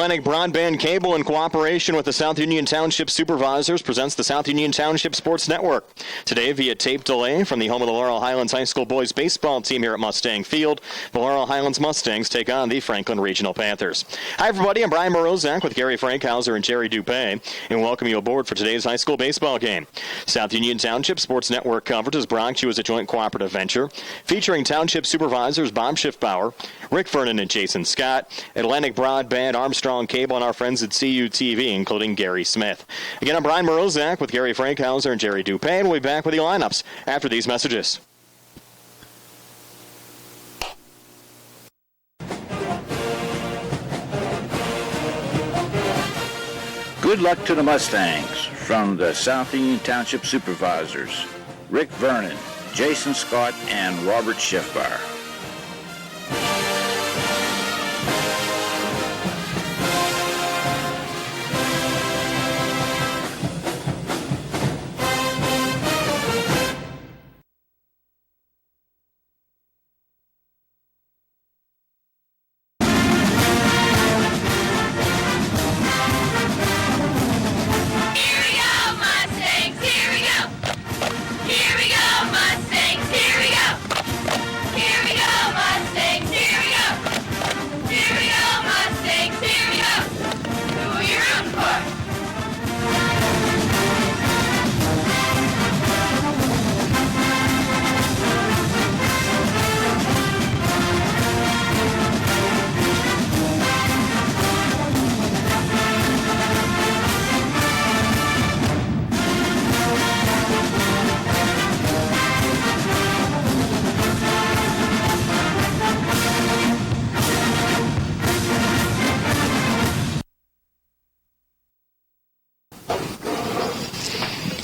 Atlantic Broadband Cable, in cooperation with the South Union Township Supervisors, presents the South Union Township Sports Network. Today, via tape delay from the home of the Laurel Highlands High School boys baseball team here at Mustang Field, the Laurel Highlands Mustangs take on the Franklin Regional Panthers. Hi, everybody. I'm Brian Morozak with Gary Frankhauser and Jerry Dupay, and welcome you aboard for today's high school baseball game. South Union Township Sports Network coverage is brought to you as a joint cooperative venture, featuring Township Supervisors Bob Schiffbauer, Rick Vernon, and Jason Scott, Atlantic Broadband, Armstrong Cable, and our friends at CUTV, including Gary Smith. Again, I'm Brian Morozak with Gary Frankhauser and Jerry Dupay, and we'll be back with the lineups after these messages. Good luck to the Mustangs from the South Union Township Supervisors, Rick Vernon, Jason Scott, and Robert Schiffbauer.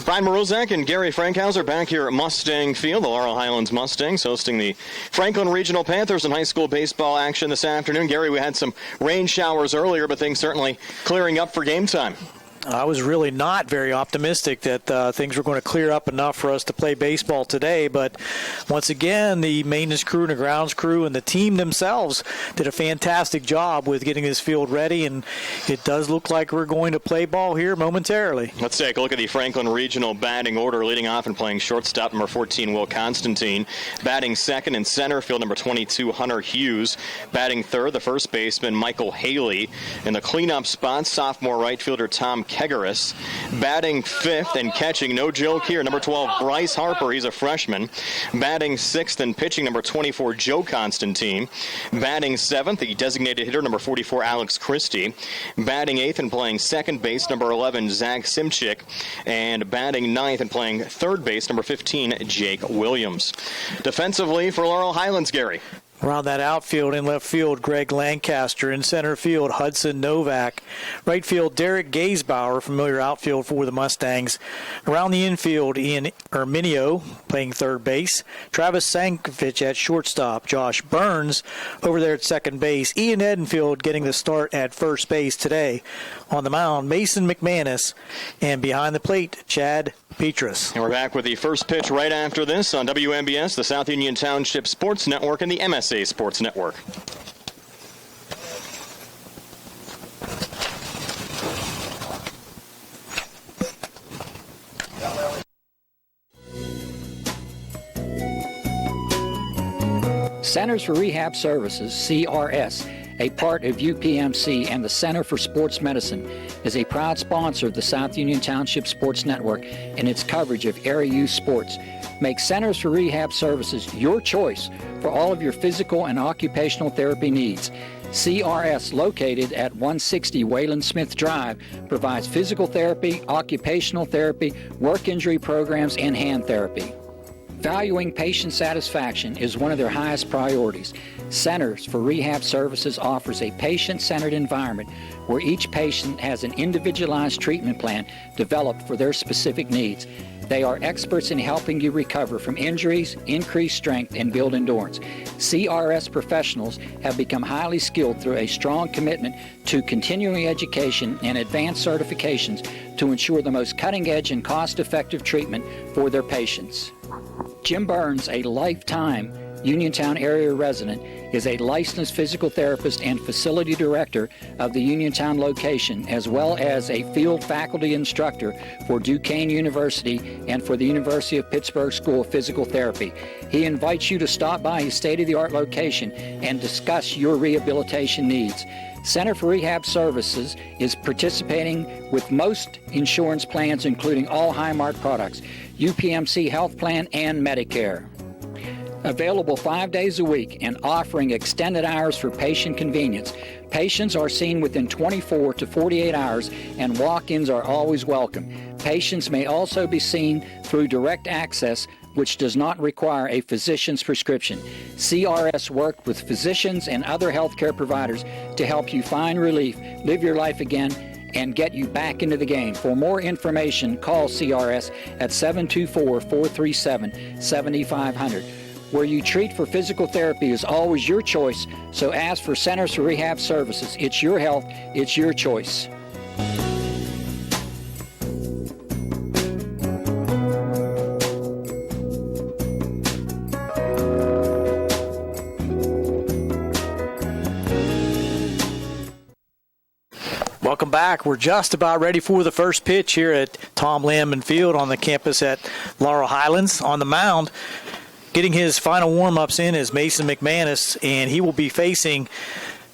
Brian Morozak and Gary Frankhauser back here at Mustang Field. The Laurel Highlands Mustangs hosting the Franklin Regional Panthers in high school baseball action this afternoon. Gary, we had some rain showers earlier, but things certainly clearing up for game time. I was really not very optimistic that things were going to clear up enough for us to play baseball today. But once again, the maintenance crew and the grounds crew and the team themselves did a fantastic job with getting this field ready. And it does look like we're going to play ball here momentarily. Let's take a look at the Franklin Regional batting order. Leading off and playing shortstop, number 14, Will Constantine. Batting second in center field, number 22, Hunter Hughes. Batting third, the first baseman, Michael Haley. In the cleanup spot, sophomore right fielder, Tom Kegaris. Batting fifth and catching, no joke here, number 12, Bryce Harper. He's a freshman. Batting sixth and pitching, number 24, Joe Constantine. Batting seventh, the designated hitter, number 44, Alex Christie. Batting eighth and playing second base, number 11, Zach Simchick. And batting ninth and playing third base, number 15, Jake Williams. Defensively for Laurel Highlands, Gary. Around that outfield, in left field, Greg Lancaster. In center field, Hudson Novak. Right field, Derek Gaysbauer, familiar outfield for the Mustangs. Around the infield, Ian Erminio playing third base. Travis Sankovic at shortstop. Josh Burns over there at second base. Ian Edenfield getting the start at first base today. On the mound, Mason McManus. And behind the plate, Chad Petrus. And we're back with the first pitch right after this on WMBS, the South Union Township Sports Network, and the MSA Sports Network. Centers for Rehab Services, CRS, a part of UPMC and the Center for Sports Medicine, is a proud sponsor of the South Union Township Sports Network and its coverage of area youth sports. Make Centers for Rehab Services your choice for all of your physical and occupational therapy needs. CRS, located at 160 Wayland Smith Drive, provides physical therapy, occupational therapy, work injury programs, and hand therapy. Valuing patient satisfaction is one of their highest priorities. Centers for Rehab Services offers a patient-centered environment where each patient has an individualized treatment plan developed for their specific needs. They are experts in helping you recover from injuries, increase strength, and build endurance. CRS professionals have become highly skilled through a strong commitment to continuing education and advanced certifications to ensure the most cutting-edge and cost-effective treatment for their patients. Jim Burns, a lifetime Uniontown area resident, is a licensed physical therapist and facility director of the Uniontown location, as well as a field faculty instructor for Duquesne University and for the University of Pittsburgh School of Physical Therapy. He invites you to stop by his state-of-the-art location and discuss your rehabilitation needs. Center for Rehab Services is participating with most insurance plans, including all Highmark products, UPMC Health Plan, and Medicare. Available 5 days a week and offering extended hours for patient convenience. Patients are seen within 24 to 48 hours, and walk-ins are always welcome. Patients may also be seen through direct access, which does not require a physician's prescription. CRS worked with physicians and other healthcare providers to help you find relief, live your life again, and get you back into the game. For more information, call CRS at 724-437-7500. Where you treat for physical therapy is always your choice, so ask for Centers for Rehab Services. It's your health, it's your choice. Welcome back. We're just about ready for the first pitch here at Tom Landman Field on the campus at Laurel Highlands. On the mound, getting his final warm-ups in is Mason McManus, and he will be facing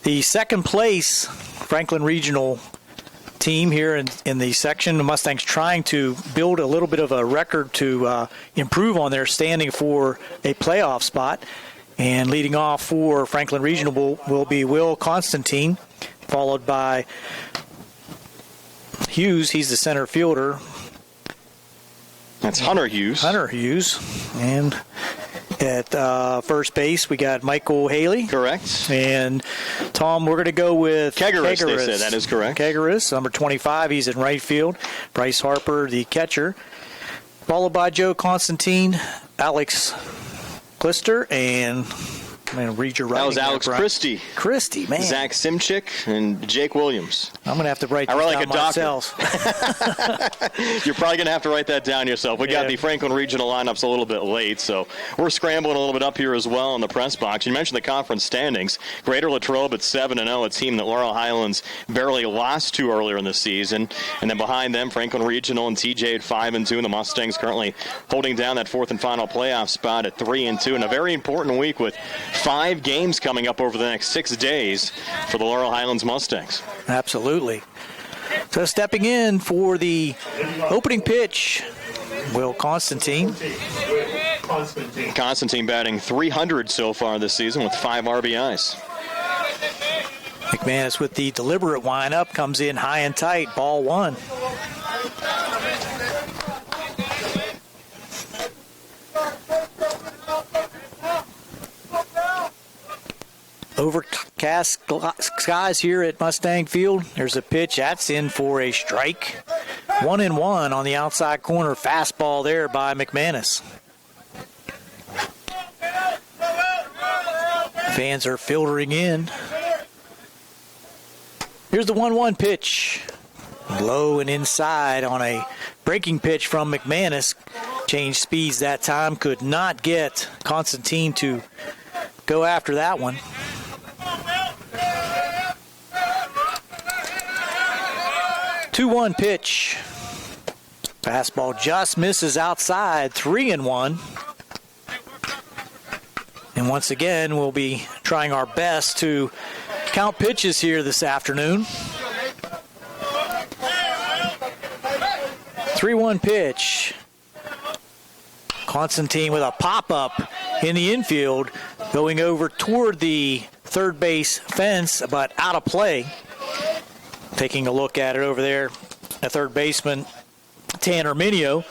the second place Franklin Regional team here in the section. The Mustangs trying to build a little bit of a record to improve on their standing for a playoff spot. And leading off for Franklin Regional will be Will Constantine, followed by Hughes. He's the center fielder. That's Hunter Hughes. Hunter Hughes. And at first base, we got Michael Haley. Correct. And, Tom, we're going to go with Kegeris, they say. That is correct. Kegeris, number 25. He's in right field. Bryce Harper, the catcher. Followed by Joe Constantine, Alex Klister, and I'm going to read your writing. That was Alex Christie. Christie, man. Zach Simchick and Jake Williams. I'm going to have to write this down myself. You're probably going to have to write that down yourself. We got the Franklin Regional lineups a little bit late, so we're scrambling a little bit up here as well in the press box. You mentioned the conference standings. Greater Latrobe at 7-0, a team that Laurel Highlands barely lost to earlier in the season. And then behind them, Franklin Regional and TJ at 5-2, and the Mustangs currently holding down that fourth and final playoff spot at 3-2. And a very important week with 5 games coming up over the next 6 days for the Laurel Highlands Mustangs. Absolutely. So stepping in for the opening pitch, Will Constantine. Constantine batting .300 so far this season with 5 RBIs. McManus with the deliberate windup comes in high and tight, ball 1. Overcast skies here at Mustang Field. There's a pitch. That's in for a strike. 1-1 on the outside corner. Fastball there by McManus. Fans are filtering in. Here's the 1-1 pitch. Low and inside on a breaking pitch from McManus. Changed speeds that time. Could not get Constantine to go after that one. 2-1 pitch. Fastball just misses outside. 3-1. And once again, we'll be trying our best to count pitches here this afternoon. 3-1 pitch. Constantine with a pop-up in the infield, going over toward the third base fence, but out of play. Taking a look at it over there, a third baseman, Tanner Minio,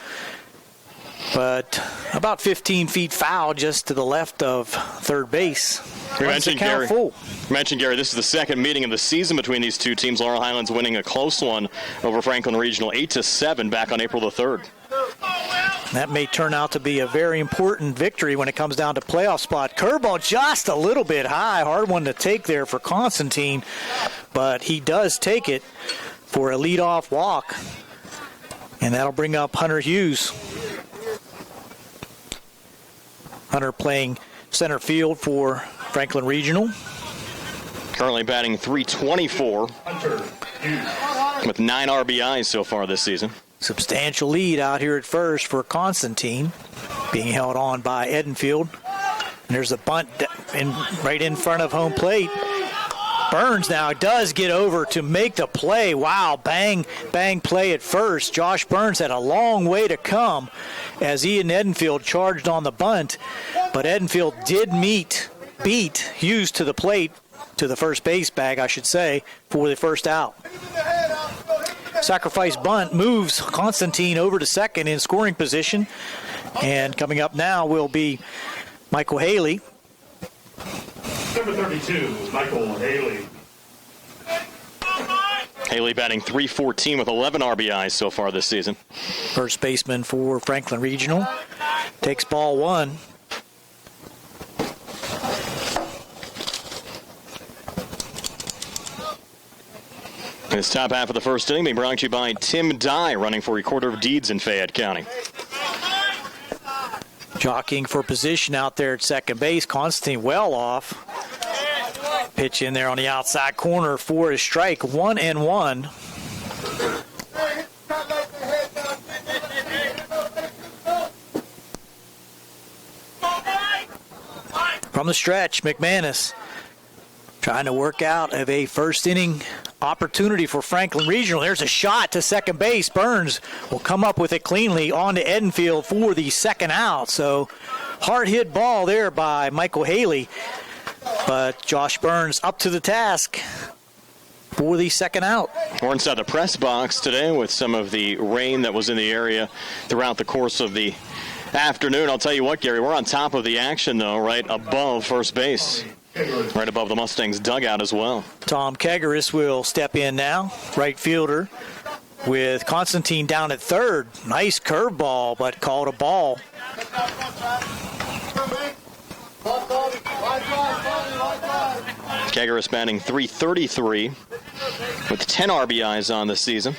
but about 15 feet foul just to the left of third base. You mentioned Gary, this is the second meeting of the season between these two teams. Laurel Highlands winning a close one over Franklin Regional 8-7 back on April the 3rd. That may turn out to be a very important victory when it comes down to playoff spot. Curveball just a little bit high. Hard one to take there for Constantine, but he does take it for a leadoff walk. And that'll bring up Hunter Hughes. Hunter playing center field for Franklin Regional. Currently batting .324 with 9 RBIs so far this season. Substantial lead out here at first for Constantine, being held on by Edenfield. And there's a bunt right in front of home plate. Burns now does get over to make the play. Wow, bang play at first. Josh Burns had a long way to come as Ian Edenfield charged on the bunt. But Edenfield did beat Hughes to the plate, to the first base bag, I should say, for the first out. Sacrifice bunt moves Constantine over to second in scoring position. And coming up now will be Michael Haley. Number 32, Michael Haley. Haley batting .314 with 11 RBIs so far this season. First baseman for Franklin Regional. Takes ball one. This top half of the first inning being brought to you by Tim Dye, running for Recorder of Deeds in Fayette County. Jockeying for position out there at second base. Constantine well off. Pitch in there on the outside corner for a strike. 1-1. From the stretch, McManus trying to work out of a first inning opportunity for Franklin Regional. There's a shot to second base. Burns will come up with it cleanly onto Edenfield for the second out. So hard hit ball there by Michael Haley. But Josh Burns up to the task for the second out. We're inside the press box today with some of the rain that was in the area throughout the course of the afternoon. I'll tell you what, Gary, we're on top of the action, though, right above first base. Right above the Mustangs dugout as well. Tom Kegeris will step in now, right fielder, with Constantine down at third. Nice curveball, but called a ball. Kegeris batting .333 with 10 RBIs on the season.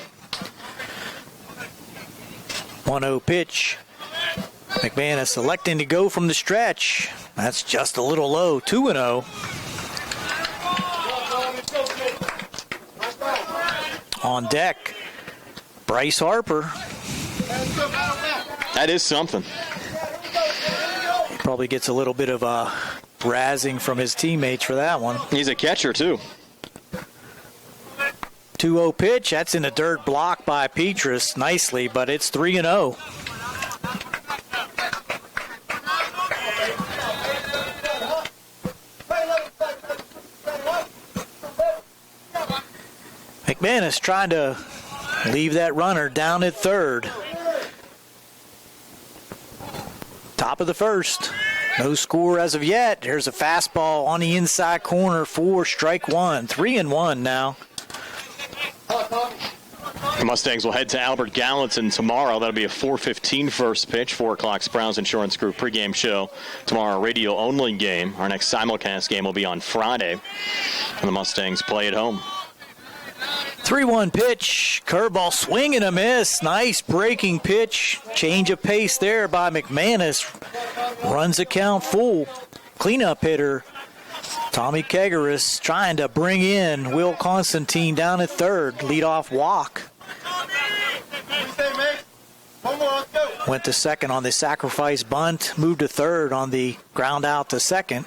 1-0 pitch. McManus electing to go from the stretch. That's just a little low. 2-0. On deck, Bryce Harper. That is something. He probably gets a little bit of a razzing from his teammates for that one. He's a catcher, too. 2-0 pitch. That's in the dirt, blocked by Petrus nicely, but it's 3-0. McManus trying to leave that runner down at third. Top of the first. No score as of yet. There's a fastball on the inside corner for strike one. 3-1 now. The Mustangs will head to Albert Gallatin tomorrow. That'll be a 4:15 first pitch. 4 o'clock Sprouse Insurance Group pregame show. Tomorrow, a radio-only game. Our next simulcast game will be on Friday. And the Mustangs play at home. 3-1 pitch. Curveball, swing and a miss. Nice breaking pitch. Change of pace there by McManus. Runs the count full. Cleanup hitter Tommy Kegeris trying to bring in Will Constantine down at third. Leadoff walk. Went to second on the sacrifice bunt. Moved to third on the ground out to second.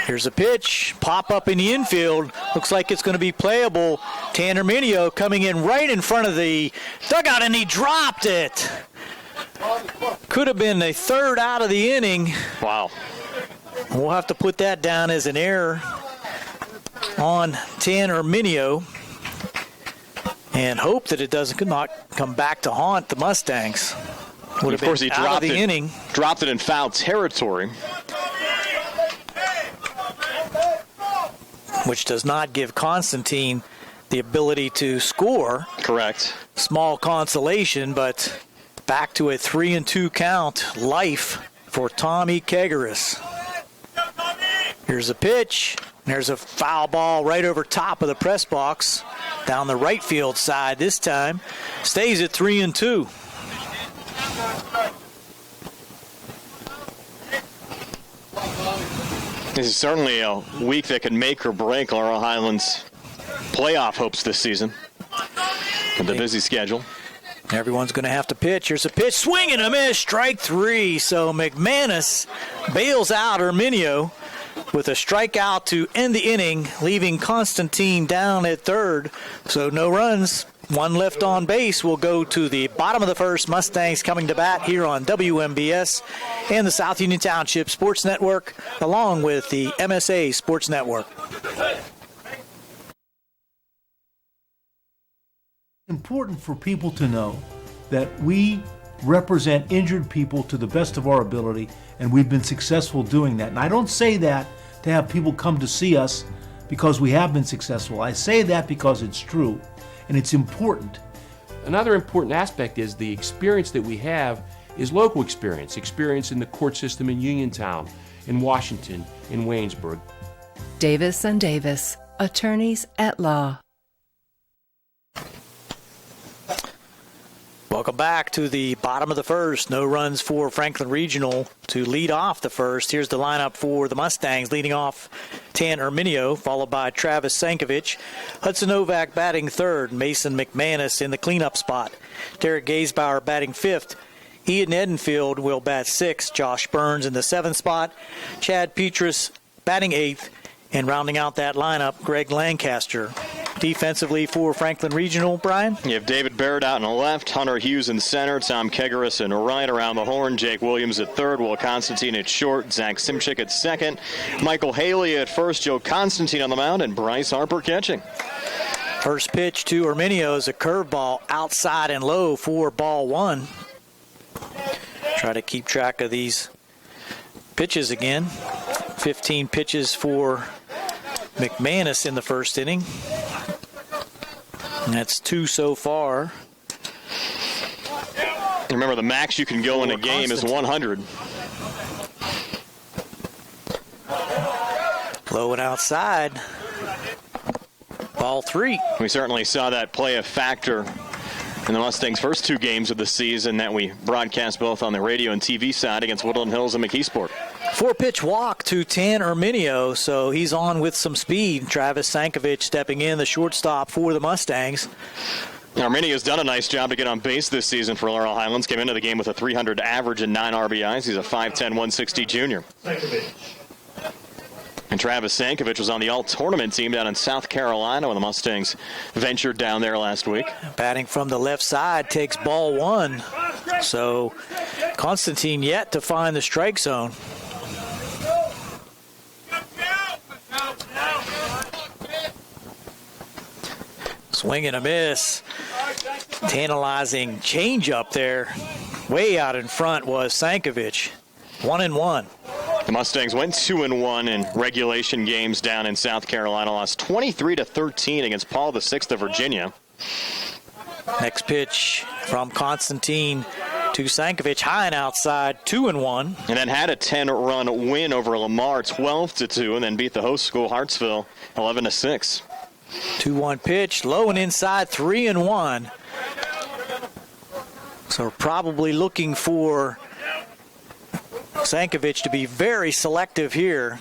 Here's a pitch. Pop up in the infield. Looks like it's going to be playable. Tanner Minio coming in right in front of the dugout, and he dropped it. Could have been a third out of the inning. Wow. We'll have to put that down as an error on Tanner Minio and hope that it doesn't not come back to haunt the Mustangs. Would have of course, been he out dropped of the inning. Dropped it in foul territory, which does not give Constantine the ability to score. Correct. Small consolation, but back to a 3-2 count. Life for Tommy Kegeris. Here's a pitch. There's a foul ball right over top of the press box. Down the right field side this time. Stays at 3-2. This is certainly a week that can make or break Laurel Highlands' playoff hopes this season with the busy schedule. Everyone's going to have to pitch. Here's a pitch, swing and a miss, strike 3. So McManus bails out Herminio with a strikeout to end the inning, leaving Constantine down at third. So no runs. One left on base. Will go to the bottom of the first. Mustangs coming to bat here on WMBS and the South Union Township Sports Network, along with the MSA Sports Network. Important for people to know that we represent injured people to the best of our ability, and we've been successful doing that. And I don't say that to have people come to see us because we have been successful. I say that because it's true, and it's important. Another important aspect is the experience that we have is local experience in the court system in Uniontown, in Washington, in Waynesburg. Davis & Davis, attorneys at law. Welcome back to the bottom of the first. No runs for Franklin Regional to lead off the first. Here's the lineup for the Mustangs, leading off Tan Herminio, followed by Travis Sankovic. Hudson Novak batting third. Mason McManus in the cleanup spot. Derek Gaisbauer batting fifth. Ian Edenfield will bat sixth. Josh Burns in the seventh spot. Chad Petrus batting eighth. And rounding out that lineup, Greg Lancaster. Defensively for Franklin Regional, Brian? You have David Baird out in the left, Hunter Hughes in center, Tom Kegeris in right, around the horn, Jake Williams at third, Will Constantine at short, Zach Simchick at second, Michael Haley at first, Joe Constantine on the mound, and Bryce Harper catching. First pitch to Herminio is a curveball outside and low for ball one. Try to keep track of these pitches again. 15 pitches for McManus in the first inning. And that's 2 so far. Remember, the max you can go in a game is 100. Low and outside. Ball 3. We certainly saw that play a factor in the Mustangs' first 2 games of the season that we broadcast both on the radio and TV side against Woodland Hills and McKeesport. 4-pitch walk to Tan Herminio, so he's on with some speed. Travis Sankovic stepping in, the shortstop for the Mustangs. Herminio's done a nice job to get on base this season for Laurel Highlands. Came into the game with a 300 average and 9 RBIs. He's a 5'10", 160 junior. And Travis Sankovic was on the all-tournament team down in South Carolina when the Mustangs ventured down there last week. Batting from the left side takes ball 1. So Constantine yet to find the strike zone. Swing and a miss. Tantalizing changeup there. Way out in front was Sankovic. 1-1. The Mustangs went 2-1 in regulation games down in South Carolina. Lost 23-13 against Paul VI of Virginia. Next pitch from Constantine to Sankovic, high and outside, 2-1. And then had a 10-run win over Lamar, 12-2, and then beat the host school Hartsville 11-6. 2-1 pitch, low and inside, 3-1. So we're probably looking for Sankovic to be very selective here,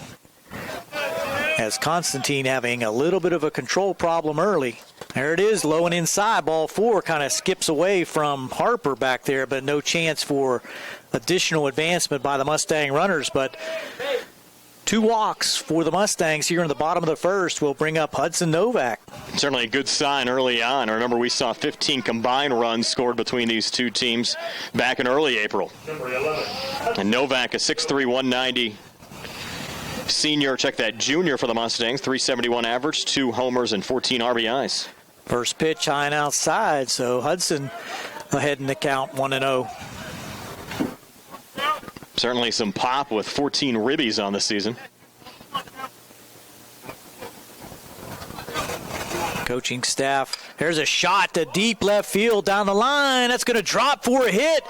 as Constantine having a little bit of a control problem early. There it is, low and inside. Ball 4 kind of skips away from Harper back there, but no chance for additional advancement by the Mustang runners. But 2 walks for the Mustangs here in the bottom of the first will bring up Hudson Novak. Certainly a good sign early on. Remember, we saw 15 combined runs scored between these two teams back in early April. And Novak, a 6'3", 190 senior, check that, junior for the Mustangs, 371 average, 2 homers and 14 RBIs. First pitch high and outside, so Hudson ahead in the count, 1-0. Certainly some pop with 14 ribbies on the season. Coaching staff, there's a shot to deep left field down the line. That's going to drop for a hit.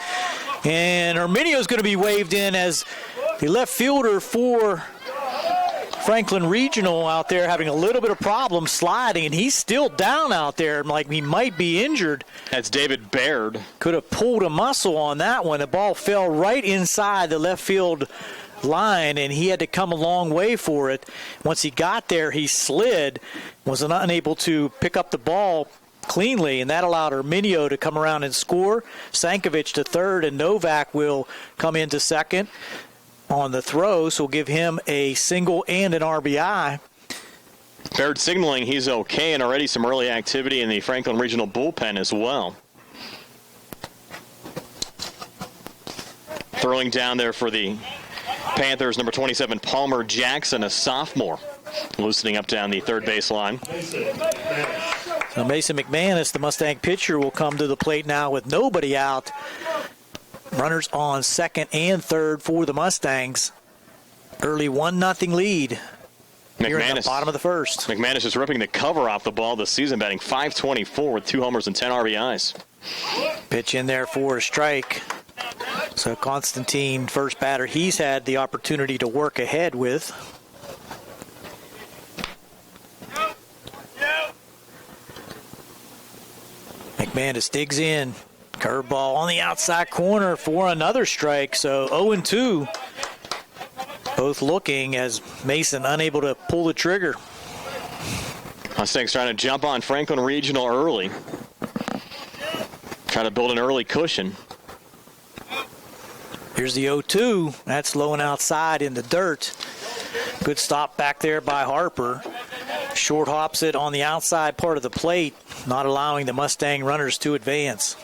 And Herminio's going to be waved in as the left fielder for Franklin Regional out there having a little bit of problem sliding, and he's still down out there like he might be injured. That's David Baird. Could have pulled a muscle on that one. The ball fell right inside the left field line, and he had to come a long way for it. Once he got there, he slid, was unable to pick up the ball cleanly, and that allowed Arminio to come around and score. Sankovic to third, and Novak will come into second on the throw, so we'll give him a single and an RBI. Baird signaling he's okay, and already some early activity in the Franklin Regional bullpen as well. Throwing down there for the Panthers, number 27, Palmer Jackson, a sophomore, loosening up down the third base line. So Mason McManus, the Mustang pitcher, will come to the plate now with nobody out. Runners on second and third for the Mustangs. Early 1-0 lead. Here in the bottom of the first. McManus is ripping the cover off the ball this season, batting .524 with 2 homers and 10 RBIs. Pitch in there for a strike. So Constantine, first batter he's had the opportunity to work ahead with. McManus digs in. Curveball on the outside corner for another strike. So 0-2. Both looking as Mason unable to pull the trigger. Mustangs trying to jump on Franklin Regional early. Try to build an early cushion. Here's the 0-2. That's low and outside in the dirt. Good stop back there by Harper. Short hops it on the outside part of the plate, not allowing the Mustang runners to advance.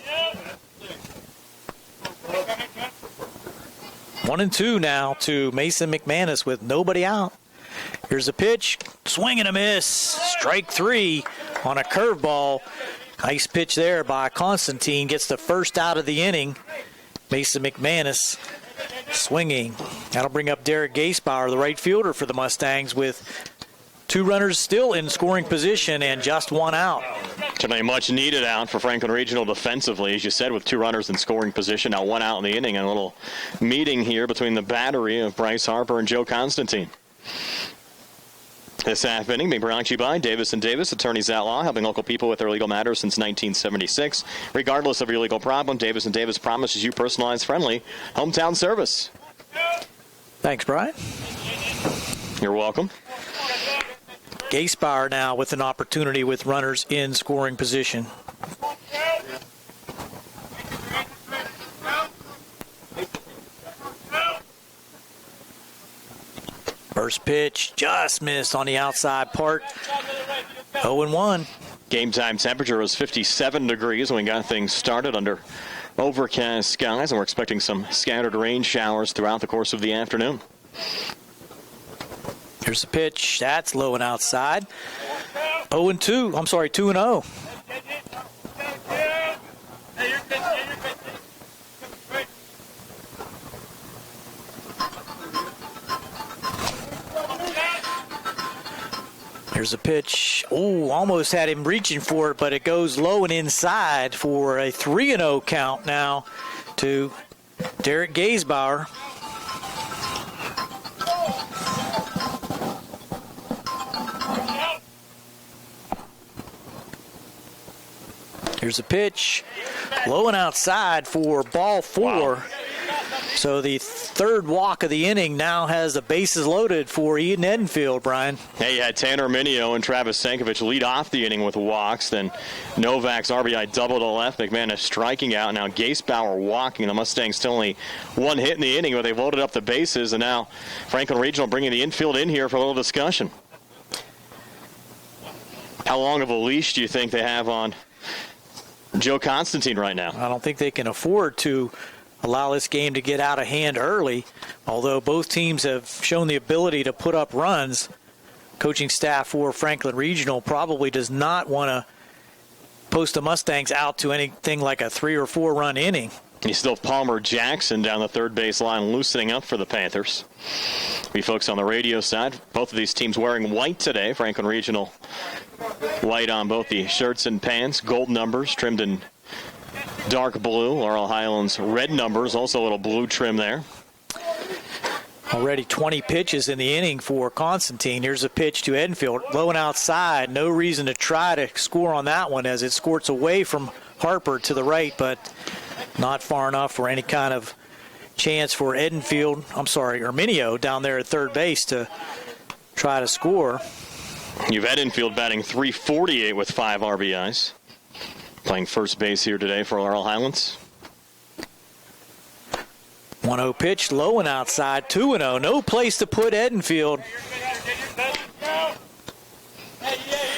1-2 now to Mason McManus with nobody out. Here's a pitch. Swing and a miss. Strike 3 on a curveball. Nice pitch there by Constantine. Gets the first out of the inning. Mason McManus swinging. That'll bring up Derek Gasebauer, the right fielder for the Mustangs, with 2 runners still in scoring position and just 1 out. Certainly much needed out for Franklin Regional defensively, as you said, with 2 runners in scoring position. Now 1 out in the inning, and a little meeting here between the battery of Bryce Harper and Joe Constantine. This half inning being brought to you by Davis & Davis, attorneys at law, helping local people with their legal matters since 1976. Regardless of your legal problem, Davis & Davis promises you personalized, friendly hometown service. Thanks, Brian. You're welcome. Gasebauer now with an opportunity with runners in scoring position. First pitch just missed on the outside part. 0-1. Game time temperature was 57 degrees when we got things started under overcast skies, and we're expecting some scattered rain showers throughout the course of the afternoon. Here's the pitch. That's low and outside. 0-2. I'm sorry, 2-0. Here's a pitch. Oh, almost had him reaching for it, but it goes low and inside for a 3-0 count now to Derek Gasebauer. Here's a pitch. Low and outside for ball 4. Wow. So the third walk of the inning now has the bases loaded for Eden Edenfield, Brian. Hey, you had Tanner Minio and Travis Sankovic lead off the inning with walks. Then Novak's RBI double to left. McManus striking out. Now Gasebauer walking. The Mustangs still only 1 hit in the inning, but they've loaded up the bases. And now Franklin Regional bringing the infield in here for a little discussion. How long of a leash do you think they have on Joe Constantine right now? I don't think they can afford to allow this game to get out of hand early, although both teams have shown the ability to put up runs. Coaching staff for Franklin Regional probably does not want to post the Mustangs out to anything like a 3 or 4 run inning. You still have Palmer Jackson down the third base line loosening up for the Panthers. We folks on the radio side, both of these teams wearing white today. Franklin Regional white on both the shirts and pants, gold numbers trimmed in dark blue. Laurel Highlands red numbers, also a little blue trim there. Already 20 pitches in the inning for Constantine. Here's a pitch to Edenfield. Low and outside. No reason to try to score on that one as it squirts away from Harper to the right, but not far enough for any kind of chance for Erminio down there at third base to try to score. You've Edenfield batting .348 with 5 RBIs. Playing first base here today for Laurel Highlands. 1-0 pitch, low and outside, 2-0. No place to put Edenfield.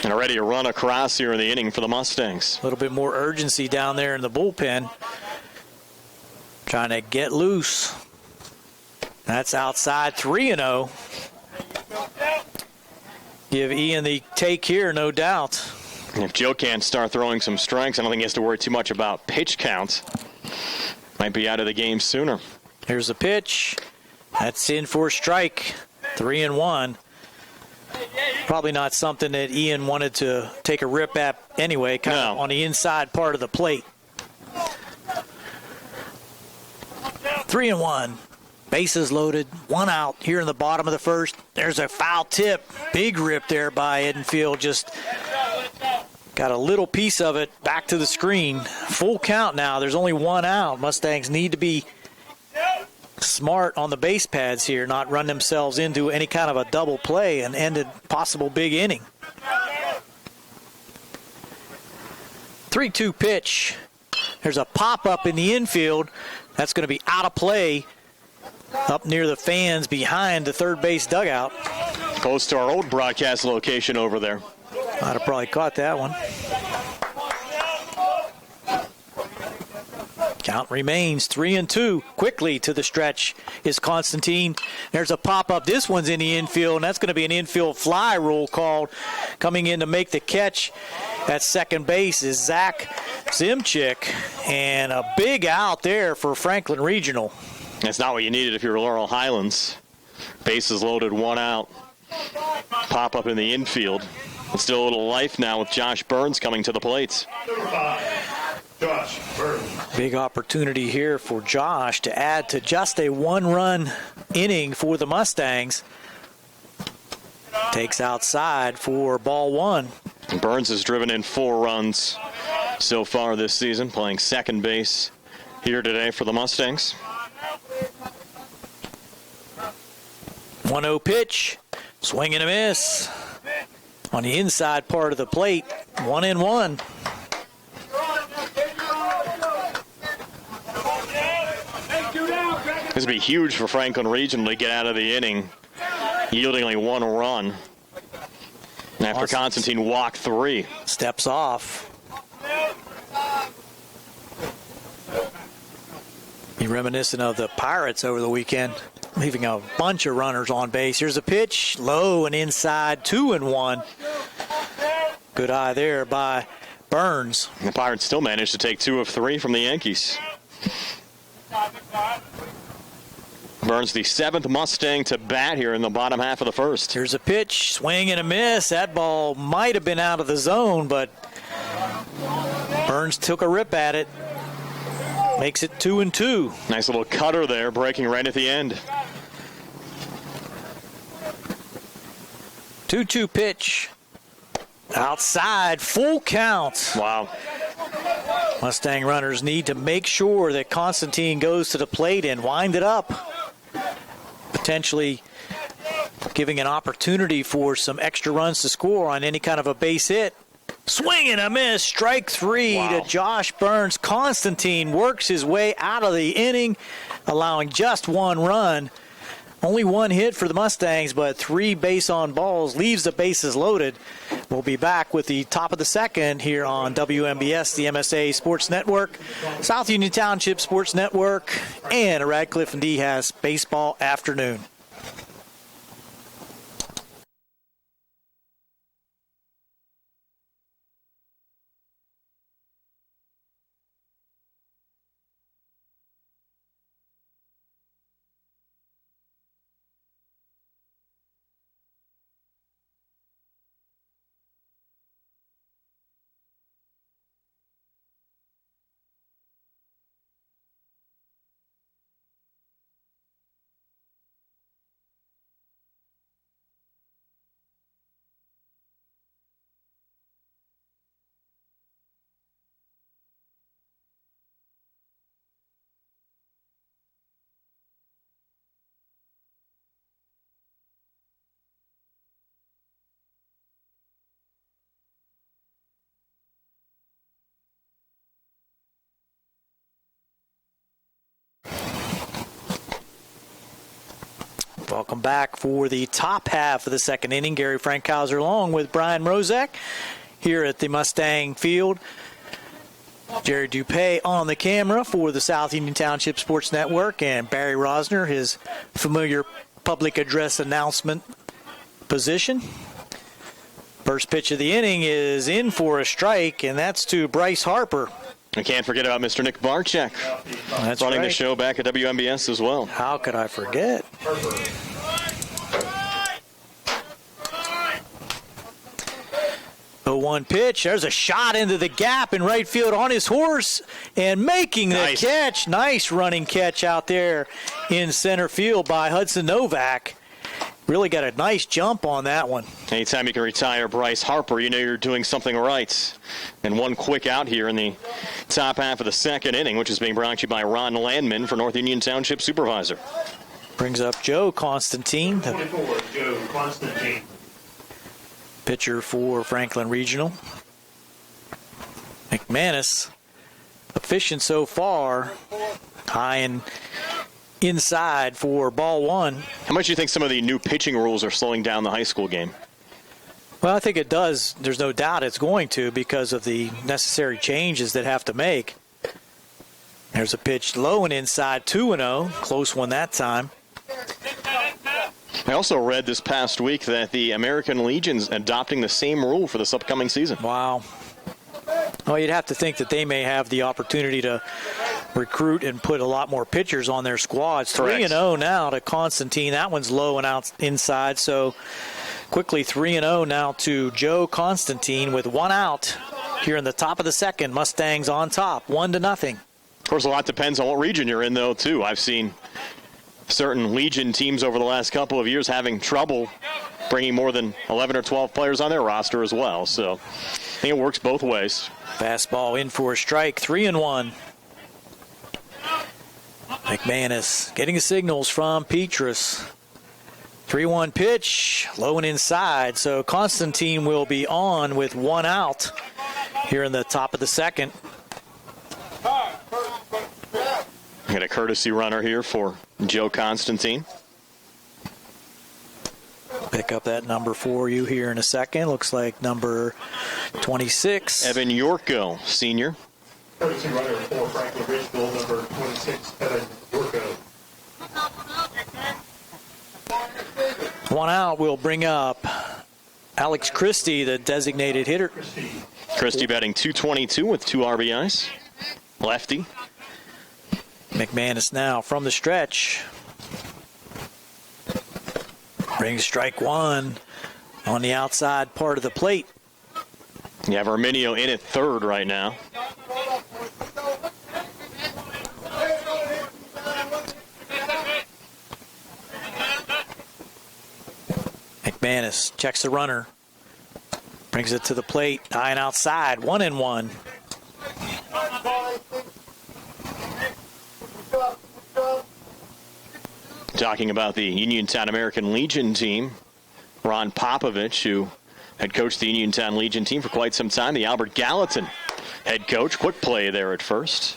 And already a run across here in the inning for the Mustangs. A little bit more urgency down there in the bullpen. Trying to get loose. That's outside, 3-0. Give Ian the take here, no doubt. If Joe can't start throwing some strikes, I don't think he has to worry too much about pitch counts. Might be out of the game sooner. Here's the pitch. That's in for a strike. 3-1. Probably not something that Ian wanted to take a rip at anyway, kind of on the inside part of the plate. 3-1. Bases loaded. 1 out here in the bottom of the first. There's a foul tip. Big rip there by Edenfield. Just got a little piece of it back to the screen. Full count now. There's only 1 out. Mustangs need to be smart on the base pads here, not run themselves into any kind of a double play and end a possible big inning. 3-2 pitch. There's a pop-up in the infield. That's going to be out of play up near the fans behind the third base dugout. Close to our old broadcast location over there. I'd have probably caught that one. Count remains 3-2. Quickly to the stretch is Constantine. There's a pop-up. This one's in the infield, and that's going to be an infield fly rule called. Coming in to make the catch at second base is Zach Zimchik, and a big out there for Franklin Regional. That's not what you needed if you're Laurel Highlands. Bases loaded, 1 out. Pop-up in the infield. But still a little life now with Josh Burns coming to the plate. Number 5, Josh Burns. Big opportunity here for Josh to add to just a 1-run inning for the Mustangs. Takes outside for ball 1. Burns has driven in 4 runs so far this season, playing second base here today for the Mustangs. 1-0 pitch. Swing and a miss. On the inside part of the plate, 1-1. This would be huge for Franklin Regional to get out of the inning, yielding only 1 run. After Constantine walked 3. Steps off. Be reminiscent of the Pirates over the weekend, leaving a bunch of runners on base. Here's a pitch, low and inside, 2-1. Good eye there by Burns. The Pirates still managed to take 2 of 3 from the Yankees. Burns, the 7th Mustang to bat here in the bottom half of the first. Here's a pitch, swing and a miss. That ball might have been out of the zone, but Burns took a rip at it. Makes it 2-2. Nice little cutter there, breaking right at the end. 2-2 pitch. Outside, full count. Wow. Mustang runners need to make sure that Constantine goes to the plate and wind it up. Potentially giving an opportunity for some extra runs to score on any kind of a base hit. Swing and a miss, strike 3 to Josh Burns. Constantine works his way out of the inning, allowing just 1 run. Only 1 hit for the Mustangs, but 3 base on balls, leaves the bases loaded. We'll be back with the top of the second here on WMBS, the MSA Sports Network, South Union Township Sports Network, and a Radcliffe and Dehaas Baseball Afternoon. Welcome back for the top half of the second inning. Gary Frankhauser along with Brian Rozak here at the Mustang field. Jerry Dupay on the camera for the South Union Township Sports Network, and Barry Rosner, his familiar public address announcement position. First pitch of the inning is in for a strike, and that's to Bryce Harper. We can't forget about Mr. Nick Barczyk. That's running right. the show back at WMBS as well. How could I forget? The 1 pitch. There's a shot into the gap in right field on his horse and making the catch. Nice running catch out there in center field by Hudson Novak. Really got a nice jump on that one. Anytime you can retire Bryce Harper, you know you're doing something right. And one quick out here in the top half of the second inning, which is being brought to you by Ron Landman for North Union Township Supervisor. Brings up Joe Constantine, the 24, Joe Constantine. pitcher for Franklin Regional. McManus, efficient so far, high and inside for ball one. How much do you think some of the new pitching rules are slowing down the high school game? Well, I think it does. There's no doubt it's going to because of the necessary changes that have to make. There's a pitch low and inside, 2-0. Close one that time. I also read this past week that the American Legion's adopting the same rule for this upcoming season. Wow. Well, you'd have to think that they may have the opportunity to recruit and put a lot more pitchers on their squads. 3-0 now to Constantine. That one's low and out inside. So quickly 3-0 now to Joe Constantine with one out here in the top of the second. Mustangs on top, 1-0. Of course, a lot depends on what region you're in, though, too. I've seen certain Legion teams over the last couple of years having trouble bringing more than 11 or 12 players on their roster as well. So I think it works both ways. Fastball in for a strike, 3-1. McManus getting signals from Petrus. 3-1 pitch, low and inside. So Constantine will be on with one out here in the top of the second. Got a courtesy runner here for Joe Constantine. Pick up that number for you here in a second. Looks like number 26. Evan Yorko, senior. Courtesy runner for Franklin Ridgeville, number 26, Evan Yorko. One out will bring up Alex Christie, the designated hitter. Christie batting .222 with 2 RBIs. Lefty. McManus now from the stretch. Brings strike one on the outside part of the plate. You have Arminio in at third right now. McManus checks the runner. Brings it to the plate. High and outside. 1-1. Talking about the Uniontown American Legion team, Ron Popovich, who had coached the Uniontown Legion team for quite some time, the Albert Gallatin head coach. Quick play there at first.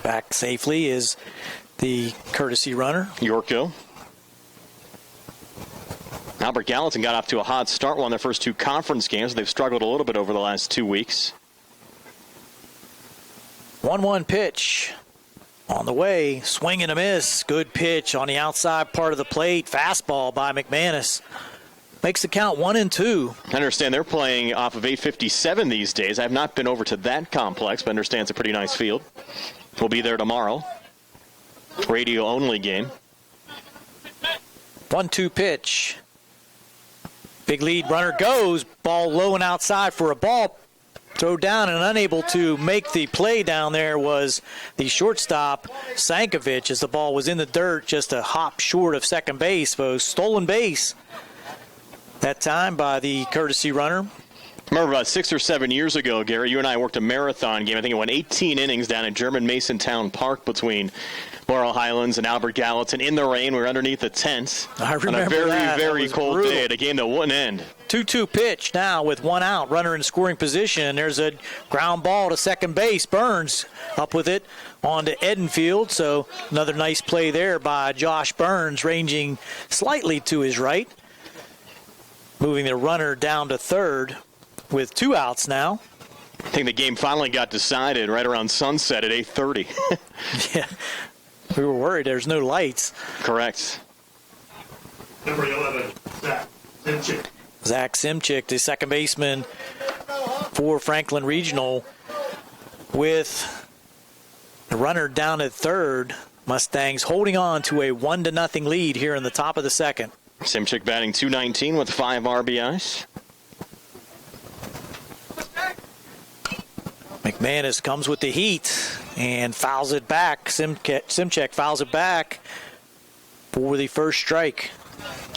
Back safely is the courtesy runner. Yorko. Albert Gallatin got off to a hot start on their first 2 conference games. They've struggled a little bit over the last 2 weeks. 1-1 pitch. On the way, swing and a miss. Good pitch on the outside part of the plate. Fastball by McManus. Makes the count 1-2. I understand they're playing off of 857 these days. I have not been over to that complex, but I understand it's a pretty nice field. We'll be there tomorrow. Radio-only game. 1-2 pitch. Big lead runner goes. Ball low and outside for a ball. Throw down and unable to make the play down there was the shortstop, Sankovic, as the ball was in the dirt, just a hop short of second base. So stolen base that time by the courtesy runner. Remember about 6 or 7 years ago, Gary, you and I worked a marathon game. I think it went 18 innings down at German Mason Town Park between Laurel Highlands and Albert Gallatin in the rain. We were underneath the tent I remember on a very, that. very That cold brutal. day at a game that wouldn't end. 2-2 pitch now with one out, runner in scoring position. There's a ground ball to second base. Burns up with it onto Edenfield. So another nice play there by Josh Burns, ranging slightly to his right. Moving the runner down to third with two outs now. I think the game finally got decided right around sunset at 8:30. Yeah, we were worried there's no lights. Correct. Number 11, Zach Simchick. Zach Simchick, the second baseman for Franklin Regional, with the runner down at third. Mustangs holding on to a 1-0 lead here in the top of the second. Simchick batting .219 with 5 RBIs. McManus comes with the heat and fouls it back. Simchick fouls it back for the first strike.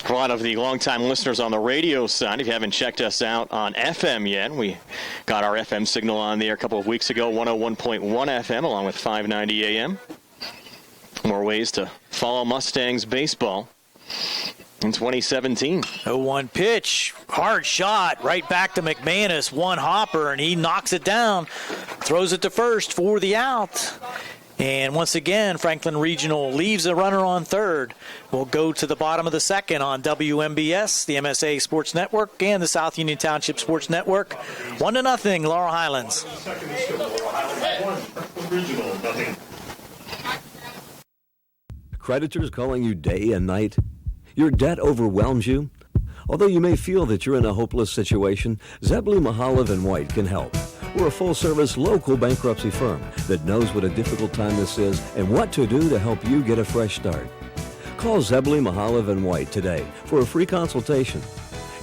For a lot of the longtime listeners on the radio side, if you haven't checked us out on FM yet, we got our FM signal on the air a couple of weeks ago, 101.1 FM along with 590 AM. More ways to follow Mustangs baseball in 2017. 0-1 pitch, hard shot, right back to McManus, one hopper, and he knocks it down, throws it to first for the out. And once again, Franklin Regional leaves a runner on third. We'll go to the bottom of the second on WMBS, the MSA Sports Network, and the South Union Township Sports Network. 1-0, Laurel Highlands. Creditors calling you day and night? Your debt overwhelms you? Although you may feel that you're in a hopeless situation, Zebley, Mahalev & White can help. We're a full-service local bankruptcy firm that knows what a difficult time this is and what to do to help you get a fresh start. Call Zebley, Mahalev & White today for a free consultation.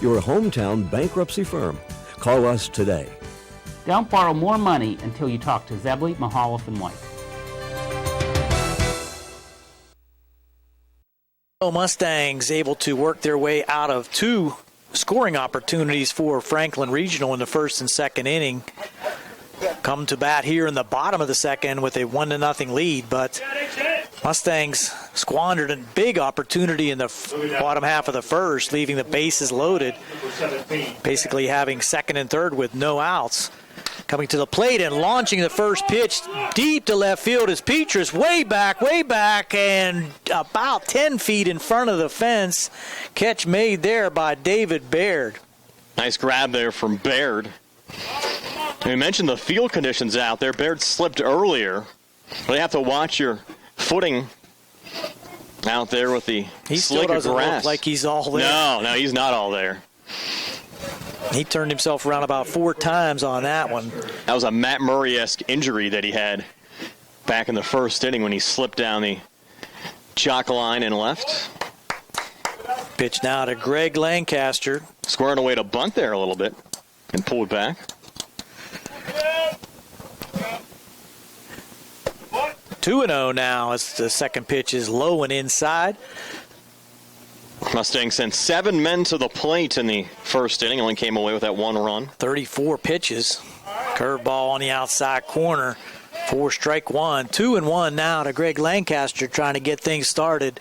Your hometown bankruptcy firm. Call us today. Don't borrow more money until you talk to Zebley, Mahalev & White. Mustangs able to work their way out of two scoring opportunities for Franklin Regional in the first and second inning. Come to bat here in the bottom of the second with a 1-0 lead, but Mustangs squandered a big opportunity in the bottom half of the first, leaving the bases loaded, basically having second and third with no outs. Coming to the plate and launching the first pitch deep to left field is Petrus, way back, and about 10 feet in front of the fence. Catch made there by David Baird. Nice grab there from Baird. We mentioned the field conditions out there. Baird slipped earlier. But you have to watch your footing out there with the he slick still doesn't of grass. Look like he's all there. No, he's not all there. He turned himself around about 4 times on that one. That was a Matt Murray-esque injury that he had back in the first inning when he slipped down the chalk line and left. Pitch now to Greg Lancaster. Squaring away to bunt there a little bit and pull it back. 2-0 now as the second pitch is low and inside. Mustangs sent 7 men to the plate in the first inning. Only came away with that 1 run. 34 pitches. Curveball on the outside corner for strike one. 2-1 now to Greg Lancaster trying to get things started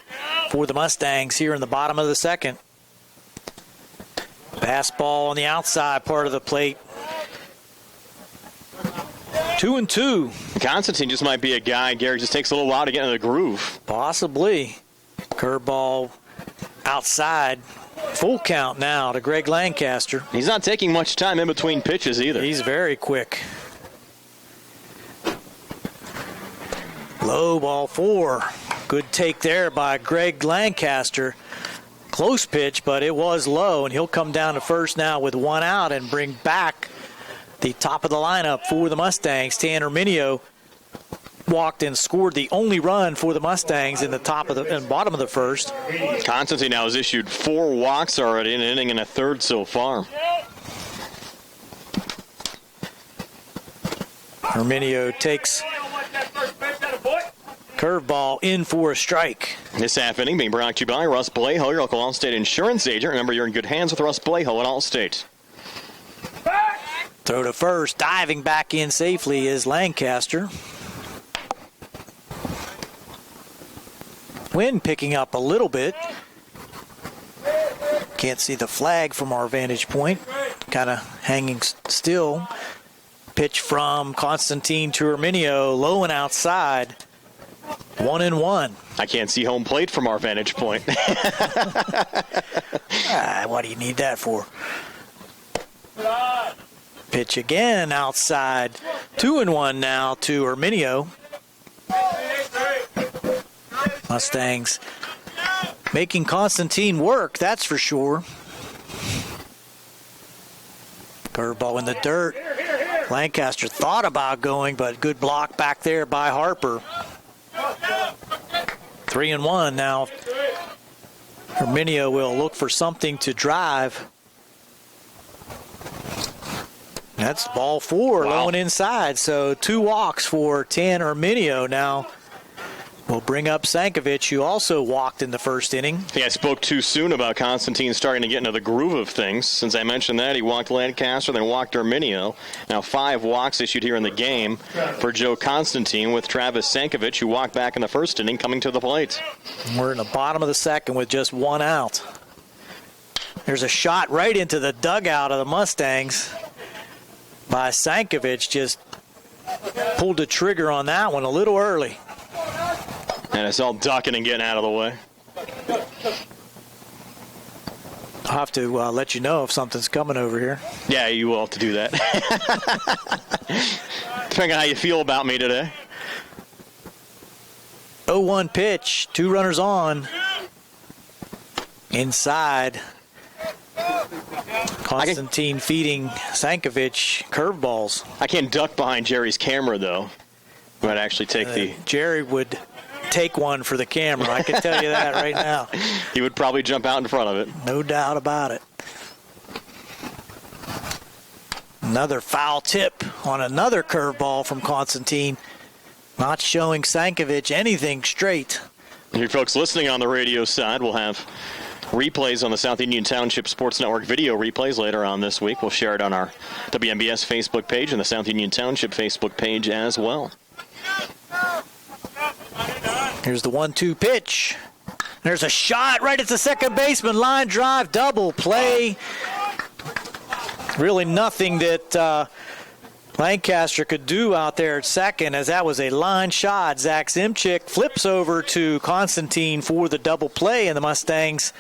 for the Mustangs here in the bottom of the second. Fastball on the outside part of the plate. 2-2. Constantine just might be a guy, Gary, just takes a little while to get into the groove. Possibly. Curveball outside. Full count now to Greg Lancaster. He's not taking much time in between pitches either. He's very quick. Low ball 4. Good take there by Greg Lancaster. Close pitch, but it was low, and he'll come down to first now with 1 out and bring back the top of the lineup for the Mustangs. Tanner Mineo walked and scored the only run for the Mustangs in the top of the and bottom of the first. Constantine now has issued 4 walks already in an inning and a third so far. Herminio takes curveball in for a strike. This half inning being brought to you by Russ Blejo, your local Allstate insurance agent. Remember, you're in good hands with Russ Blejo at Allstate. Throw to first, diving back in safely is Lancaster. Wind picking up a little bit. Can't see the flag from our vantage point. Kind of hanging still. Pitch from Constantine to Herminio, low and outside. 1-1. I can't see home plate from our vantage point. What do you need that for? Pitch again outside. 2-1 now to Herminio. Mustangs making Constantine work, that's for sure. Curveball in the dirt. Lancaster thought about going, but good block back there by Harper. 3-1 now. Herminio will look for something to drive. That's ball 4, low and inside. So 2 walks for Tan Herminio now. We'll bring up Sankovic, who also walked in the first inning. I think I spoke too soon about Constantine starting to get into the groove of things. Since I mentioned that, he walked Lancaster, then walked Herminio. Now 5 walks issued here in the game for Joe Constantine, with Travis Sankovic, who walked back in the first inning, coming to the plate. We're in the bottom of the second with just 1 out. There's a shot right into the dugout of the Mustangs by Sankovic. Just pulled the trigger on that one a little early. And it's all ducking and getting out of the way. I'll have to let you know if something's coming over here. Yeah, you will have to do that. Depending on how you feel about me today. 0-1 pitch, 2 runners on. Inside. Constantine feeding Sankovic curveballs. I can't duck behind Jerry's camera, though. You might actually take Jerry would take one for the camera. I can tell you that right now. He would probably jump out in front of it. No doubt about it. Another foul tip on another curveball from Constantine. Not showing Sankovic anything straight. You folks listening on the radio side will have replays on the South Union Township Sports Network video replays later on this week. We'll share it on our WMBS Facebook page and the South Union Township Facebook page as well. Here's the 1-2 pitch. There's a shot right at the second baseman. Line drive, double play. Really nothing that Lancaster could do out there at second, as that was a line shot. Zach Zimchik flips over to Constantine for the double play, and the Mustangs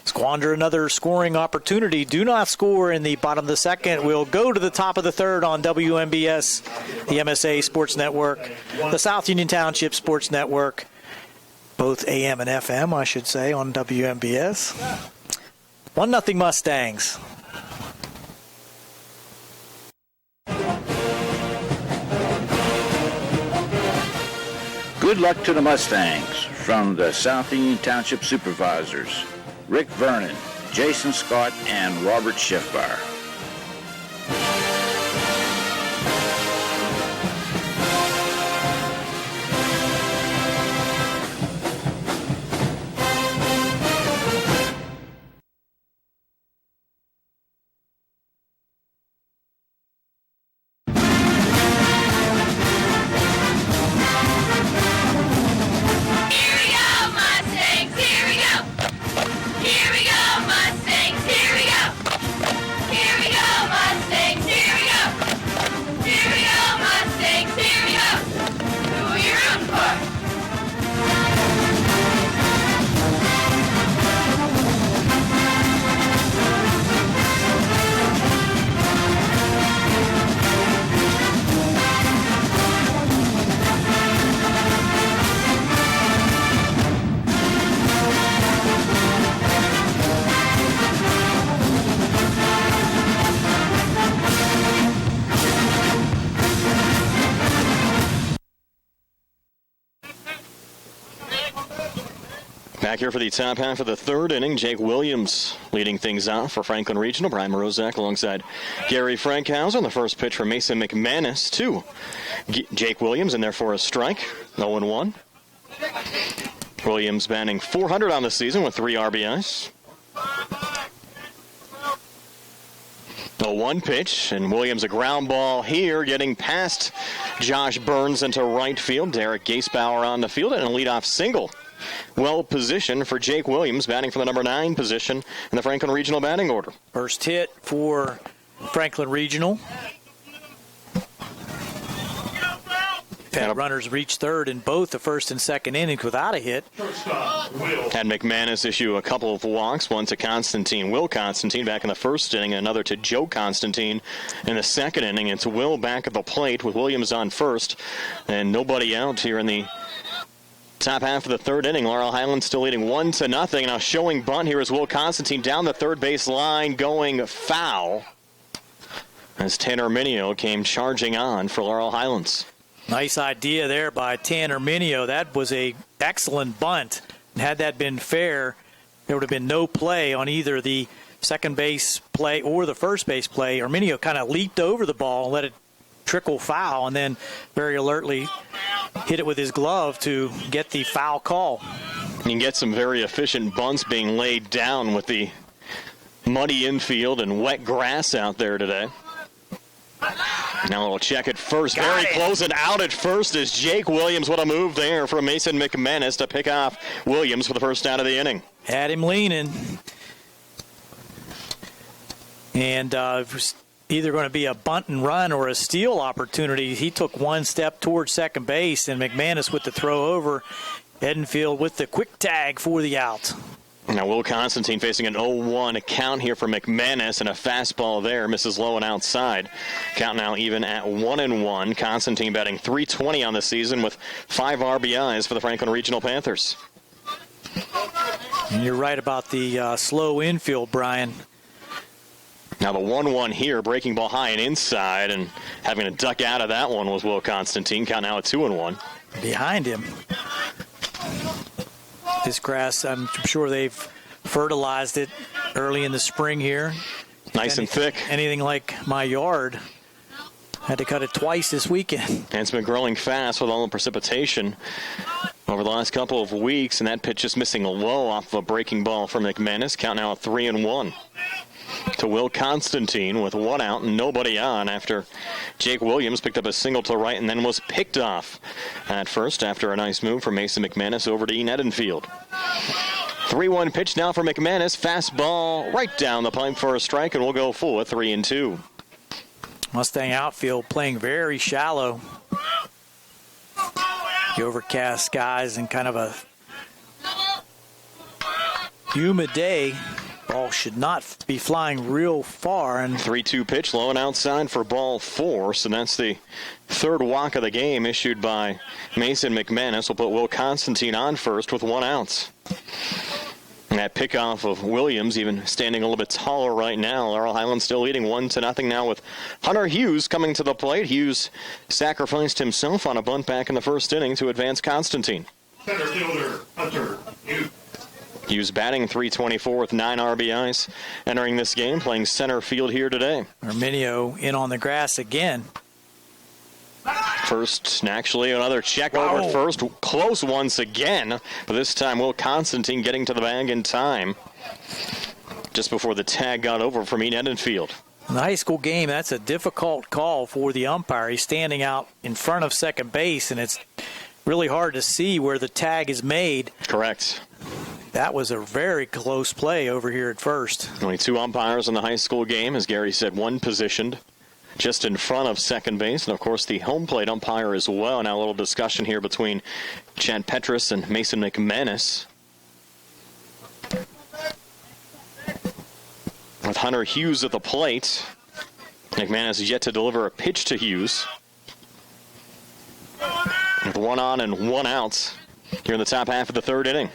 squander another scoring opportunity. Do not score in the bottom of the second. We'll go to the top of the third on WMBS, the MSA Sports Network, the South Union Township Sports Network, both AM and FM, I should say, on WMBS. 1-0 Mustangs. Good luck to the Mustangs from the South Union Township Supervisors, Rick Vernon, Jason Scott, and Robert Schiffbauer. Back here for the top half of the third inning, Jake Williams leading things out for Franklin Regional. Brian Morozak alongside Gary Frankhauser. The first pitch from Mason McManus to Jake Williams, in there for a strike. 0-1. Williams batting .400 on the season with 3 RBIs. 0-1 pitch, and Williams a ground ball here, getting past Josh Burns into right field. Derek Gasebauer on the field, and a leadoff single well positioned for Jake Williams, batting for the number 9 position in the Franklin Regional batting order. First hit for Franklin Regional. Had runners reach third in both the first and second innings without a hit. Had McManus issue a couple of walks, one to Will Constantine back in the first inning, and another to Joe Constantine in the second inning. It's Will back at the plate with Williams on first, and nobody out here in the top half of the third inning. Laurel Highlands still leading 1-0. Now showing bunt here is Will Constantine down the third base line, going foul as Tanner Mineo came charging on for Laurel Highlands. Nice idea there by Tanner Mineo. That was a excellent bunt. And had that been fair, there would have been no play on either the second base play or the first base play. Mineo kind of leaped over the ball and let it trickle foul, and then very alertly hit it with his glove to get the foul call. You can get some very efficient bunts being laid down with the muddy infield and wet grass out there today. Now we'll check it first. Very close and out at first is Jake Williams. What a move there from Mason McManus to pick off Williams for the first out of the inning. Had him leaning. And it was either going to be a bunt and run or a steal opportunity. He took one step towards second base, and McManus with the throw over. Edenfield with the quick tag for the out. Now Will Constantine facing an 0-1 count here for McManus, and a fastball there misses low and outside. Count now even at 1-1. Constantine batting .320 on the season with 5 RBIs for the Franklin Regional Panthers. And you're right about the slow infield, Brian. Now the 1-1 here, breaking ball high and inside, and having to duck out of that one was Will Constantine. Count now at 2-1. Behind him. This grass, I'm sure they've fertilized it early in the spring here. Nice and thick. Anything like my yard. Had to cut it twice this weekend. And it's been growing fast with all the precipitation over the last couple of weeks, and that pitch just missing low off of a breaking ball from McManus. Count now at 3-1. To Will Constantine with 1 out and nobody on after Jake Williams picked up a single to right and then was picked off at first after a nice move from Mason McManus over to Ian Edenfield. 3-1 pitch now for McManus. Fastball right down the pipe for a strike, and we'll go full at 3-2. Mustang outfield playing very shallow. The overcast skies and kind of a humid day. Ball should not be flying real far. And 3-2 pitch, low and outside for ball 4. So that's the third walk of the game issued by Mason McManus. We'll put Will Constantine on first with 1 out. And that pickoff of Williams, even standing a little bit taller right now. Laurel Highlands still leading 1-0 now with Hunter Hughes coming to the plate. Hughes sacrificed himself on a bunt back in the first inning to advance Constantine. Center fielder Hunter Hughes. Hughes batting .324 with 9 RBIs entering this game, playing center field here today. Mineo in on the grass again. First, actually, another check over at first. Close once again, but this time Will Constantine getting to the bag in time just before the tag got over from Ian Edenfield. In the high school game, that's a difficult call for the umpire. He's standing out in front of second base, and it's really hard to see where the tag is made. Correct. That was a very close play over here at first. Only 2 umpires in the high school game, as Gary said, 1 positioned just in front of second base, and of course the home plate umpire as well. Now a little discussion here between Chad Petrus and Mason McManus. With Hunter Hughes at the plate, McManus is yet to deliver a pitch to Hughes. With 1 on and 1 out here in the top half of the third inning.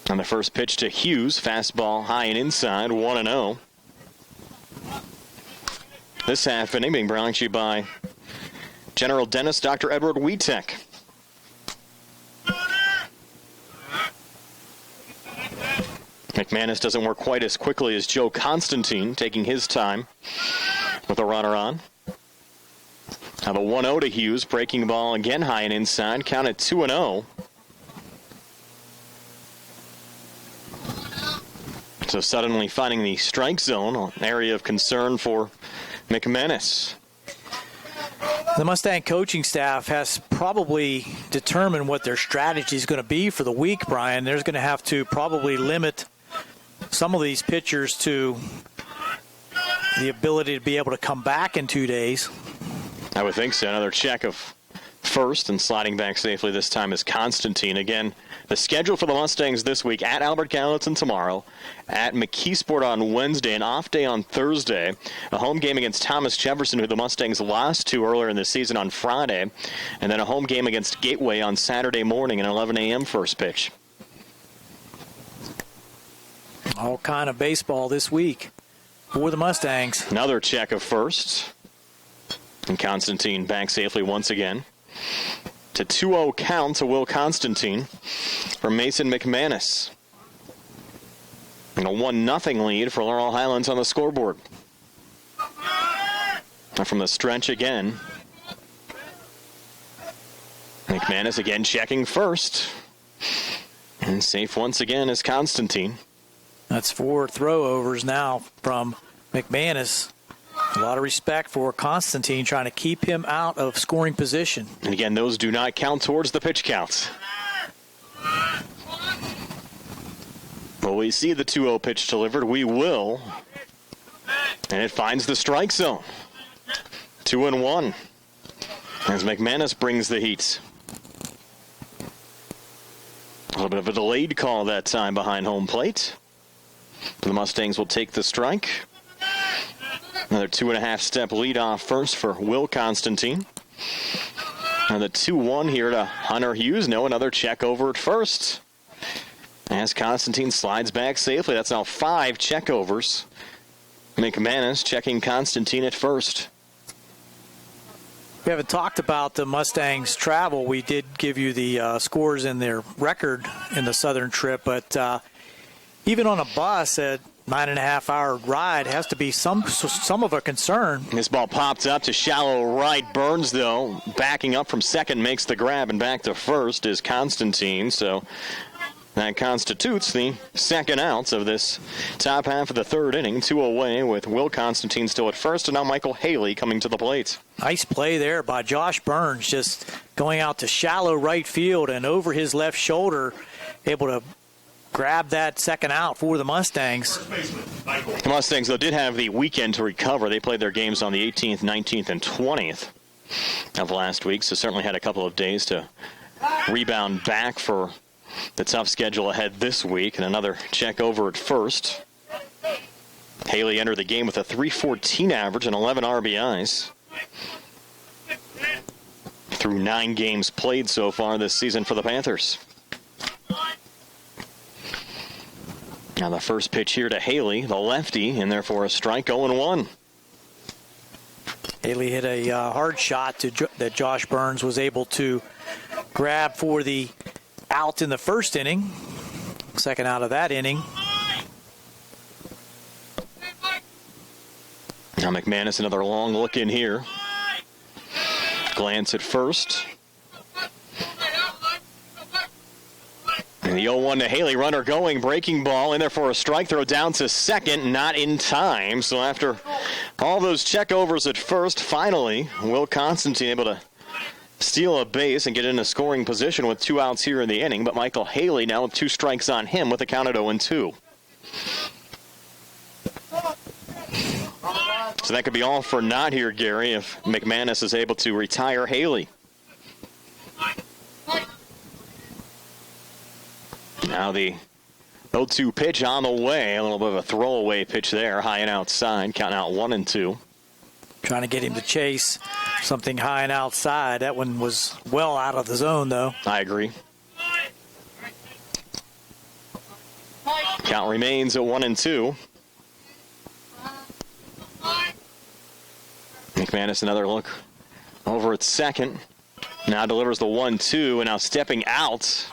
On the first pitch to Hughes, fastball high and inside, 1-0. This half inning being brought to you by General Dentist Dr. Edward Wietek. McManus doesn't work quite as quickly as Joe Constantine, taking his time with a runner on. Now the 1-0 to Hughes, breaking ball again high and inside, count at 2-0. So suddenly finding the strike zone, an area of concern for McManus. The Mustang coaching staff has probably determined what their strategy is going to be for the week, Brian. There's going to have to probably limit some of these pitchers to the ability to be able to come back in 2 days. I would think so. Another check of first, and sliding back safely this time is Constantine. Again, the schedule for the Mustangs this week: at Albert Gallatin tomorrow, at McKeesport on Wednesday, an off day on Thursday, a home game against Thomas Jefferson, who the Mustangs lost to earlier in the season, on Friday, and then a home game against Gateway on Saturday morning, an 11 a.m. first pitch. All kind of baseball this week for the Mustangs. Another check of first, and Constantine back safely once again. To 2-0 count to Will Constantine from Mason McManus. And a 1-0 lead for Laurel Highlands on the scoreboard. And from the stretch again, McManus again checking first. And safe once again is Constantine. That's 4 throwovers now from McManus. A lot of respect for Constantine, trying to keep him out of scoring position. And again, those do not count towards the pitch counts. Well, we see the 2-0 pitch delivered. We will. And it finds the strike zone. 2-1. As McManus brings the heat. A little bit of a delayed call that time behind home plate. The Mustangs will take the strike. Another 2.5-step lead off first for Will Constantine. And the 2-1 here to Hunter Hughes. No, another check over at first. As Constantine slides back safely. That's now 5 checkovers. McManus checking Constantine at first. We haven't talked about the Mustangs' travel. We did give you the scores in their record in the southern trip, but even on a bus at 9.5-hour ride has to be some of a concern. This ball popped up to shallow right. Burns, though, backing up from second, makes the grab, and back to first is Constantine. So that constitutes the second outs of this top half of the third inning. 2 away with Will Constantine still at first, and now Michael Haley coming to the plate. Nice play there by Josh Burns, just going out to shallow right field and over his left shoulder, able to grab that second out for the Mustangs. The Mustangs, though, did have the weekend to recover. They played their games on the 18th, 19th, and 20th of last week, so certainly had a couple of days to rebound back for the tough schedule ahead this week. And another check over at first. Haley entered the game with a .314 average and 11 RBIs. Through 9 games played so far this season for the Panthers. Now the first pitch here to Haley, the lefty, and therefore a strike, 0-1. Haley hit a hard shot that Josh Burns was able to grab for the out in the first inning. Second out of that inning. Now McManus, another long look in here. Glance at first. And the 0-1 to Haley, runner going, breaking ball in there for a strike throw down to second, not in time. So after all those checkovers at first, finally, Will Constantine able to steal a base and get in a scoring position with 2 outs here in the inning. But Michael Haley now with 2 strikes on him with a count at 0-2. So that could be all for naught here, Gary, if McManus is able to retire Haley. Now the 0-2 pitch on the way. A little bit of a throwaway pitch there, high and outside, counting out 1-2. Trying to get him to chase something high and outside. That one was well out of the zone, though. I agree. Count remains at 1-2. McManus, another look over at second. Now delivers the 1-2, and now stepping out.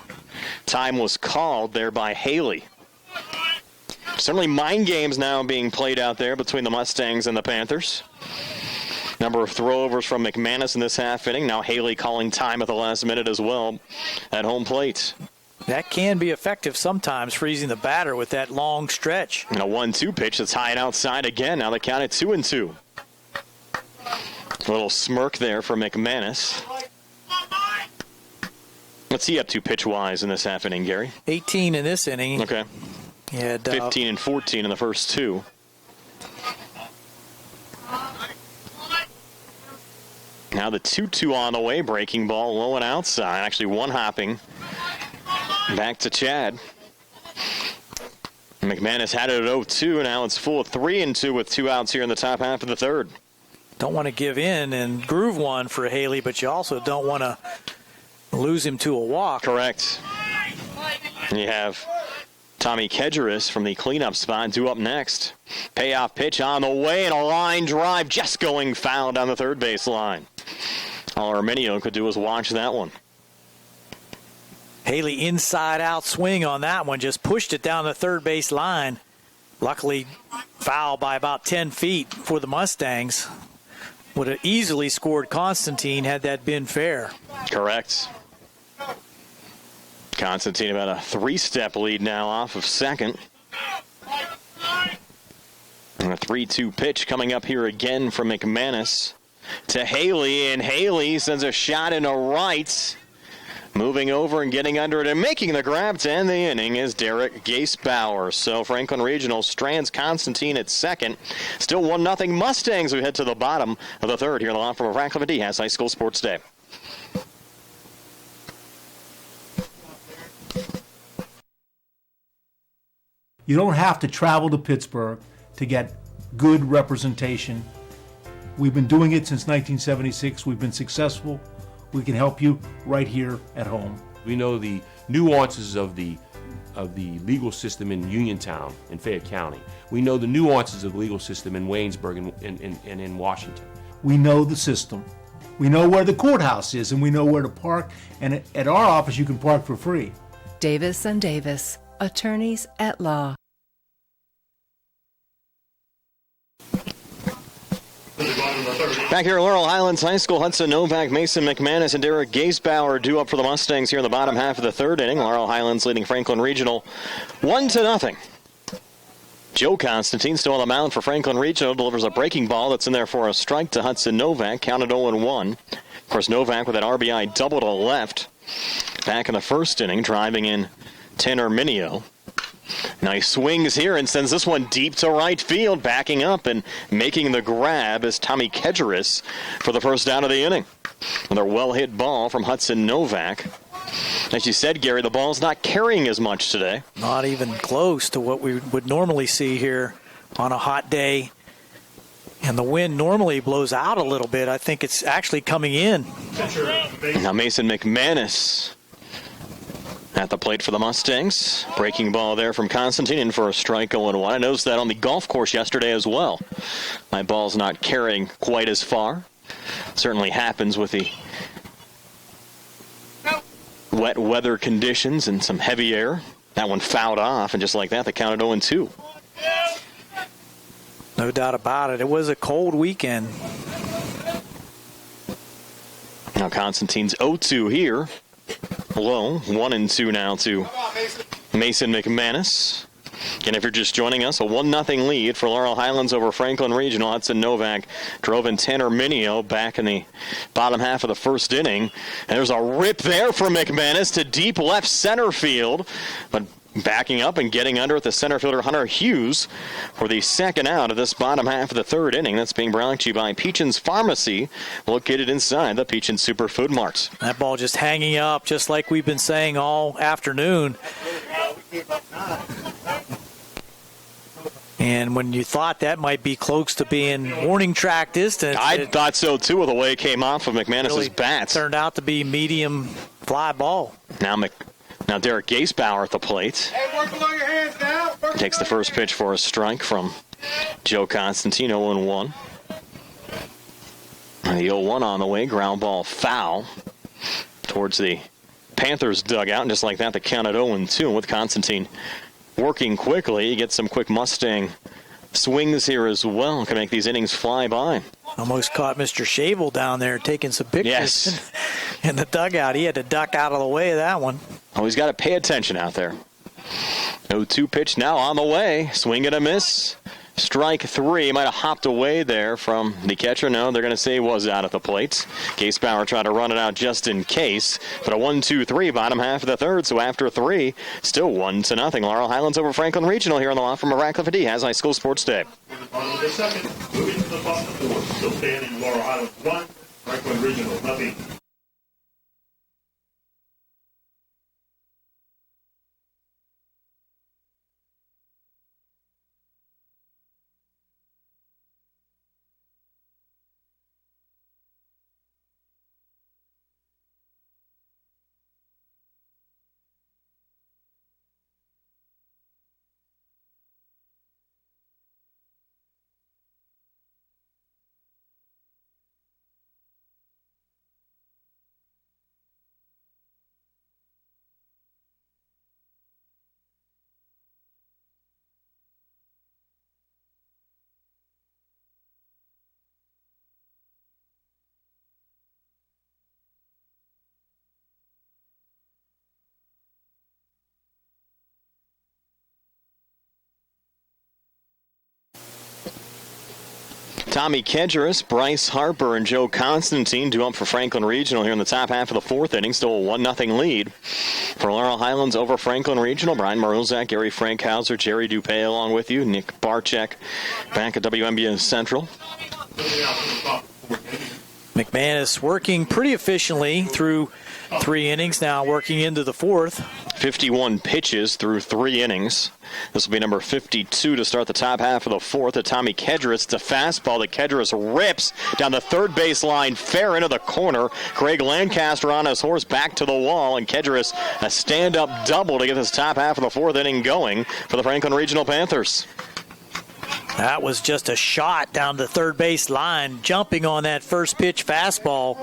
Time was called there by Haley. Certainly mind games now being played out there between the Mustangs and the Panthers. Number of throwovers from McManus in this half inning. Now Haley calling time at the last minute as well at home plate. That can be effective sometimes, freezing the batter with that long stretch. And a 1-2 pitch that's high and outside again. Now the count at 2-2. A little smirk there from McManus. What's he up to pitch-wise in this half inning, Gary? 18 in this inning. Okay. He had 15 and 14 in the first two. Now the 2-2 on the way. Breaking ball low and outside. Actually one hopping. Back to Chad. McManus had it at 0-2. Now it's full of 3-2 with 2 outs here in the top half of the third. Don't want to give in and groove one for Haley, but you also don't want to lose him to a walk. Correct. And you have Tommy Kedgeris from the cleanup spot due up next. Payoff pitch on the way and a line drive just going foul down the third base line. All Arminio could do was watch that one. Haley inside out swing on that one, just pushed it down the third base line. Luckily foul by about 10 feet for the Mustangs. Would have easily scored Constantine had that been fair. Correct. Constantine about a 3-step lead now off of second. And a 3-2 pitch coming up here again from McManus to Haley, and Haley sends a shot into right. Moving over and getting under it and making the grab to end the inning is Derek Gasebauer. So Franklin Regional strands Constantine at second. Still 1-0 Mustangs. We head to the bottom of the third here in the law firm of Franklin D. High School Sports Day. You don't have to travel to Pittsburgh to get good representation. We've been doing it since 1976. We've been successful. We can help you right here at home. We know the nuances of the legal system in Uniontown in Fayette County. We know the nuances of the legal system in Waynesburg and in Washington. We know the system. We know where the courthouse is, and we know where to park. And at our office, you can park for free. Davis and Davis, attorneys at law. Back here at Laurel Highlands High School, Hudson Novak, Mason McManus, and Derek Gasebauer due up for the Mustangs here in the bottom half of the third inning. Laurel Highlands leading Franklin Regional 1-0. Joe Constantine still on the mound for Franklin Regional, delivers a breaking ball that's in there for a strike to Hudson Novak, counted 0-1. Of course, Novak with that RBI double to left. Back in the first inning, driving in Tanner Minio. Nice swings here and sends this one deep to right field. Backing up and making the grab is Tommy Kedgeris for the first down of the inning. Another well-hit ball from Hudson Novak. As you said, Gary, the ball's not carrying as much today. Not even close to what we would normally see here on a hot day. And the wind normally blows out a little bit. I think it's actually coming in. Now Mason McManus at the plate for the Mustangs. Breaking ball there from Constantine in for a strike 0-1. I noticed that on the golf course yesterday as well. My ball's not carrying quite as far. Certainly happens with the wet weather conditions and some heavy air. That one fouled off, and just like that, they counted 0-2. No doubt about it. It was a cold weekend. Now Constantine's 0-2 here. Low, 1-2 now to Mason McManus. Again, if you're just joining us, a 1-0 lead for Laurel Highlands over Franklin Regional. Hudson Novak drove in Tanner Minio back in the bottom half of the first inning. And there's a rip there for McManus to deep left center field. But backing up and getting under at the center fielder Hunter Hughes for the second out of this bottom half of the third inning. That's being brought to you by Peachin's Pharmacy, located inside the Peachin Superfood Mart. That ball just hanging up, just like we've been saying all afternoon. And when you thought that might be close to being warning track distance, I thought so too, with the way it came off of McManus's really bat. Turned out to be medium fly ball. Now Derek Gasebauer at the plate. Hey, work below your hands now. Takes the first pitch for a strike from Joe Constantine, 0-1. And the 0-1 on the way, ground ball foul towards the Panthers dugout. And just like that, they counted 0-2. And with Constantine working quickly, he gets some quick Mustang swings here as well. Can make these innings fly by. Almost caught Mr. Shavel down there taking some pictures. Yes. In the dugout. He had to duck out of the way of that one. Oh, he's got to pay attention out there. 0-2 pitch now on the way. Swing and a miss. Strike 3. Might have hopped away there from the catcher. No, they're going to say he was out at the plate. Schiffbauer tried to run it out just in case. But a 1-2-3 bottom half of the third. So after 3, still 1-0. Laurel Highlands over Franklin Regional here on the lot from Radcliffe and D. Has High School Sports Day. On the second, moving to the bottom of the fourth. Still standing Laurel Highlands 1, Franklin Regional 0. Tommy Kedgeris, Bryce Harper, and Joe Constantine due up for Franklin Regional here in the top half of the fourth inning. Still a 1-0 lead for Laurel Highlands over Franklin Regional. Brian Maruzak, Gary Frankhauser, Jerry Dupay along with you. Nick Barczyk back at WMBS Central. McManus working pretty efficiently through 3 innings, now working into the fourth. 51 pitches through 3 innings. This will be number 52 to start the top half of the fourth. To Tommy Kedgeris, it's a fastball that Kedgeris rips down the third base line, fair into the corner. Greg Lancaster on his horse back to the wall, and Kedgeris a stand-up double to get this top half of the fourth inning going for the Franklin Regional Panthers. That was just a shot down the third base line, jumping on that first pitch fastball.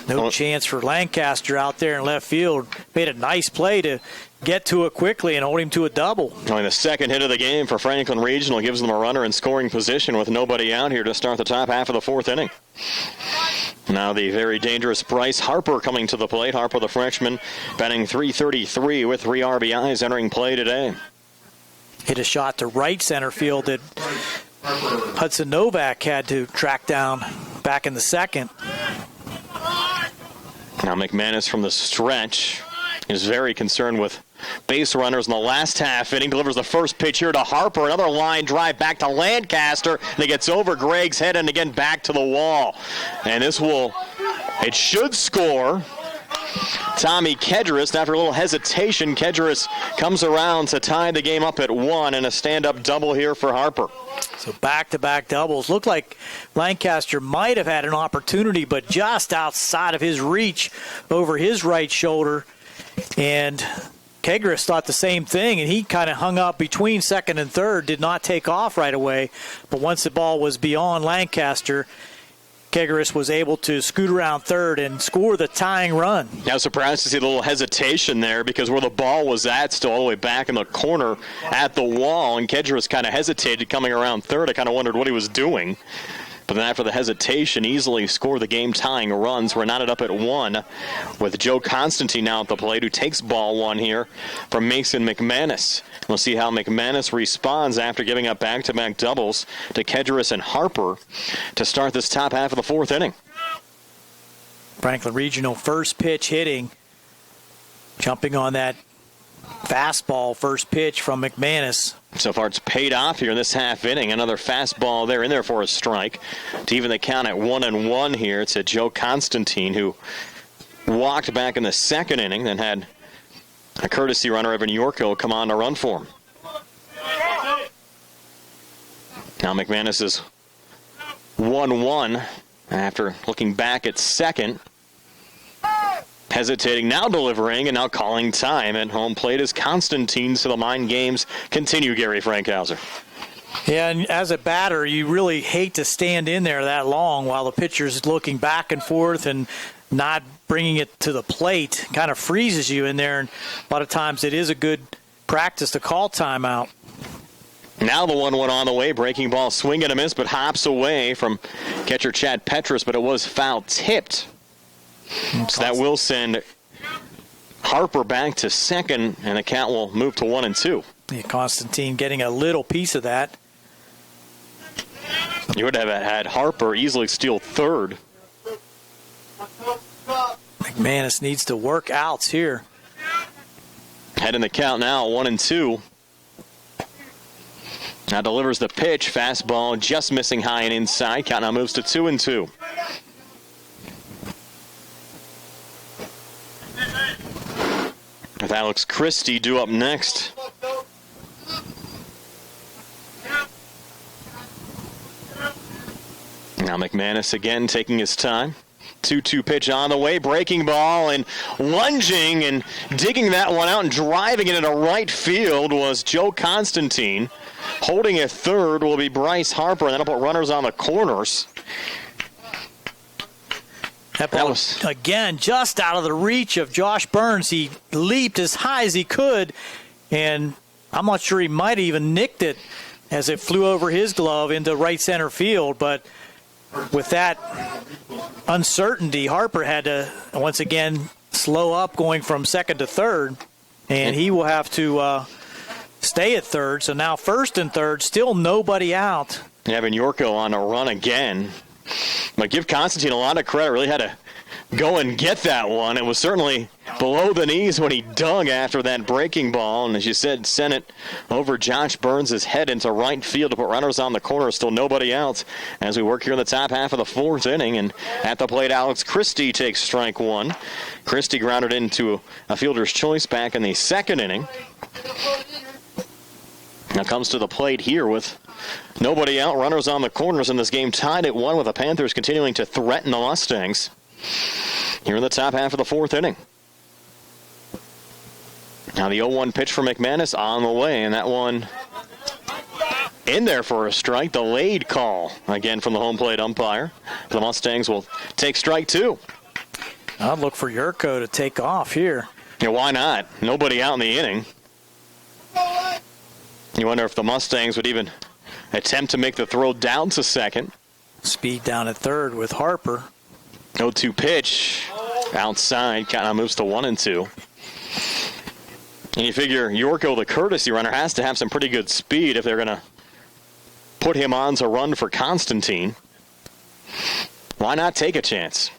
No chance for Lancaster out there in left field. Made a nice play to get to it quickly and hold him to a double. Only the second hit of the game for Franklin Regional gives them a runner in scoring position with nobody out here to start the top half of the fourth inning. Now the very dangerous Bryce Harper coming to the plate. Harper, the freshman, batting .333 with 3 RBIs entering play today. Hit a shot to right center field that Hudson Novak had to track down back in the second. Now McManus from the stretch is very concerned with base runners in the last half inning. Delivers the first pitch here to Harper. Another line drive back to Lancaster. And it gets over Greg's head and again back to the wall. And it should score. Tommy Kedgeris, after a little hesitation, Kedgeris comes around to tie the game up at 1 and a stand-up double here for Harper. So back-to-back doubles. Looked like Lancaster might have had an opportunity, but just outside of his reach over his right shoulder. And Kedgeris thought the same thing, and he kind of hung up between second and third, did not take off right away. But once the ball was beyond Lancaster, Kedgeris was able to scoot around third and score the tying run. I was surprised to see a little hesitation there because where the ball was at, still all the way back in the corner at the wall, and Kedgeris kind of hesitated coming around third. I kind of wondered what he was doing. But then after the hesitation, easily scored the game-tying runs. We're knotted up at 1 with Joe Constantine now at the plate, who takes ball 1 here from Mason McManus. We'll see how McManus responds after giving up back-to-back doubles to Kedgeris and Harper to start this top half of the fourth inning. Franklin Regional first pitch hitting, jumping on that fastball first pitch from McManus. So far it's paid off here in this half inning. Another fastball there in there for a strike to even the count at 1-1 here. It's Joe Constantine, who walked back in the second inning, then had a courtesy runner, Evan Yorko, come on to run for him. Now McManus is 1-1 after looking back at second. Hesitating, now delivering, and now calling time at home plate as Constantine, so the mind games continue, Gary Frankhauser. Yeah, and as a batter, you really hate to stand in there that long while the pitcher's looking back and forth and not bringing it to the plate. Kind of freezes you in there, and a lot of times it is a good practice to call timeout. Now the 1-1 on the way. Breaking ball, swing and a miss, but hops away from catcher Chad Petrus, but it was foul tipped. So that will send Harper back to second, and the count will move to 1-2. Yeah, Constantine getting a little piece of that. You would have had Harper easily steal third. McManus needs to work outs here. Head in the count now, 1-2. Now delivers the pitch. Fastball just missing high and inside. Count now moves to 2-2. With Alex Christie due up next. Now McManus again taking his time. 2-2 pitch on the way, breaking ball, and lunging and digging that one out and driving it into right field was Joe Constantine. Holding at third will be Bryce Harper, and that'll put runners on the corners. That ball was, again, just out of the reach of Josh Burns. He leaped as high as he could, and I'm not sure he might have even nicked it as it flew over his glove into right center field, but with that uncertainty, Harper had to, once again, slow up going from second to third, and he will have to stay at third. So now first and third, still nobody out. Having Yorko on a run again. But give Constantine a lot of credit. Really had to go and get that one. It was certainly below the knees when he dug after that breaking ball. And as you said, sent it over Josh Burns' head into right field to put runners on the corner. Still nobody out as we work here in the top half of the fourth inning. And at the plate, Alex Christie takes strike one. Christie grounded into a fielder's choice back in the second inning. Now comes to the plate here with nobody out, runners on the corners in this game, tied at 1 with the Panthers continuing to threaten the Mustangs here in the top half of the fourth inning. Now the 0-1 pitch for McManus on the way, and that one in there for a strike. Delayed call again from the home plate umpire. The Mustangs will take strike two. I'd look for Yurko to take off here. Yeah, why not? Nobody out in the inning. You wonder if the Mustangs would even attempt to make the throw down to second. Speed down at third with Harper. 0-2 pitch outside. Count now moves to 1-2. And you figure Yorko, the courtesy runner, has to have some pretty good speed if they're going to put him on to run for Constantine. Why not take a chance?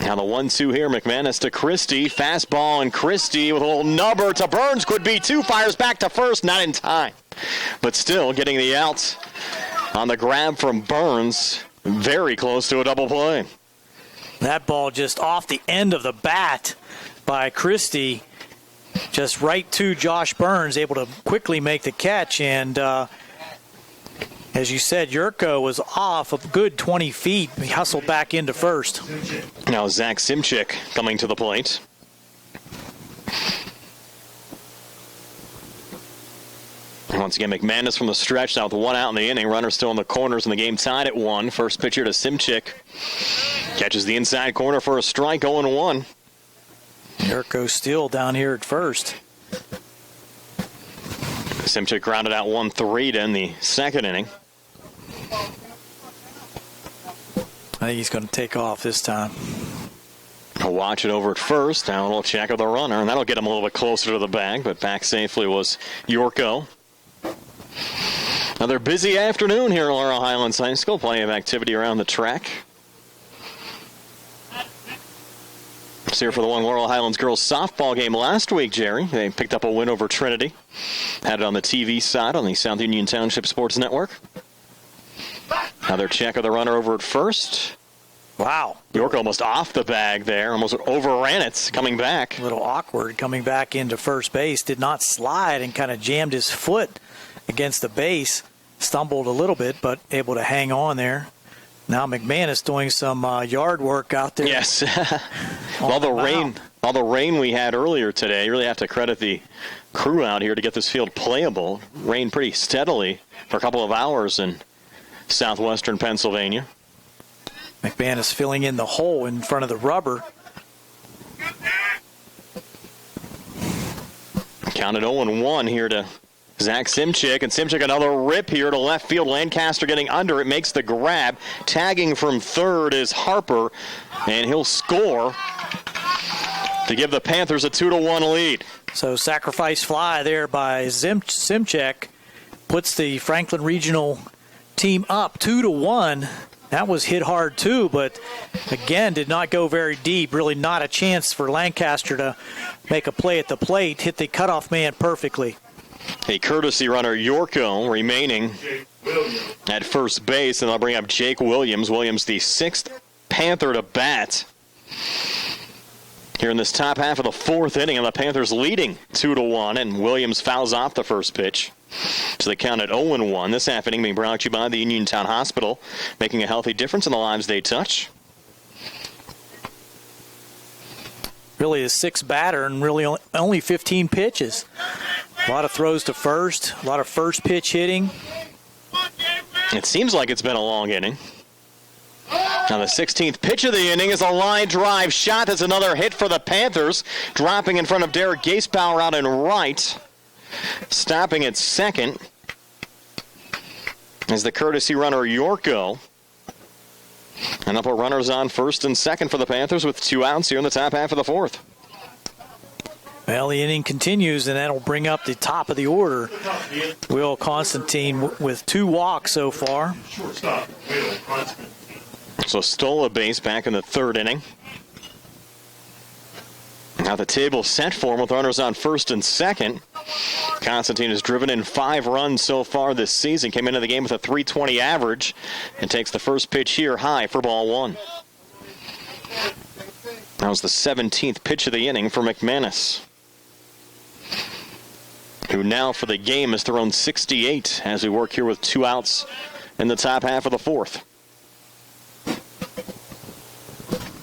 Now the 1-2 here, McManus to Christie. Fastball, and Christie with a little nubber to Burns. Could be two. Fires back to first, not in time. But still getting the outs on the grab from Burns. Very close to a double play. That ball just off the end of the bat by Christie. Just right to Josh Burns, able to quickly make the catch. And as you said, Yurko was off a good 20 feet. He hustled back into first. Now Zach Simchik coming to the plate. Once again, McManus from the stretch now with one out in the inning. Runner still in the corners, and the game tied at 1. First pitch here to Simchik. Catches the inside corner for a strike, 0-1. Yurko still down here at first. Simchik grounded out 1-3 to end the second inning. I think he's going to take off this time. He'll watch it over at first. Now a little check of the runner, and that'll get him a little bit closer to the bag, but back safely was Yorko. Another busy afternoon here at Laurel Highlands High School. Plenty of activity around the track. It's here for the Laurel Highlands girls softball game last week, Jerry. They picked up a win over Trinity. Had it on the TV side on the South Union Township Sports Network. Another check of the runner over at first. Wow. York almost off the bag there. Almost overran it coming back. A little awkward coming back into first base. Did not slide and kind of jammed his foot against the base. Stumbled a little bit, but able to hang on there. Now McManus doing some yard work out there. Yes. all the rain we had earlier today, you really have to credit the crew out here to get this field playable. Rained pretty steadily for a couple of hours in southwestern Pennsylvania. McManus filling in the hole in front of the rubber. Counted 0-1 here to Zach Simchik, and Simchik another rip here to left field. Lancaster getting under it, makes the grab. Tagging from third is Harper, and he'll score. to give the Panthers a 2-1 lead. So sacrifice fly there by Simchek puts the Franklin Regional team up 2-1. That was hit hard too, but again did not go very deep. Really not a chance for Lancaster to make a play at the plate. Hit the cutoff man perfectly. A courtesy runner, Yorko, remaining at first base, and I'll bring up Jake Williams. Williams, the 6th Panther to bat here in this top half of the 4th inning, and the Panthers leading 2-1, and Williams fouls off the first pitch. So they count at 0-1. This half inning being brought to you by the Uniontown Hospital, making a healthy difference in the lives they touch. Really a 6th batter and really only 15 pitches. A lot of throws to first, a lot of first pitch hitting. It seems like it's been a long inning. Now the 16th pitch of the inning is a line drive shot. That's another hit for the Panthers. Dropping in front of Derek Gasebauer out in right. Stopping at second is the courtesy runner Yorko. And up are runners on first and second for the Panthers with 2 outs here in the top half of the 4th. Well, the inning continues, and that'll bring up the top of the order. Will Constantine with 2 walks so far. Shortstop, Will Constantine. So stole a base back in the 3rd inning. Now the table set for him with runners on first and second. Constantine has driven in 5 runs so far this season. Came into the game with a .320 average and takes the first pitch here high for ball 1. That was the 17th pitch of the inning for McManus, who now for the game has thrown 68 as we work here with 2 outs in the top half of the 4th.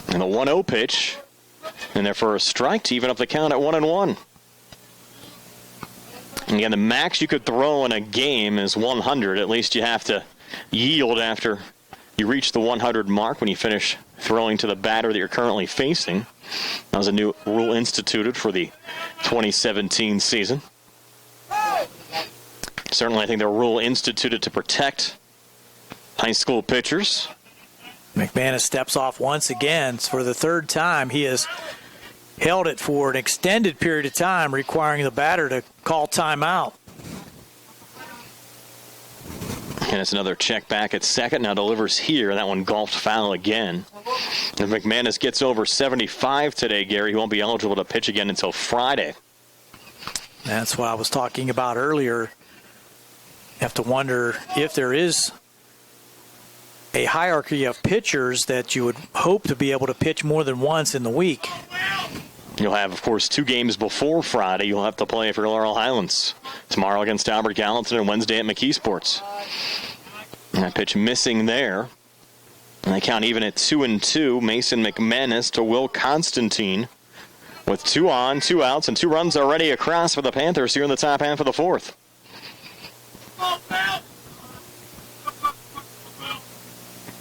And the 1-0 pitch in there for a strike to even up the count at 1-1. And again, the max you could throw in a game is 100. At least you have to yield after you reach the 100 mark when you finish throwing to the batter that you're currently facing. That was a new rule instituted for the 2017 season. Certainly, I think the rule instituted to protect high school pitchers. McManus steps off once again. For the 3rd time, he has held it for an extended period of time, requiring the batter to call timeout. And it's another check back at second. Now delivers here. That one golfed foul again. If McManus gets over 75 today, Gary, he won't be eligible to pitch again until Friday. That's what I was talking about earlier. You have to wonder if there is a hierarchy of pitchers that you would hope to be able to pitch more than once in the week. You'll have, of course, 2 games before Friday. You'll have to play for Laurel Highlands tomorrow against Albert Gallatin and Wednesday at McKeesports. And that pitch missing there. And they count even at 2-2. Mason McManus to Will Constantine with 2 on, 2 outs, and 2 runs already across for the Panthers here in the top half of the 4th.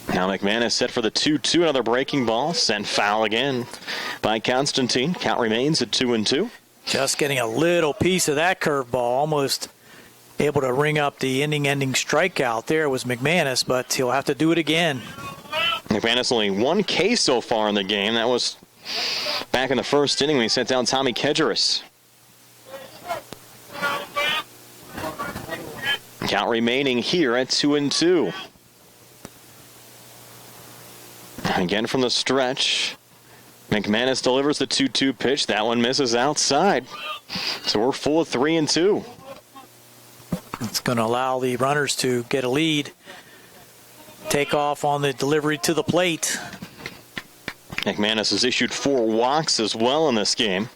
Now McManus set for the 2-2. Another breaking ball. Sent foul again by Constantine. Count remains at 2-2. Just getting a little piece of that curveball. Almost able to ring up the inning-ending strikeout. There was McManus, but he'll have to do it again. McManus only 1 K so far in the game. That was back in the 1st inning when he sent down Tommy Kedgeris. Count remaining here at 2-2. Again from the stretch, McManus delivers the 2-2 pitch. That one misses outside. So we're full of 3-2. It's going to allow the runners to get a lead. Take off on the delivery to the plate. McManus has issued 4 walks as well in this game.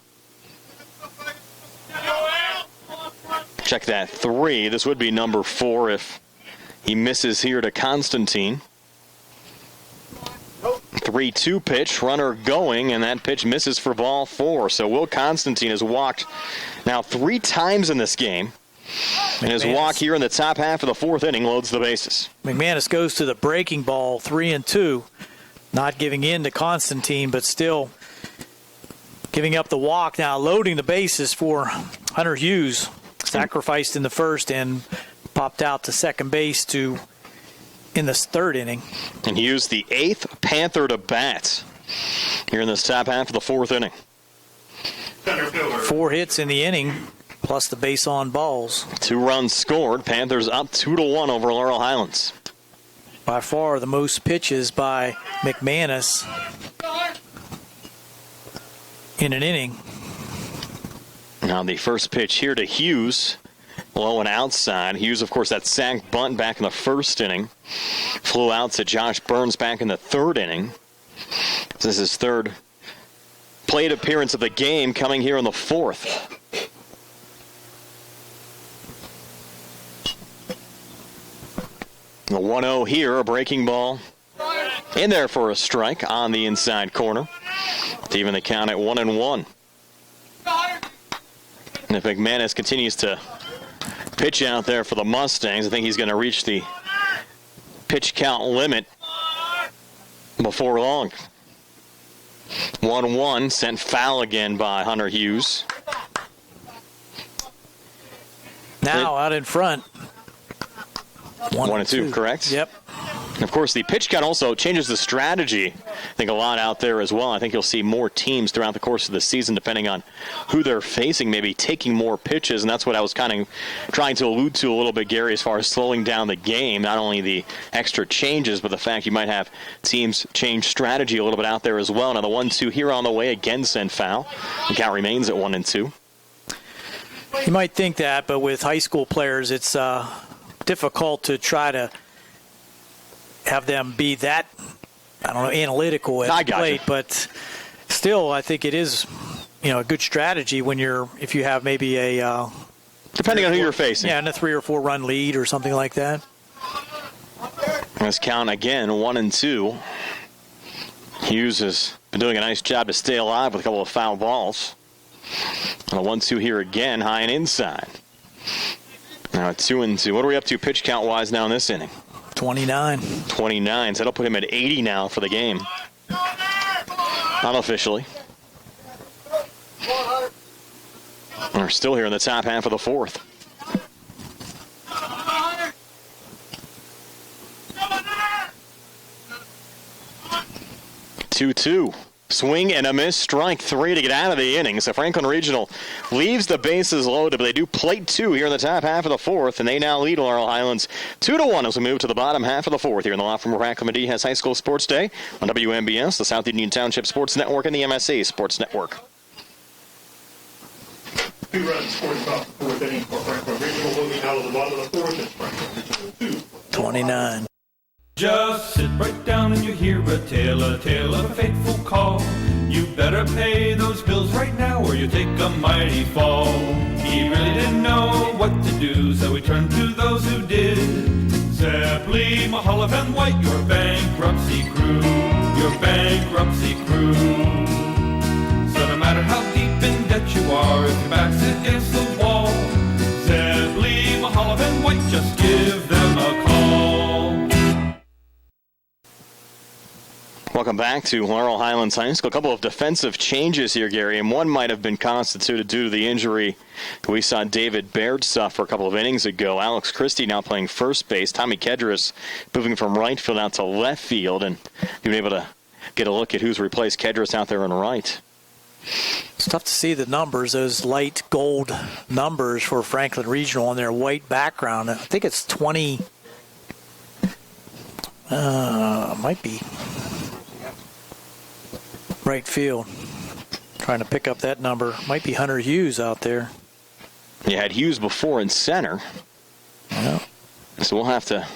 Check that 3. This would be number 4 if he misses here to Constantine. 3-2 pitch, runner going, and that pitch misses for ball 4. So Will Constantine has walked now 3 times in this game. And his walk here in the top half of the 4th inning loads the bases. McManus goes to the breaking ball, 3-2. Not giving in to Constantine, but still giving up the walk. Now loading the bases for Hunter Hughes. Sacrificed in the 1st and popped out to second base in the 3rd inning. And Hughes, the 8th Panther to bat here in this top half of the 4th inning. Center fielder. 4 hits in the inning, plus the base on balls. 2 runs scored. Panthers up 2-1 over Laurel Highlands. By far the most pitches by McManus in an inning. Now the first pitch here to Hughes. Low and outside. Hughes, of course, that sack bunt back in the first inning. Flew out to Josh Burns back in the third inning. This is his third plate appearance of the game, coming here in the fourth. The 1-0 here, a breaking ball in there for a strike on the inside corner to even the count at 1-1. And if McManus continues to pitch out there for the Mustangs, I think he's going to reach the pitch count limit before long. 1-1, sent foul again by Hunter Hughes. Now out in front. 1-2, correct? Yep. And of course, the pitch count also changes the strategy, I think, a lot out there as well. I think you'll see more teams throughout the course of the season, depending on who they're facing, maybe taking more pitches. And that's what I was kind of trying to allude to a little bit, Gary, as far as slowing down the game. Not only the extra changes, but the fact you might have teams change strategy a little bit out there as well. Now, the 1-2 here on the way, again sent foul. The count remains at 1-2. You might think that, but with high school players, it's difficult to try to have them be that, analytical at the plate. But still, I think it is, a good strategy when if you have maybe a depending on who you're facing. Yeah, and a 3 or 4 run lead or something like that. Let's count again, 1-2. Hughes has been doing a nice job to stay alive with a couple of foul balls. And a 1-2 here again, high and inside. Now 2-2. What are we up to pitch count wise now in this inning? 29. 29. So that'll put him at 80 now for the game. Unofficially. We're still here in the top half of the fourth. Two. Swing and a miss, strike 3 to get out of the inning. So Franklin Regional leaves the bases loaded, but they do plate 2 here in the top half of the fourth, and they now lead Laurel Highlands 2-1 as we move to the bottom half of the fourth here in the law firm of Rackler Medina High School Sports Day on WMBS, the South Union Township Sports Network, and the MSA Sports Network. 2 runs scored across the fourth inning for Franklin Regional. Moving out of the bottom of the fourth is Franklin Regional 2. 29. Just sit right down and you hear a tale of a fateful call. You better pay those bills right now or you take a mighty fall. He really didn't know what to do, so he turned to those who did. Zeppeli, Mahoney, and White, your bankruptcy crew. Your bankruptcy crew. So no matter how deep in debt you are, if your back's against the wall, Zeppeli, Mahoney, and White, just give them a call. Welcome back to Laurel Highlands High School. A couple of defensive changes here, Gary, and one might have been constituted due to the injury we saw David Baird suffer a couple of innings ago. Alex Christie now playing first base. Tommy Kedris moving from right field out to left field, and you've been able to get a look at who's replaced Kedris out there on right. It's tough to see the numbers, those light gold numbers for Franklin Regional on their white background. I think it's 20, might be right field. Trying to pick up that number. Might be Hunter Hughes out there. You had Hughes before in center. Yeah. So we'll have to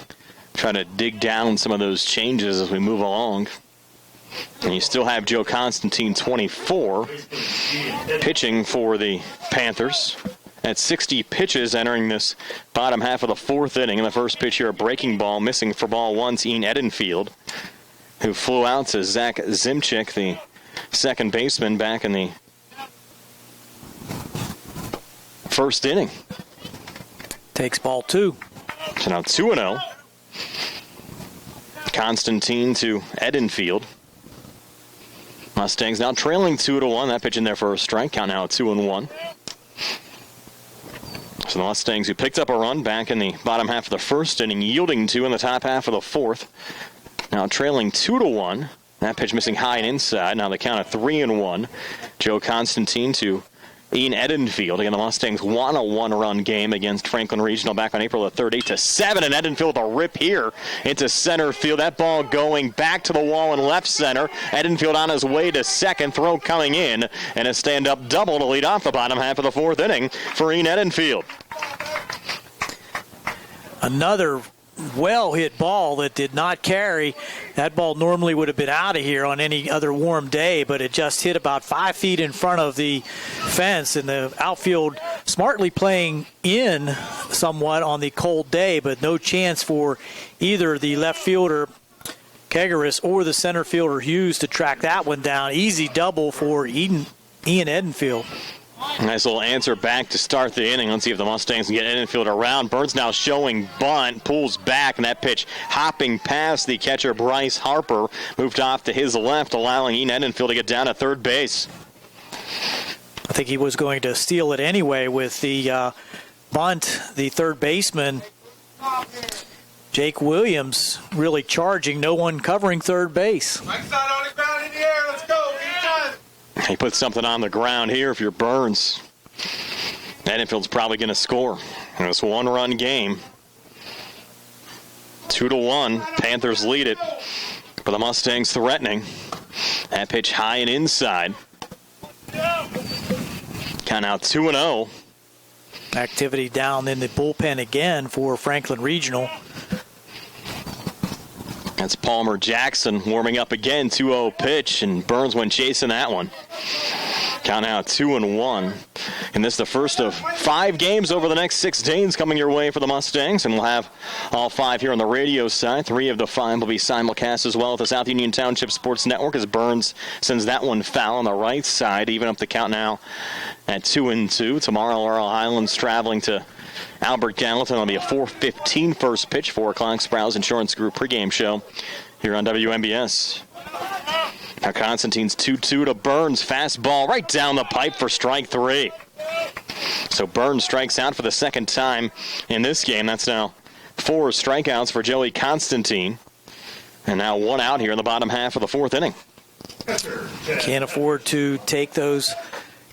try to dig down some of those changes as we move along. And you still have Joe Constantine, 24, pitching for the Panthers at 60 pitches entering this bottom half of the fourth inning. In the first pitch here, a breaking ball, missing for ball 1, Ian Edenfield, who flew out to Zach Zimchik, the second baseman, back in the first inning. Takes ball 2. So now 2-0. Constantine to Edenfield. Mustangs now trailing 2-1. That pitch in there for a strike. Count now at 2-1. So the Mustangs, who picked up a run back in the bottom half of the first inning, yielding 2 in the top half of the fourth. Now trailing 2-1. That pitch missing high and inside. Now the count of 3-1. Joe Constantine to Ian Edenfield. Again, the Mustangs won a one-run game against Franklin Regional back on April the 3rd, 8-7, and Edenfield a rip here into center field. That ball going back to the wall in left center. Edenfield on his way to second, throw coming in, and a stand-up double to lead off the bottom half of the fourth inning for Ian Edenfield. Another well-hit ball that did not carry. That ball normally would have been out of here on any other warm day, but it just hit about 5 feet in front of the fence, and the outfield smartly playing in somewhat on the cold day, but no chance for either the left fielder, Kegaris, or the center fielder, Hughes, to track that one down. Easy double for Ian Edenfield. Nice little answer back to start the inning. Let's see if the Mustangs can get Edenfield around. Burns now showing bunt, pulls back, and that pitch hopping past the catcher Bryce Harper. Moved off to his left, allowing Ian Edenfield to get down to third base. I think he was going to steal it anyway with the bunt. The third baseman, Jake Williams, really charging. No one covering third base. Mike's not on the ground in the air. Let's go. He puts something on the ground here if you're Burns. Edenfield's probably going to score in this one-run game. 2-1. Panthers lead it. But the Mustangs threatening. That pitch high and inside. Count out 2-0. Activity down in the bullpen again for Franklin Regional. That's Palmer Jackson warming up again. 2-0 pitch, and Burns went chasing that one. Count out 2-1. And this is the first of 5 games over the next 6 days coming your way for the Mustangs. And we'll have all 5 here on the radio side. 3 of the 5 will be simulcast as well at the South Union Township Sports Network as Burns sends that one foul on the right side. Even up the count now at 2-2. Tomorrow, Laurel Highlands traveling to Albert Gallatin. It'll be a 4:15 first pitch, 4 o'clock Sprouse Insurance Group pregame show here on WMBS. Now Constantine's 2-2 to Burns. Fastball right down the pipe for strike 3. So Burns strikes out for the second time in this game. That's now 4 strikeouts for Joey Constantine. And now 1 out here in the bottom half of the fourth inning. Can't afford to take those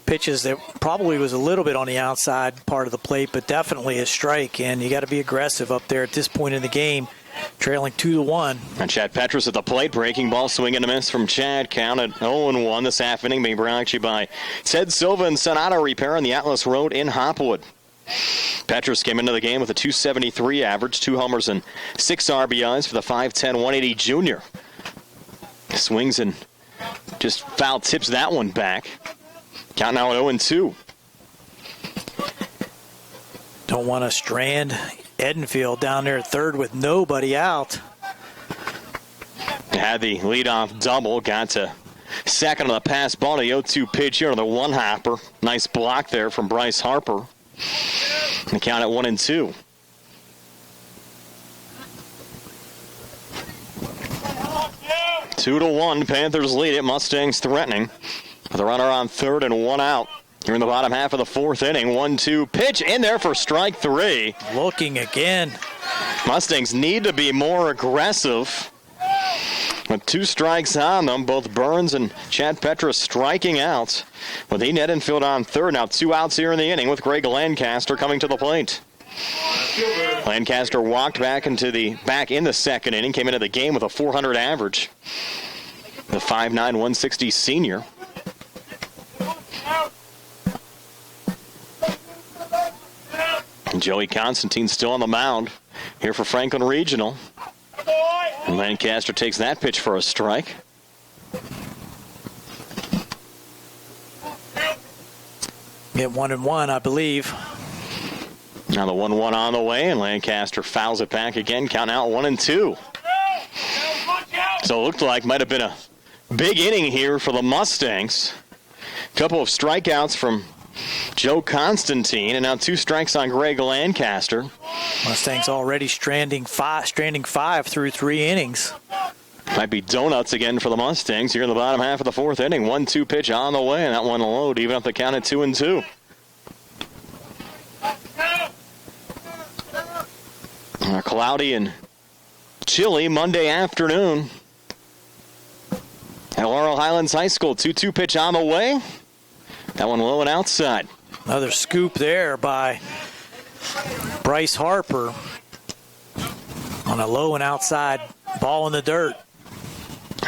pitches that probably was a little bit on the outside part of the plate, but definitely a strike, and you got to be aggressive up there at this point in the game, trailing 2-1. And Chad Petrus at the plate, breaking ball, swing and a miss from Chad. Count at 0-1 this half inning, being brought actually by Ted Silva and Sonata Repair on the Atlas Road in Hopwood. Petrus came into the game with a .273 average, 2 homers and 6 RBIs for the 5'10", 180 junior. Swings and just foul tips that one back. Count now at 0-2. Don't want to strand Edenfield down there at third with nobody out. Had the leadoff double, got to second on the pass ball to the 0-2 pitch here on the one hopper. Nice block there from Bryce Harper. And the count at 1-2. Two to 1, Panthers lead it. Mustangs threatening. The runner on third and 1 out. Here in the bottom half of the fourth inning. 1-2 pitch in there for strike 3. Looking again. Mustangs need to be more aggressive. With 2 strikes on them, both Burns and Chad Petrus striking out. With Ian Edenfield on third. Now 2 outs here in the inning with Greg Lancaster coming to the plate. Lancaster walked back in the second inning. Came into the game with a .400 average. The 5'9", 160 senior. And Joey Constantine still on the mound here for Franklin Regional. And Lancaster takes that pitch for a strike. Get 1-1, I believe. Now the 1-1 on the way, and Lancaster fouls it back again. Count out 1-2. So it looked like might have been a big inning here for the Mustangs. Couple of strikeouts from Joe Constantine, and now 2 strikes on Greg Lancaster. Mustangs already stranding 5 through 3 innings. Might be donuts again for the Mustangs here in the bottom half of the fourth inning. 1-2 pitch on the way, and that one low to even up the count at 2-2. Cloudy and chilly Monday afternoon at Laurel Highlands High School. 2-2 pitch on the way. That one low and outside. Another scoop there by Bryce Harper on a low and outside ball in the dirt.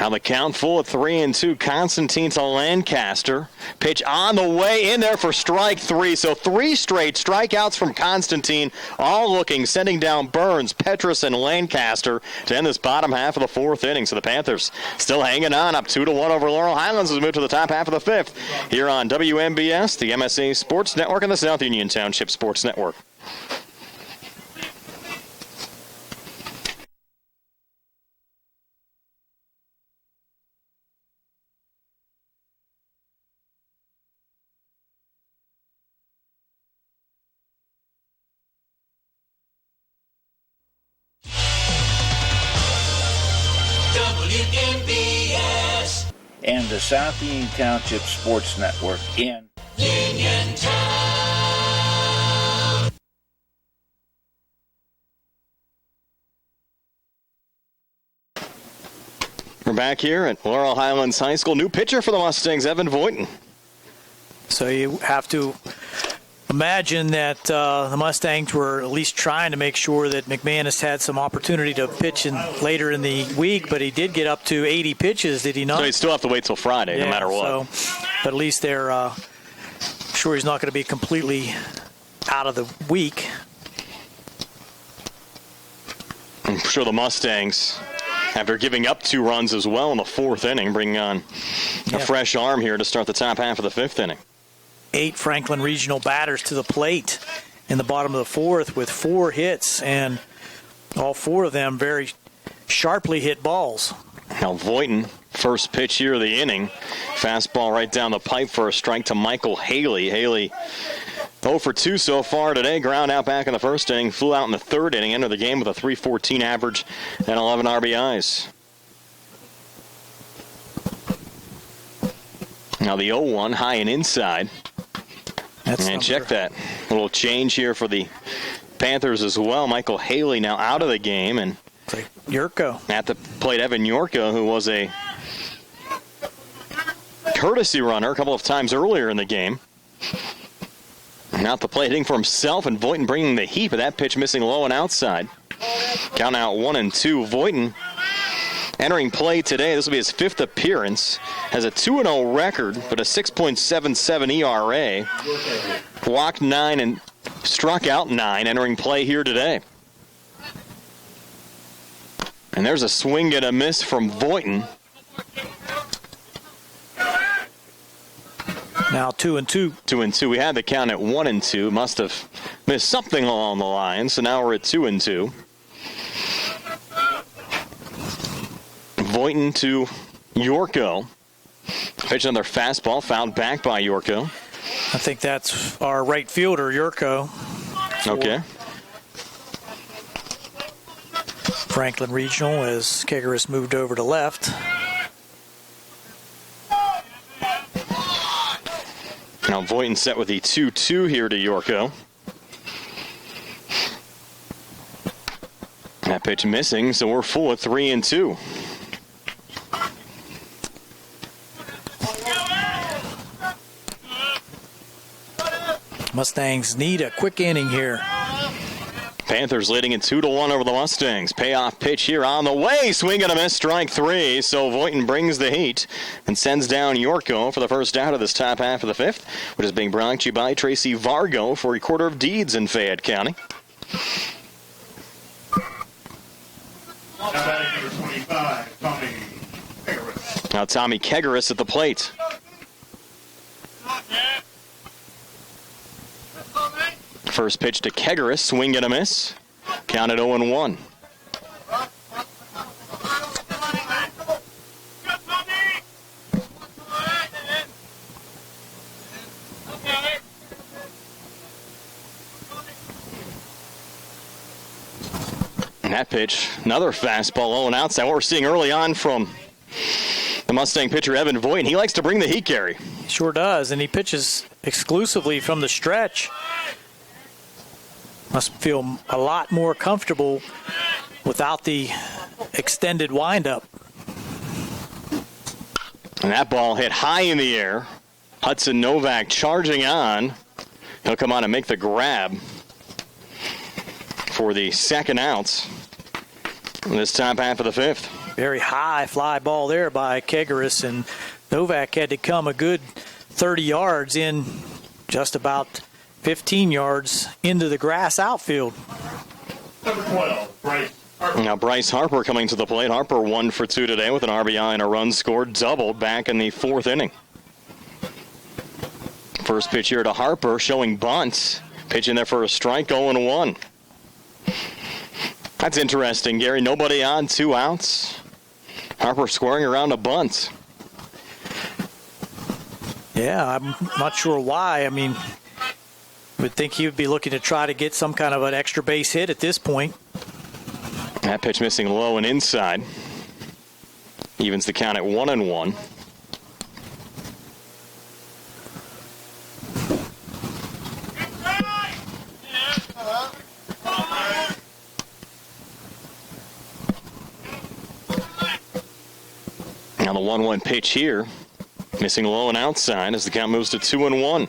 Now the count full at 3-2. Constantine to Lancaster. Pitch on the way in there for strike 3. So 3 straight strikeouts from Constantine, all looking, sending down Burns, Petrus, and Lancaster to end this bottom half of the 4th inning. So the Panthers still hanging on, up 2-1 over Laurel Highlands as we move to the top half of the 5th here on WMBS, the MSA Sports Network, and the South Union Township Sports Network. And the South Union Township Sports Network in Uniontown. We're back here at Laurel Highlands High School. New pitcher for the Mustangs, Evan Voighton. So you have to imagine that the Mustangs were at least trying to make sure that McManus had some opportunity to pitch later in the week, but he did get up to 80 pitches, did he not? So he'd still have to wait till Friday, no matter what. But at least they're sure he's not going to be completely out of the week. I'm sure the Mustangs, after giving up 2 runs as well in the 4th inning, bringing on a fresh arm here to start the top half of the 5th inning. 8 Franklin Regional batters to the plate in the bottom of the 4th with 4 hits, and all 4 of them very sharply hit balls. Now Voighton, first pitch here of the inning. Fastball right down the pipe for a strike to Michael Haley. Haley 0 for 2 so far today. Ground out back in the 1st inning. Flew out in the 3rd inning. Entered the game with a .314 average and 11 RBIs. Now the 0-1 high and inside. And check that. A little change here for the Panthers as well. Michael Haley now out of the game. And Yurko. At the plate, Evan Yorko, who was a courtesy runner a couple of times earlier in the game. Now at the plate, hitting for himself, and Voighton bringing the heat, but that pitch missing low and outside. Count out 1-2. Voighton entering play today. This will be his 5th appearance. Has a 2-0 record, but a 6.77 ERA. Walked 9 and struck out 9 entering play here today. And there's a swing and a miss from Voighton. Now 2-2. 2-2. We had the count at 1-2. Must have missed something along the line. So now we're at 2-2. Voighton to Yorko. Pitch another fastball, fouled back by Yorko. I think that's our right fielder, Yurko. Okay. Franklin Regional as Kegeris moved over to left. Now Voighton set with the 2-2 here to Yorko. That pitch missing, so we're full at 3-2. Mustangs need a quick inning here. Panthers leading it 2-1 over the Mustangs. Payoff pitch here on the way. Swing and a miss, strike 3. So Voighton brings the heat and sends down Yorko for the first out of this top half of the 5th, which is being brought to you by Tracy Vargo for Recorder of Deeds in Fayette County. Now batting number 25, Tommy Kegeris. Now Tommy Kegeris at the plate. First pitch to Kegeris, swing and a miss. Counted 0-1. And that pitch, another fastball low and outside. What we're seeing early on from the Mustang pitcher Evan Voighton, he likes to bring the heat, Gary. He sure does, and he pitches exclusively from the stretch. Must feel a lot more comfortable without the extended windup. And that ball hit high in the air Hudson Novak charging on. He'll come on and make the grab for the second out in this top half of the fifth. Very high fly ball there by Kegeris, and Novak had to come a good 30 yards in, just about 15 yards into the grass outfield. Number 12, Bryce Harper. Now Bryce Harper coming to the plate. Harper 1 for 2 today with an RBI and a run scored, doubled back in the fourth inning. First pitch here to Harper, showing bunts. Pitching there for a strike, 0-1. That's interesting, Gary. Nobody on, 2 outs. Harper scoring around a bunt. Yeah, I'm not sure why. I mean, would think he would be looking to try to get some kind of an extra base hit at this point. That pitch missing low and inside. Evens the count at 1-1. Now the 1-1 pitch here. Missing low and outside as the count moves to 2-1.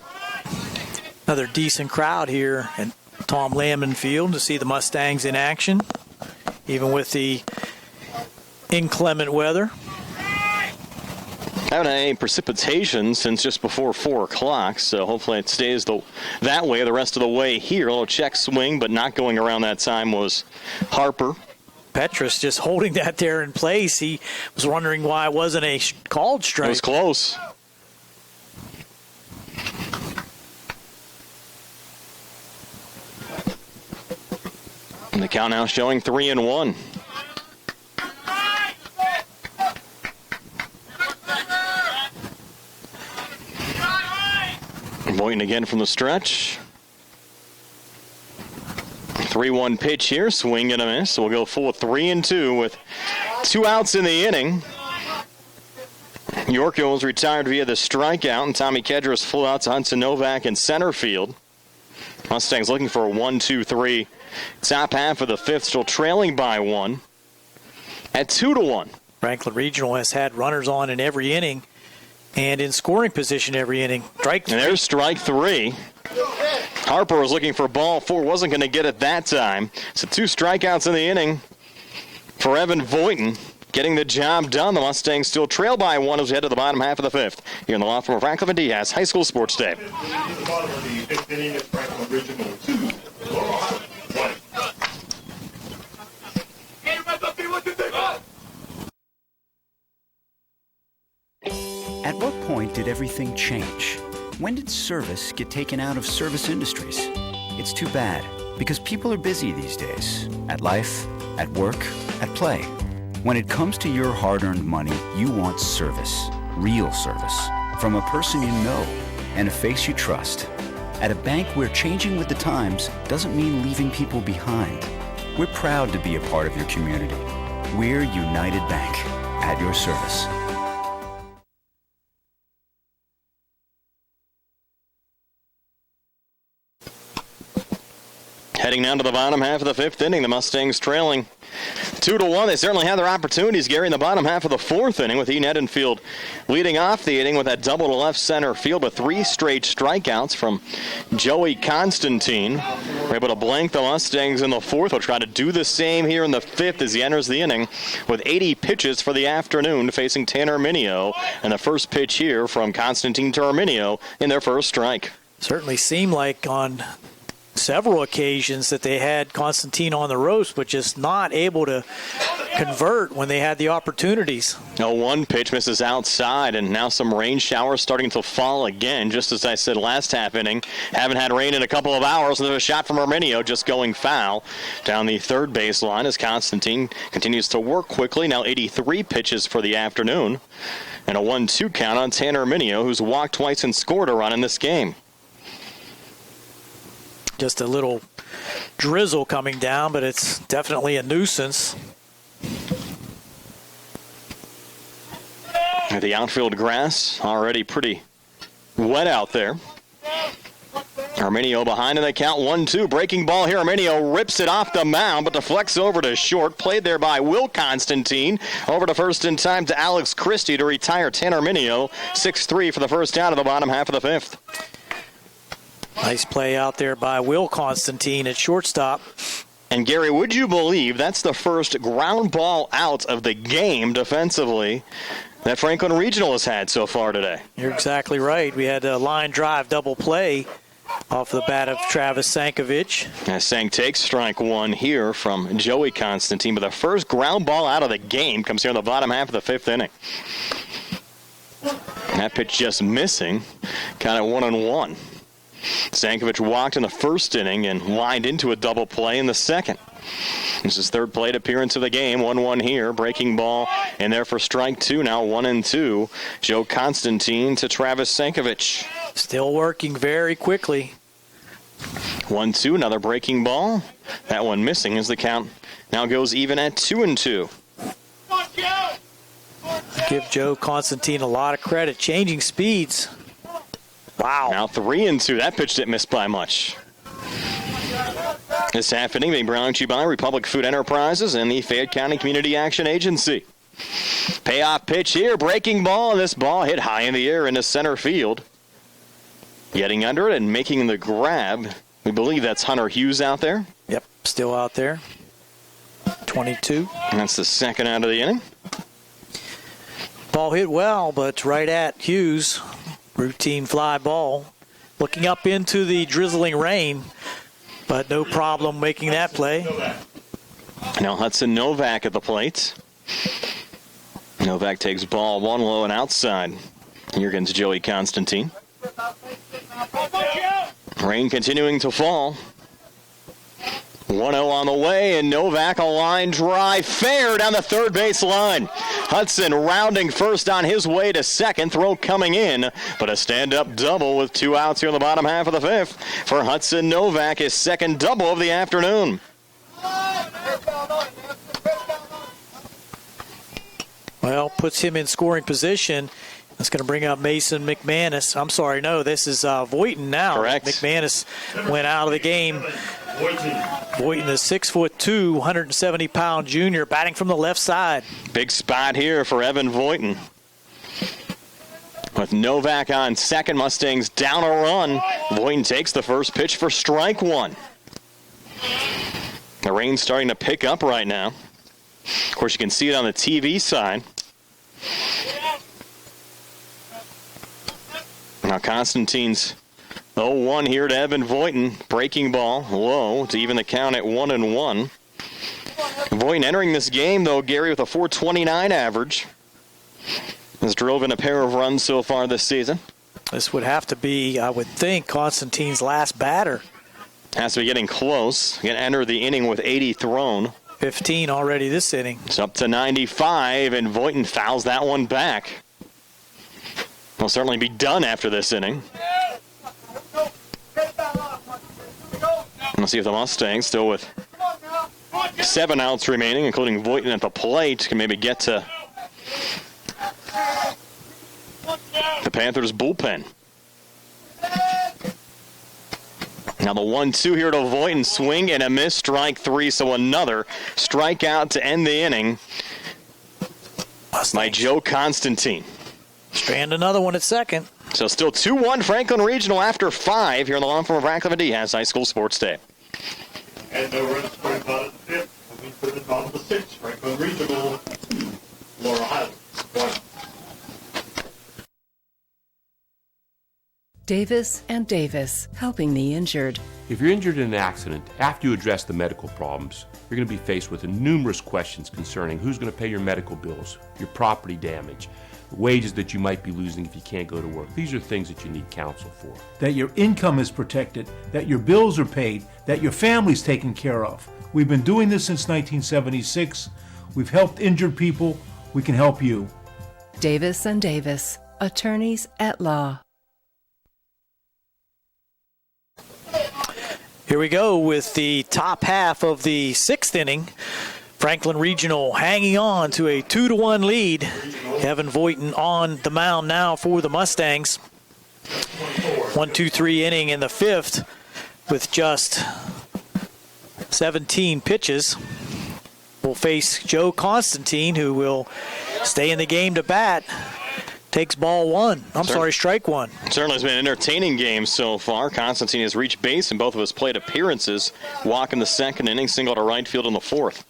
Another decent crowd here at Tom Lamon Field to see the Mustangs in action, even with the inclement weather. Haven't had any precipitation since just before 4 o'clock, so hopefully it stays that way the rest of the way here. A little check swing, but not going around that time was Harper. Petrus just holding that there in place. He was wondering why it wasn't a called strike. It was close. And the count now showing 3-1. Boynton again from the stretch. 3-1 pitch here, swing and a miss. So we'll go full 3-2 with 2 outs in the inning. Yorko was retired via the strikeout, and Tommy Kedris flew out to Hudson Novak in center field. Mustangs looking for a 1-2-3. Top half of the fifth, still trailing by 1 at 2-1. Franklin Regional has had runners on in every inning and in scoring position every inning. Strike 3. And there's strike 3. Harper was looking for ball 4, wasn't going to get it that time. So 2 strikeouts in the inning for Evan Boynton, getting the job done. The Mustangs still trail by 1 as we head to the bottom half of the fifth. Here in the law firm of Radcliffe & Diaz High School Sports Day. At the bottom of the fifth inning, it's Franklin Regional 2, Laurel Highlands 1. At what point did everything change? When did service get taken out of service industries? It's too bad, because people are busy these days. At life, at work, at play. When it comes to your hard-earned money, you want service. Real service. From a person you know and a face you trust. At a bank where changing with the times doesn't mean leaving people behind. We're proud to be a part of your community. We're United Bank, at your service. Heading down to the bottom half of the fifth inning, the Mustangs trailing 2-1. They certainly had their opportunities, Gary, in the bottom half of the fourth inning, with Ian Edenfield leading off the inning with that double to left center field, with 3 straight strikeouts from Joey Constantine. We're able to blank the Mustangs in the fourth. We'll try to do the same here in the fifth as he enters the inning with 80 pitches for the afternoon, facing Tanner Minio. And the first pitch here from Constantine to Arminio in their first strike. Certainly seemed like on several occasions that they had Constantine on the ropes, but just not able to convert when they had the opportunities. 0-1 pitch misses outside, and now some rain showers starting to fall again. Just as I said last half inning, haven't had rain in a couple of hours, and there's a shot from Arminio just going foul down the third baseline as Constantine continues to work quickly. Now 83 pitches for the afternoon, and a 1-2 count on Tanner Arminio, who's walked twice and scored a run in this game. Just a little drizzle coming down, but it's definitely a nuisance. The outfield grass already pretty wet out there. Arminio behind in the count, 1-2. Breaking ball here. Arminio rips it off the mound, but deflects over to short. Played there by Will Constantine. Over to first in time to Alex Christie to retire Tanner Arminio. 6-3 for the first out of the bottom half of the fifth. Nice play out there by Will Constantine at shortstop. And Gary, would you believe that's the first ground ball out of the game defensively that Franklin Regional has had so far today? You're exactly right. We had a line drive double play off the bat of Travis Sankovic. As Sank takes strike one here from Joey Constantine, but the first ground ball out of the game comes here in the bottom half of the fifth inning. That pitch just missing, kind of 1-1. Sankovic walked in the first inning and lined into a double play in the second. This is his third plate appearance of the game. 1-1 here. Breaking ball in there for strike two. Now 1-2. Joe Constantine to Travis Sankovic. Still working very quickly. 1-2. Another breaking ball. That one missing as the count now goes even at 2-2. Give Joe Constantine a lot of credit. Changing speeds. Wow. Now 3-2. That pitch didn't miss by much. This half inning being brought to you by Republic Food Enterprises and the Fayette County Community Action Agency. Payoff pitch here. Breaking ball. And this ball hit high in the air into center field. Getting under it and making the grab. We believe that's Hunter Hughes out there. Yep, still out there. 22. And that's the second out of the inning. Ball hit well, but right at Hughes. Routine fly ball. Looking up into the drizzling rain, but no problem making that play. Now Hudson Novak at the plate. Novak takes ball one low and outside. Here comes Joey Constantine. Rain continuing to fall. 1-0 on the way, and Novak a line drive fair down the third base line. Hudson rounding first on his way to second. Throw coming in, but a stand-up double with 2 outs here in the bottom half of the fifth for Hudson Novak, his second double of the afternoon. Well, puts him in scoring position. That's going to bring up Mason McManus. I'm sorry, no, this is Voighton now. Correct. McManus went out of the game. Voighton, the 6'2", 170-pound junior, batting from the left side. Big spot here for Evan Voighton. With Novak on second, Mustangs down a run. Voighton takes the first pitch for strike one. The rain's starting to pick up right now. Of course, you can see it on the TV side. Now Constantine's 0-1 here to Evan Voighton. Breaking ball low to even the count at 1-1. Voighton entering this game, though, Gary, with a .429 average. Has drove in a pair of runs so far this season. This would have to be, I would think, Constantine's last batter. Has to be getting close. Going to enter the inning with 80 thrown. 15 already this inning. It's up to 95, and Voighton fouls that one back. Will certainly be done after this inning. Let's see if the Mustangs, still with 7 outs remaining, including Voighton at the plate, can maybe get to the Panthers' bullpen. Now the 1-2 here to Voighton, swing and a miss, strike 3, so another strikeout to end the inning by Joe Constantine. Strand another one at second. So still 2-1 Franklin Regional after 5 here on the lawn firm of Franklin D. Has High School Sports Day. And no runs scored in the bottom of the fifth. Moving to the bottom of the sixth. Franklin Regional, Laurel Highlands, 1. Davis and Davis, helping the injured. If you're injured in an accident, after you address the medical problems, you're going to be faced with numerous questions concerning who's going to pay your medical bills, your property damage, the wages that you might be losing if you can't go to work. These are things that you need counsel for. That your income is protected, that your bills are paid, that your family's taken care of. We've been doing this since 1976. We've helped injured people. We can help you. Davis and Davis, attorneys at law. Here we go with the top half of the sixth inning. Franklin Regional hanging on to a 2-1 lead. Evan Voighton on the mound now for the Mustangs. 1-2-3 inning in the fifth with just 17 pitches. Will face Joe Constantine, who will stay in the game to bat. Takes ball one. Strike one. Certainly has been an entertaining game so far. Constantine has reached base in both of his plate appearances. Walk in the second inning, single to right field in the fourth.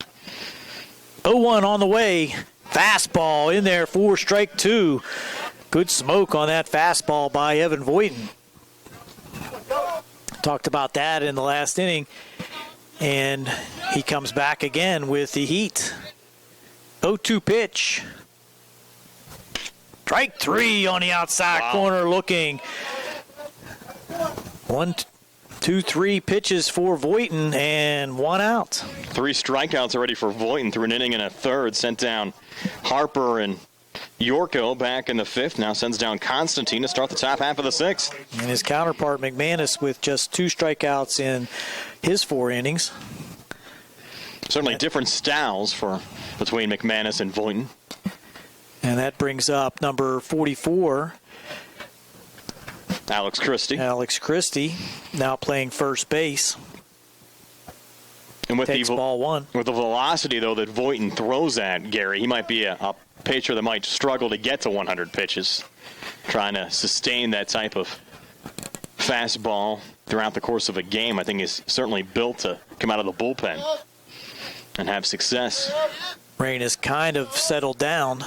0-1 on the way. Fastball in there for strike two. Good smoke on that fastball by Evan Voighton. Talked about that in the last inning. And he comes back again with the heat. 0-2 pitch. Strike three on the outside corner looking. 1, 2, 3 pitches for Voighton and one out. 3 strikeouts already for Voighton through an inning and a third. Sent down Harper and Yorko back in the fifth. Now sends down Constantine to start the top half of the sixth. And his counterpart McManus with just 2 strikeouts in his 4 innings. Certainly different styles between McManus and Voighton. And that brings up number 44. Alex Christie, now playing first base. And with takes ball one. With the velocity, though, that Voighton throws at, Gary, he might be a pitcher that might struggle to get to 100 pitches, trying to sustain that type of fastball throughout the course of a game. I think he's certainly built to come out of the bullpen and have success. Rain has kind of settled down.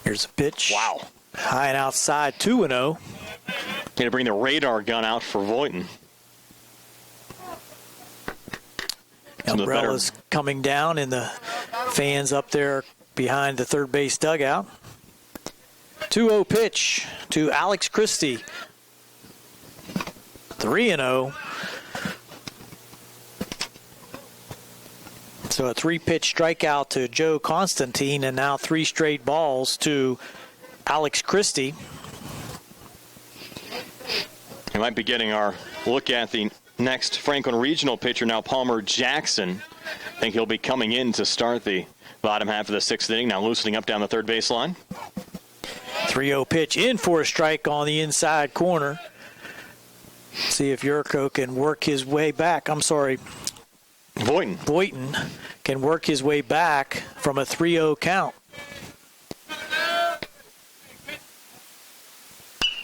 Here's a pitch. Wow. High and outside, 2-0. Going to bring the radar gun out for Voighton. Umbrellas coming down, and the fans up there behind the third base dugout. 2-0 pitch to Alex Christie. 3-0. So a 3-pitch strikeout to Joe Constantine, and now 3 straight balls to Alex Christie. We might be getting our look at the next Franklin Regional pitcher now, Palmer Jackson. I think he'll be coming in to start the bottom half of the sixth inning, now loosening up down the third baseline. 3-0 pitch in for a strike on the inside corner. See if Yurko can work his way back. Voighton can work his way back from a 3-0 count.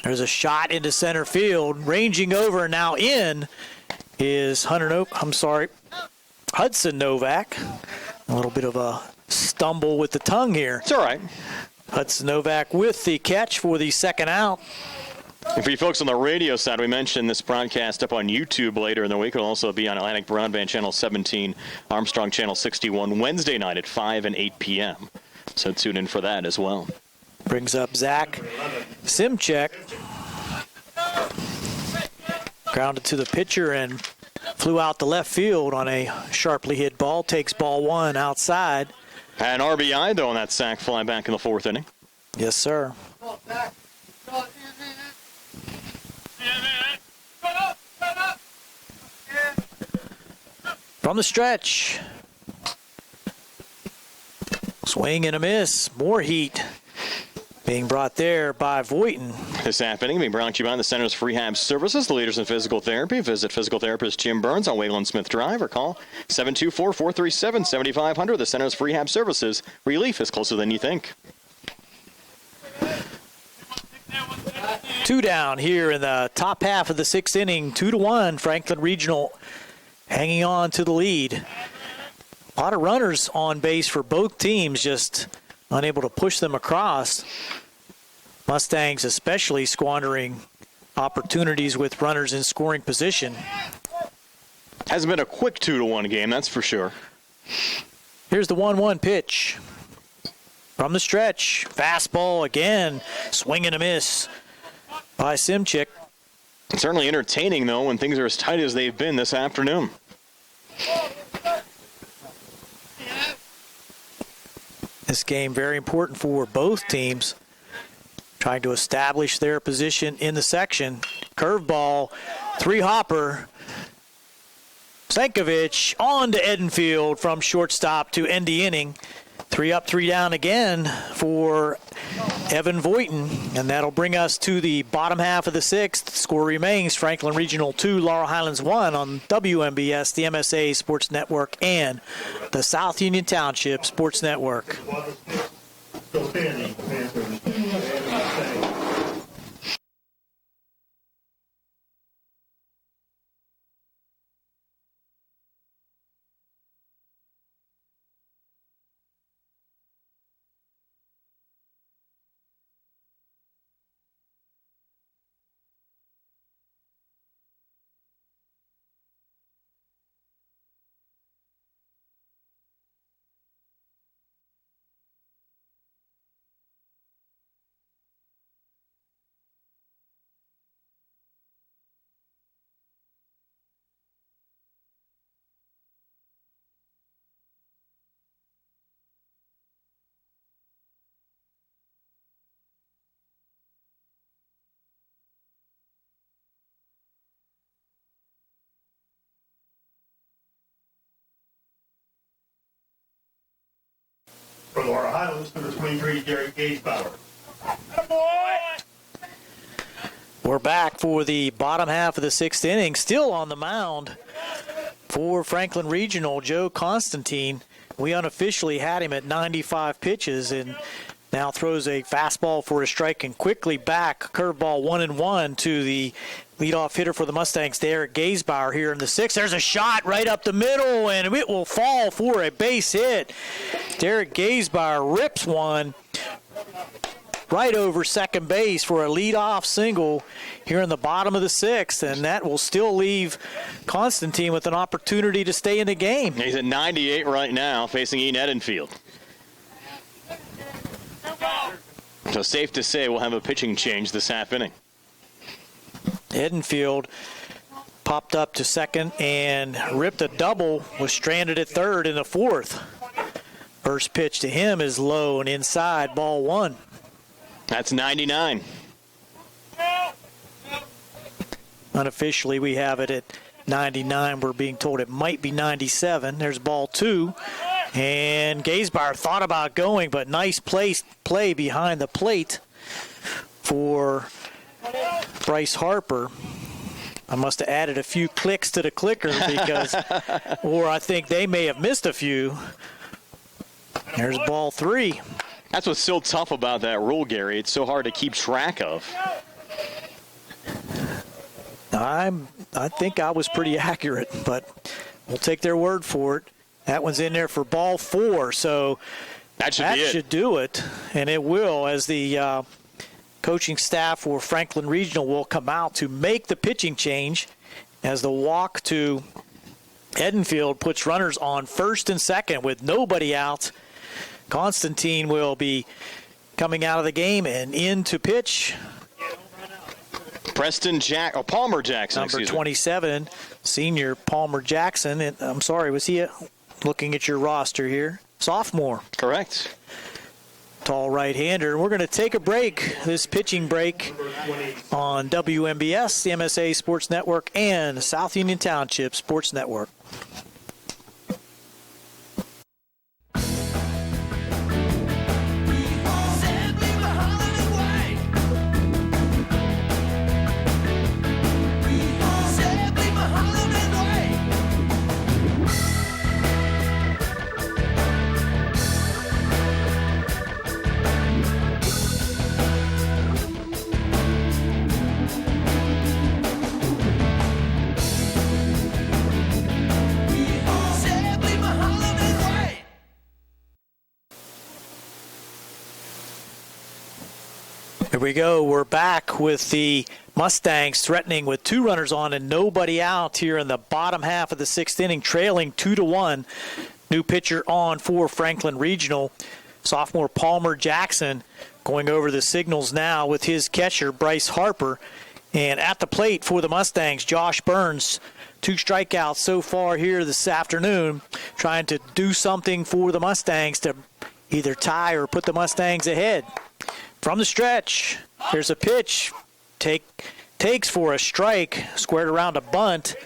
There's a shot into center field. Ranging over now in is Hudson Novak. A little bit of a stumble with the tongue here. It's all right. Hudson Novak with the catch for the second out. And for you folks on the radio side, we mentioned this broadcast up on YouTube later in the week. It'll also be on Atlantic Broadband Channel 17, Armstrong Channel 61, Wednesday night at 5 and 8 p.m. So tune in for that as well. Brings up Zach Simchek. Grounded to the pitcher and flew out to left field on a sharply hit ball. Takes ball one outside. An RBI, though, on that sac fly back in the fourth inning. Yes, sir. From the stretch. Swing and a miss. More heat being brought there by Voighton. This happening being brought to you by the Centers for Rehab Services, the leaders in physical therapy. Visit physical therapist Jim Burns on Wayland Smith Drive or call 724-437-7500. The Centers for Rehab Services. Relief is closer than you think. 2 down here in the top half of the sixth inning. 2-1. Franklin Regional hanging on to the lead. A lot of runners on base for both teams, just unable to push them across. Mustangs especially squandering opportunities with runners in scoring position. Hasn't been a quick 2-1 game, that's for sure. Here's the 1-1 pitch. From the stretch, fastball again, swing and a miss by Simchik. It's certainly entertaining, though, when things are as tight as they've been this afternoon. This game very important for both teams, trying to establish their position in the section. Curveball, 3-hopper. Sankovic on to Edenfield from shortstop to end the inning. 3 up, 3 down again for Evan Voighton, and that'll bring us to the bottom half of the 6th. Score remains Franklin Regional 2, Laurel Highlands 1 on WMBS, the MSA Sports Network, and the South Union Township Sports Network. Still standing, Panthers and Mustangs. For Laurel Highlands, number 23, Derek Gaysbauer. We're back for the bottom half of the 6th inning. Still on the mound for Franklin Regional, Joe Constantine. We unofficially had him at 95 pitches and now throws a fastball for a strike and quickly back. Curveball 1-1 to the leadoff hitter for the Mustangs, Derek Gaysbauer, here in the 6th. There's a shot right up the middle, and it will fall for a base hit. Derek Gaysbauer rips one right over second base for a leadoff single here in the bottom of the 6th, and that will still leave Constantine with an opportunity to stay in the game. He's at 98 right now, facing Ian Edenfield. So safe to say we'll have a pitching change this half inning. Edenfield popped up to second and ripped a double, was stranded at third in the 4th. First pitch to him is low and inside, ball 1. That's 99. Unofficially, we have it at 99. We're being told it might be 97. There's ball 2. And Gaysbauer thought about going, but nice play behind the plate for Bryce Harper. I must have added a few clicks to the clicker because, or I think they may have missed a few. There's ball 3. That's what's so tough about that rule, Gary. It's so hard to keep track of. I think I was pretty accurate, but we'll take their word for it. That one's in there for ball 4, so that should do it, and it will, as the coaching staff for Franklin Regional will come out to make the pitching change as the walk to Edenfield puts runners on first and second with nobody out. Constantine will be coming out of the game and in to pitch. Palmer Jackson, number 27, senior Palmer Jackson. And I'm sorry, was he looking at your roster here? Sophomore. Correct. Tall right-hander. We're going to take a break, this pitching break, on WMBS, the MSA Sports Network, and South Union Township Sports Network. Here we go. We're back with the Mustangs threatening with 2 runners on and nobody out here in the bottom half of the 6th inning, trailing 2-1. New pitcher on for Franklin Regional. Sophomore Palmer Jackson going over the signals now with his catcher, Bryce Harper. And at the plate for the Mustangs, Josh Burns. 2 strikeouts so far here this afternoon, trying to do something for the Mustangs to either tie or put the Mustangs ahead. From the stretch, there's a pitch. Takes for a strike, squared around a bunt,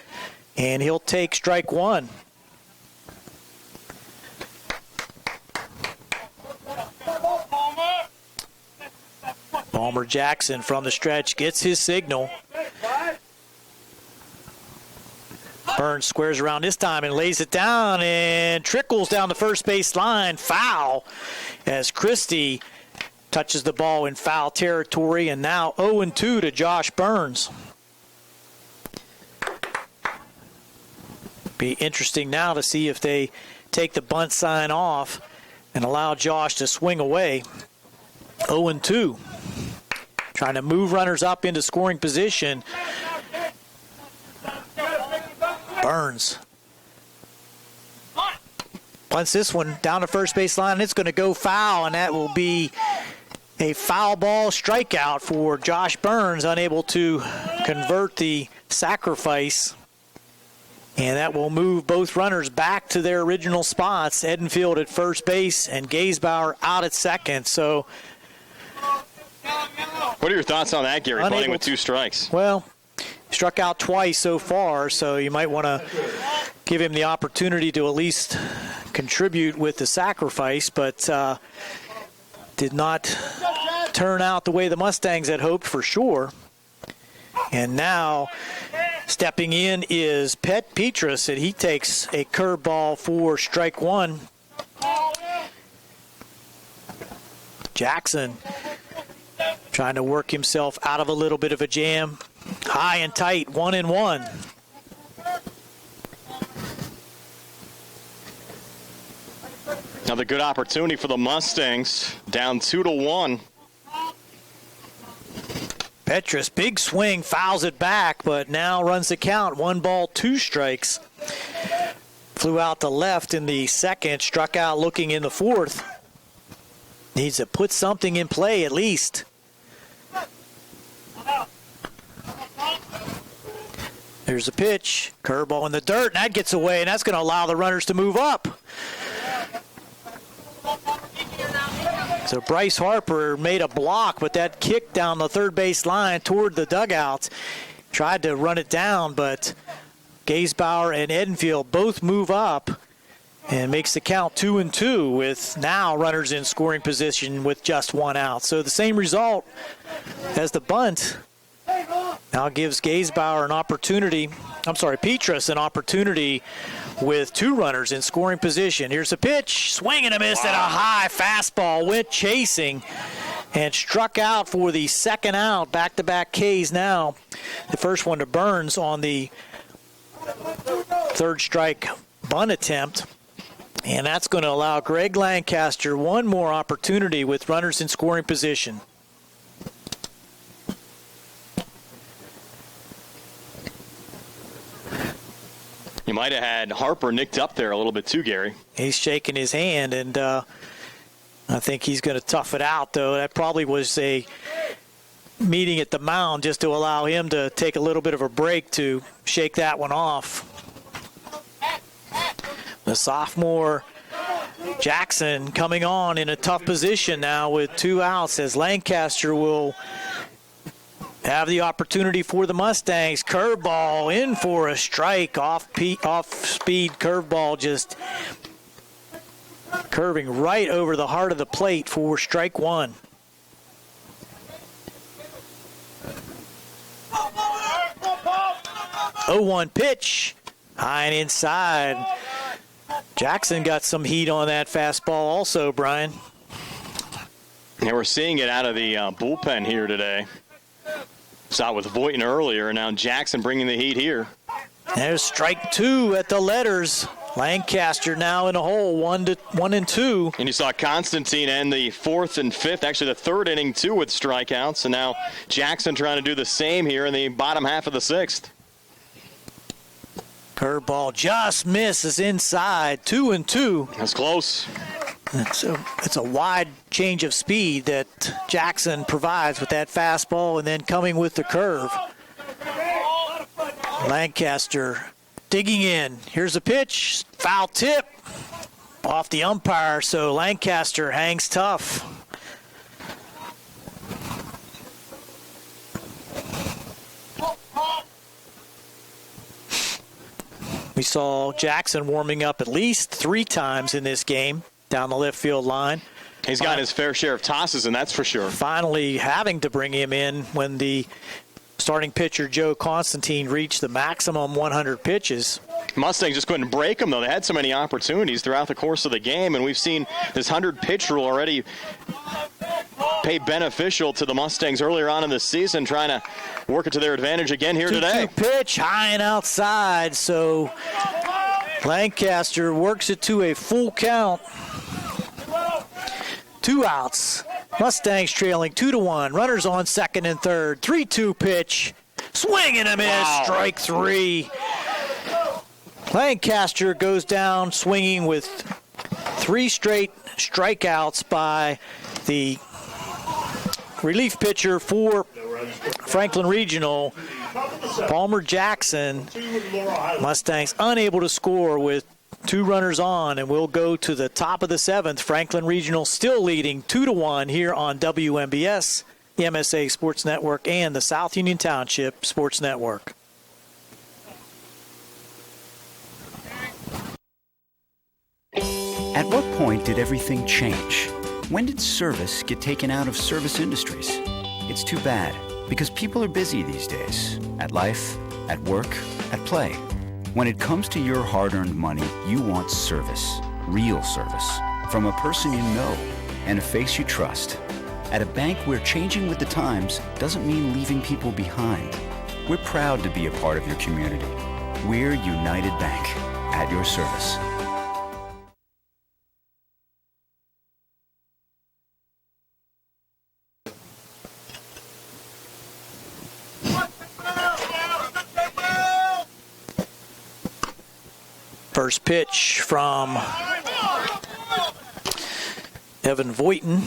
and he'll take strike 1. Palmer Jackson from the stretch gets his signal. Burns squares around this time and lays it down and trickles down the first base line. Foul as Christie touches the ball in foul territory, and now 0-2 to Josh Burns. Be interesting now to see if they take the bunt sign off and allow Josh to swing away. 0-2. Trying to move runners up into scoring position. Burns punts this one down the first base line, and it's going to go foul, and that will be a foul ball strikeout for Josh Burns, unable to convert the sacrifice. And that will move both runners back to their original spots. Edenfield at first base and Gaysbauer out at second. So, what are your thoughts on that, Gary, playing with 2 strikes? Well, struck out twice so far, so you might want to give him the opportunity to at least contribute with the sacrifice, but did not turn out the way the Mustangs had hoped for sure. And now stepping in is Pet Petrus, and he takes a curveball for strike 1. Jackson trying to work himself out of a little bit of a jam. High and tight, 1-1. Another good opportunity for the Mustangs, down 2-1. Petrus, big swing, fouls it back, but now runs the count. 1 ball, 2 strikes. Flew out to left in the second, struck out looking in the fourth. Needs to put something in play at least. There's a pitch, curveball in the dirt, and that gets away, and that's going to allow the runners to move up. So Bryce Harper made a block, but that kick down the third base line toward the dugouts. Tried to run it down, but Gaysbauer and Edenfield both move up and makes the count 2-2 with now runners in scoring position with just 1 out. So the same result as the bunt. Now gives Gaysbauer an opportunity, Petrus an opportunity with 2 runners in scoring position. Here's a pitch, swing and a miss at a high fastball, went chasing and struck out for the second out. Back-to-back Ks now. The first one to Burns on the third strike bunt attempt. And that's going to allow Greg Lancaster one more opportunity with runners in scoring position. You might have had Harper nicked up there a little bit too, Gary. He's shaking his hand, and I think he's going to tough it out, though. That probably was a meeting at the mound just to allow him to take a little bit of a break to shake that one off. The sophomore Jackson coming on in a tough position now with 2 outs as Lancaster will have the opportunity for the Mustangs. Curveball in for a strike. Off-speed curveball just curving right over the heart of the plate for strike 1. Oh, 1 pitch. High and inside. Jackson got some heat on that fastball also, Brian. Yeah, we're seeing it out of the bullpen here today. Saw it with Voighton earlier, and now Jackson bringing the heat here. There's strike 2 at the letters. Lancaster now in a hole, 1-2. And you saw Constantine end the 4th and 5th, actually the 3rd inning too, with strikeouts. And now Jackson trying to do the same here in the bottom half of the 6th. Curveball just misses inside, 2-2. That's close. It's a wide change of speed that Jackson provides with that fastball and then coming with the curve. Lancaster digging in. Here's a pitch. Foul tip off the umpire, so Lancaster hangs tough. We saw Jackson warming up at least 3 times in this game down the left field line. He's got his fair share of tosses, and that's for sure. Finally having to bring him in when the starting pitcher, Joe Constantine, reached the maximum 100 pitches. Mustangs just couldn't break them, though. They had so many opportunities throughout the course of the game, and we've seen this 100-pitch rule already pay beneficial to the Mustangs earlier on in the season, trying to work it to their advantage again here today. 2-2 pitch, high and outside, so Lancaster works it to a full count. 2 outs. Mustangs trailing 2-1. Runners on second and third. 3-2 pitch. Swing and a miss. Wow. Strike 3. Lancaster goes down swinging with 3 straight strikeouts by the relief pitcher for Franklin Regional, Palmer Jackson. Mustangs unable to score with 2 runners on, and we'll go to the top of the 7th. Franklin Regional still leading 2-1 here on WMBS, the MSA Sports Network, and the South Union Township Sports Network. At what point did everything change? When did service get taken out of service industries? It's too bad, because people are busy these days. At life, at work, at play. When it comes to your hard-earned money, you want service. Real service. From a person you know and a face you trust. At a bank where changing with the times doesn't mean leaving people behind. We're proud to be a part of your community. We're United Bank, at your service. First pitch from Evan Voighton.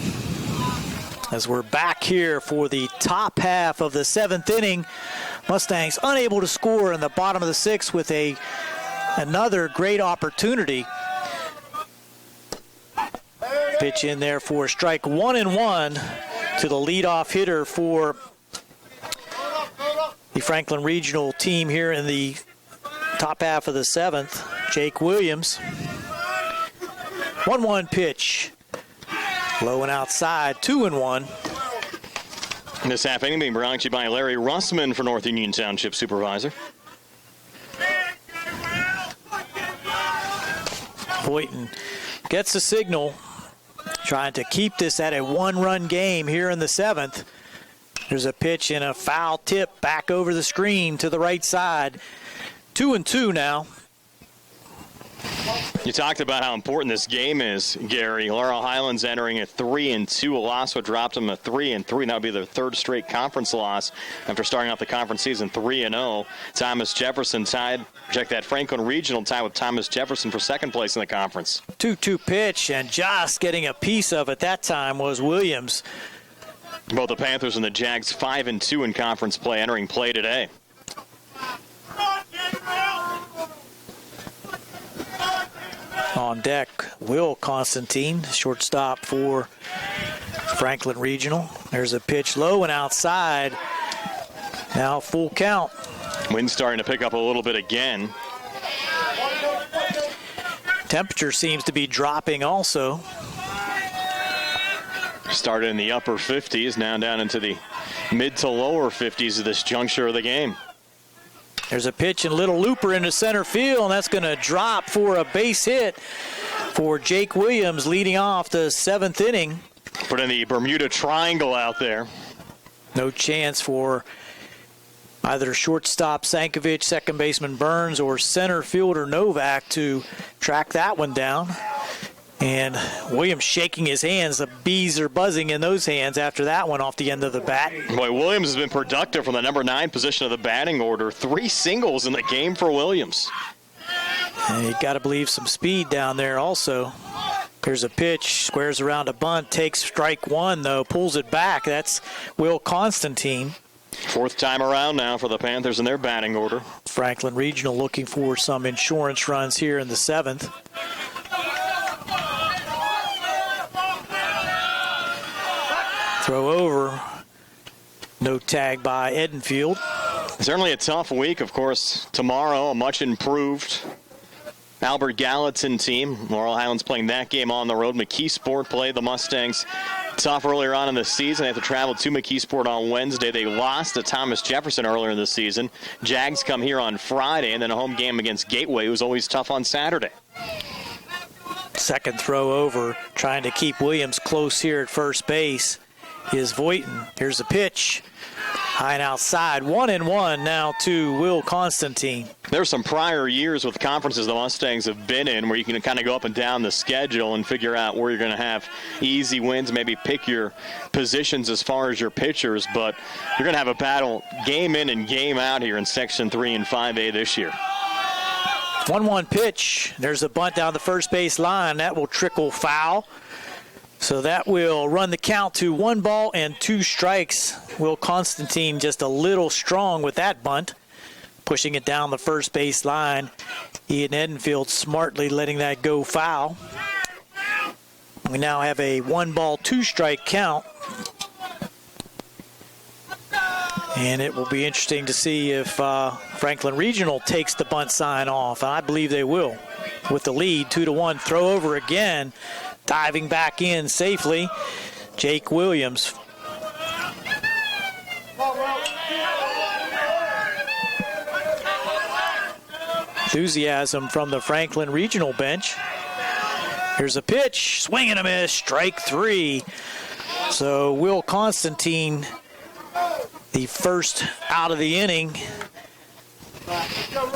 As we're back here for the top half of the 7th inning, Mustangs unable to score in the bottom of the 6th with another great opportunity. Pitch in there for strike 1-1 to the leadoff hitter for the Franklin Regional team here in the top half of the 7th, Jake Williams. 1-1 pitch. Low and outside, 2-1. This half inning being brought to you by Larry Russman for North Union Township Supervisor. Voighton gets the signal, trying to keep this at a 1-run game here in the 7th. There's a pitch and a foul tip back over the screen to the right side. 2-2 now. You talked about how important this game is, Gary. Laurel Highlands entering a 3-2. A loss would drop them to 3-3. That would be their 3rd straight conference loss after starting off the conference season 3-0. Thomas Jefferson Franklin Regional tied with Thomas Jefferson for 2nd place in the conference. 2-2 pitch, and just getting a piece of it that time was Williams. Both the Panthers and the Jags 5-2 in conference play entering play today. On deck, Will Constantine, shortstop for Franklin Regional. There's a pitch low and outside. Now full count. Wind's starting to pick up a little bit again. Temperature seems to be dropping also. Started in the upper 50s, now down into the mid to lower 50s at this juncture of the game. There's a pitch and little looper into center field, and that's going to drop for a base hit for Jake Williams leading off the 7th inning. Put in the Bermuda Triangle out there. No chance for either shortstop Sankovic, second baseman Burns, or center fielder Novak to track that one down. And Williams shaking his hands. The bees are buzzing in those hands after that one off the end of the bat. Boy, Williams has been productive from the number 9 position of the batting order. 3 singles in the game for Williams. And you got to believe some speed down there also. There's a pitch, squares around a bunt, takes strike 1 though, pulls it back. That's Will Constantine. 4th time around now for the Panthers in their batting order. Franklin Regional looking for some insurance runs here in the 7th. Throw over. No tag by Edenfield. Certainly a tough week, of course. Tomorrow, a much improved Albert Gallatin team. Laurel Highlands playing that game on the road. McKeesport played the Mustangs tough earlier on in the season. They have to travel to McKeesport on Wednesday. They lost to Thomas Jefferson earlier in the season. Jags come here on Friday, and then a home game against Gateway, who's always tough on Saturday. Second throw over, trying to keep Williams close here at first base is Voighton. Here's the pitch. High and outside. 1-1 now to Will Constantine. There's some prior years with conferences the Mustangs have been in where you can kind of go up and down the schedule and figure out where you're going to have easy wins, maybe pick your positions as far as your pitchers, but you're going to have a battle game in and game out here in Section 3 and 5A this year. 1-1 pitch. There's a bunt down the first base line. That will trickle foul. So that will run the count to 1-2 strikes. Will Constantine just a little strong with that bunt, pushing it down the first base line. Ian Edenfield smartly letting that go foul. We now have a 1-2 strike count. And it will be interesting to see if Franklin Regional takes the bunt sign off. I believe they will. With the lead, 2-1, throw over again. Diving back in safely, Jake Williams. Enthusiasm from the Franklin Regional bench. Here's a pitch, swing and a miss, strike 3. So Will Constantine, the first out of the inning.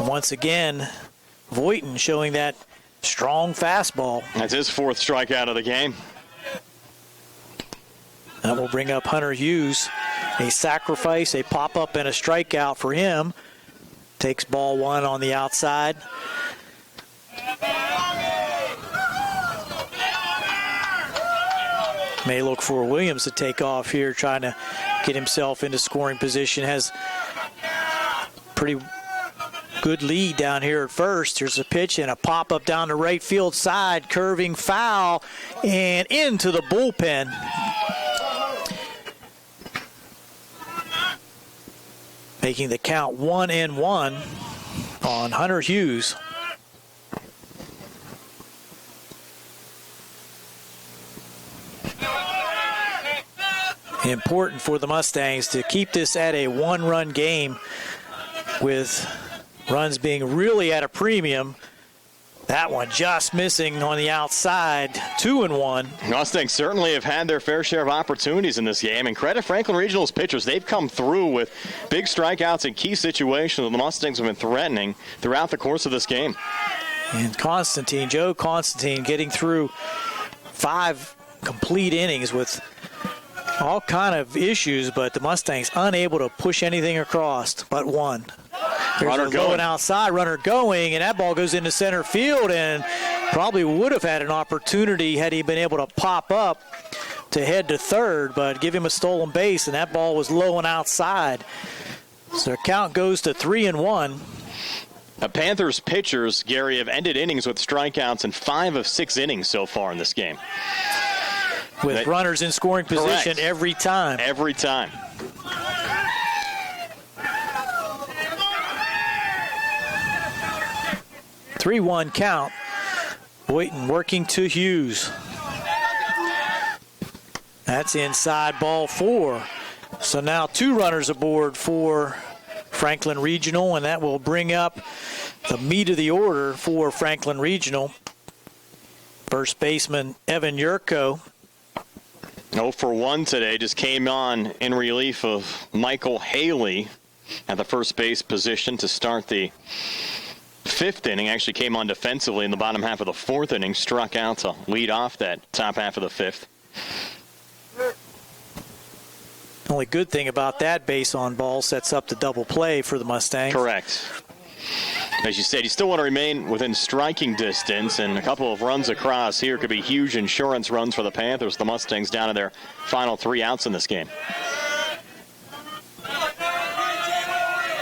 Once again, Voighton showing that strong fastball. That's his 4th strikeout of the game. That will bring up Hunter Hughes. A sacrifice, a pop-up, and a strikeout for him. Takes ball 1 on the outside. May look for Williams to take off here, trying to get himself into scoring position. Has pretty good lead down here at first. Here's a pitch and a pop-up down the right field side, curving foul, and into the bullpen. Making the count 1-1 on Hunter Hughes. Important for the Mustangs to keep this at a 1-run game with runs being really at a premium. That one just missing on the outside. 2-1. Mustangs certainly have had their fair share of opportunities in this game, and credit Franklin Regional's pitchers. They've come through with big strikeouts in key situations that the Mustangs have been threatening throughout the course of this game. And Joe Constantine getting through 5 complete innings with all kind of issues, but the Mustangs unable to push anything across but one. There's Runner a going. low and outside, runner going, and that ball goes into center field and probably would have had an opportunity had he been able to pop up to head to third, but give him a stolen base, and that ball was low and outside. So the count goes to 3-1. The Panthers pitchers, Gary, have ended innings with strikeouts in 5 of 6 innings so far in this game. With runners in scoring position. Correct. Every time. Every time. Three-1 count. Voighton working to Hughes. That's inside, ball 4. So now 2 runners aboard for Franklin Regional, and that will bring up the meat of the order for Franklin Regional. First baseman Evan Yurko. 0 for 1 today, just came on in relief of Michael Haley at the first base position to start the 5th inning. Actually came on defensively in the bottom half of the 4th inning, struck out to lead off that top half of the 5th. Only good thing about that base on ball sets up the double play for the Mustangs. Correct. As you said, you still want to remain within striking distance, and a couple of runs across here could be huge insurance runs for the Panthers. The Mustangs down to their final 3 outs in this game.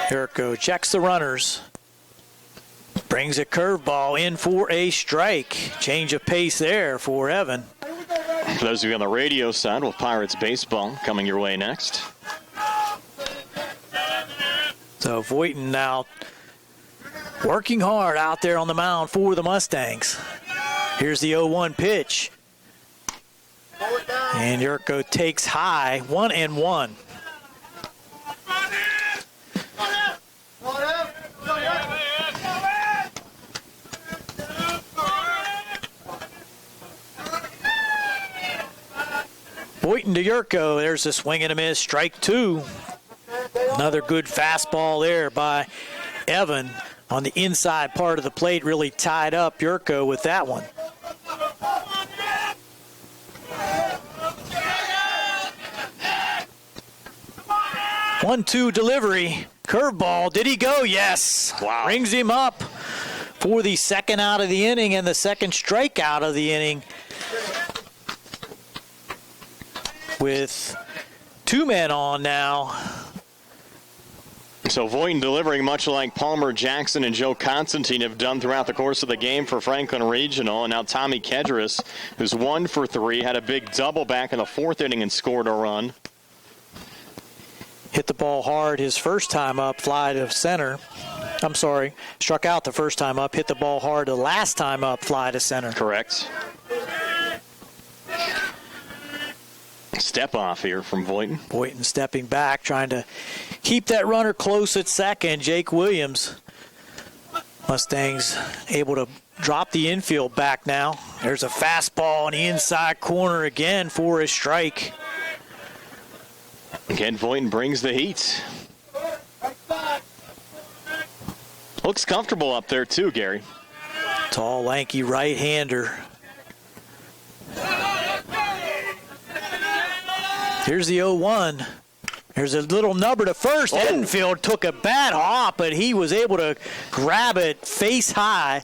Yurko checks the runners. Brings a curveball in for a strike. Change of pace there for Evan. For those of you on the radio side, well, Pirates baseball coming your way next. So Voighton now Working hard out there on the mound for the Mustangs. Here's the 0-1 pitch. And Yurko takes high, 1-1. Boynton to Yurko. There's a swing and a miss. Strike 2. Another good fastball there by Evan on the inside part of the plate. Really tied up Yurko with that one. 1-2 delivery. Curveball. Did he go? Yes. Wow. Rings him up for the second out of the inning and the second strikeout of the inning. With 2 men on now. So Voighton delivering much like Palmer Jackson and Joe Constantine have done throughout the course of the game for Franklin Regional. And now Tommy Kedris, who's 1 for 3, had a big double back in the 4th inning and scored a run. Hit the ball hard his first time up, fly to center. I'm sorry, struck out the first time up, hit the ball hard the last time up, fly to center. Correct. Step off here from Voighton. Voighton stepping back, trying to keep that runner close at second. Jake Williams. Mustangs able to drop the infield back now. There's a fastball on the inside corner again for a strike. Again, Voighton brings the heat. Looks comfortable up there too, Gary. Tall, lanky right-hander. Here's the 0-1. There's a little number to first. Edenfield took a bad hop, but he was able to grab it face high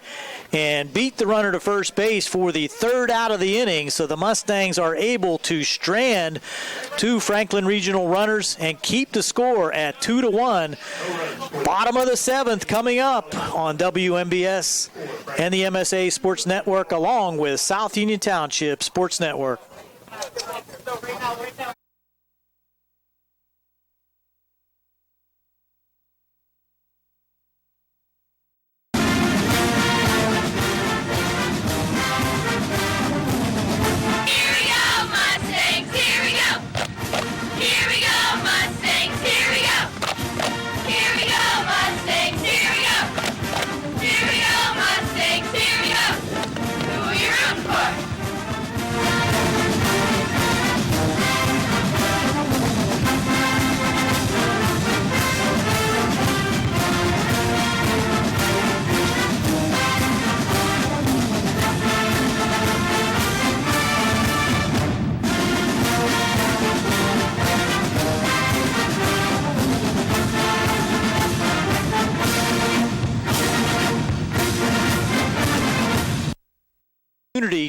and beat the runner to first base for the 3rd out of the inning. So the Mustangs are able to strand 2 Franklin Regional runners and keep the score at 2-1. Bottom of the 7th coming up on WMBS and the MSA Sports Network, along with South Union Township Sports Network.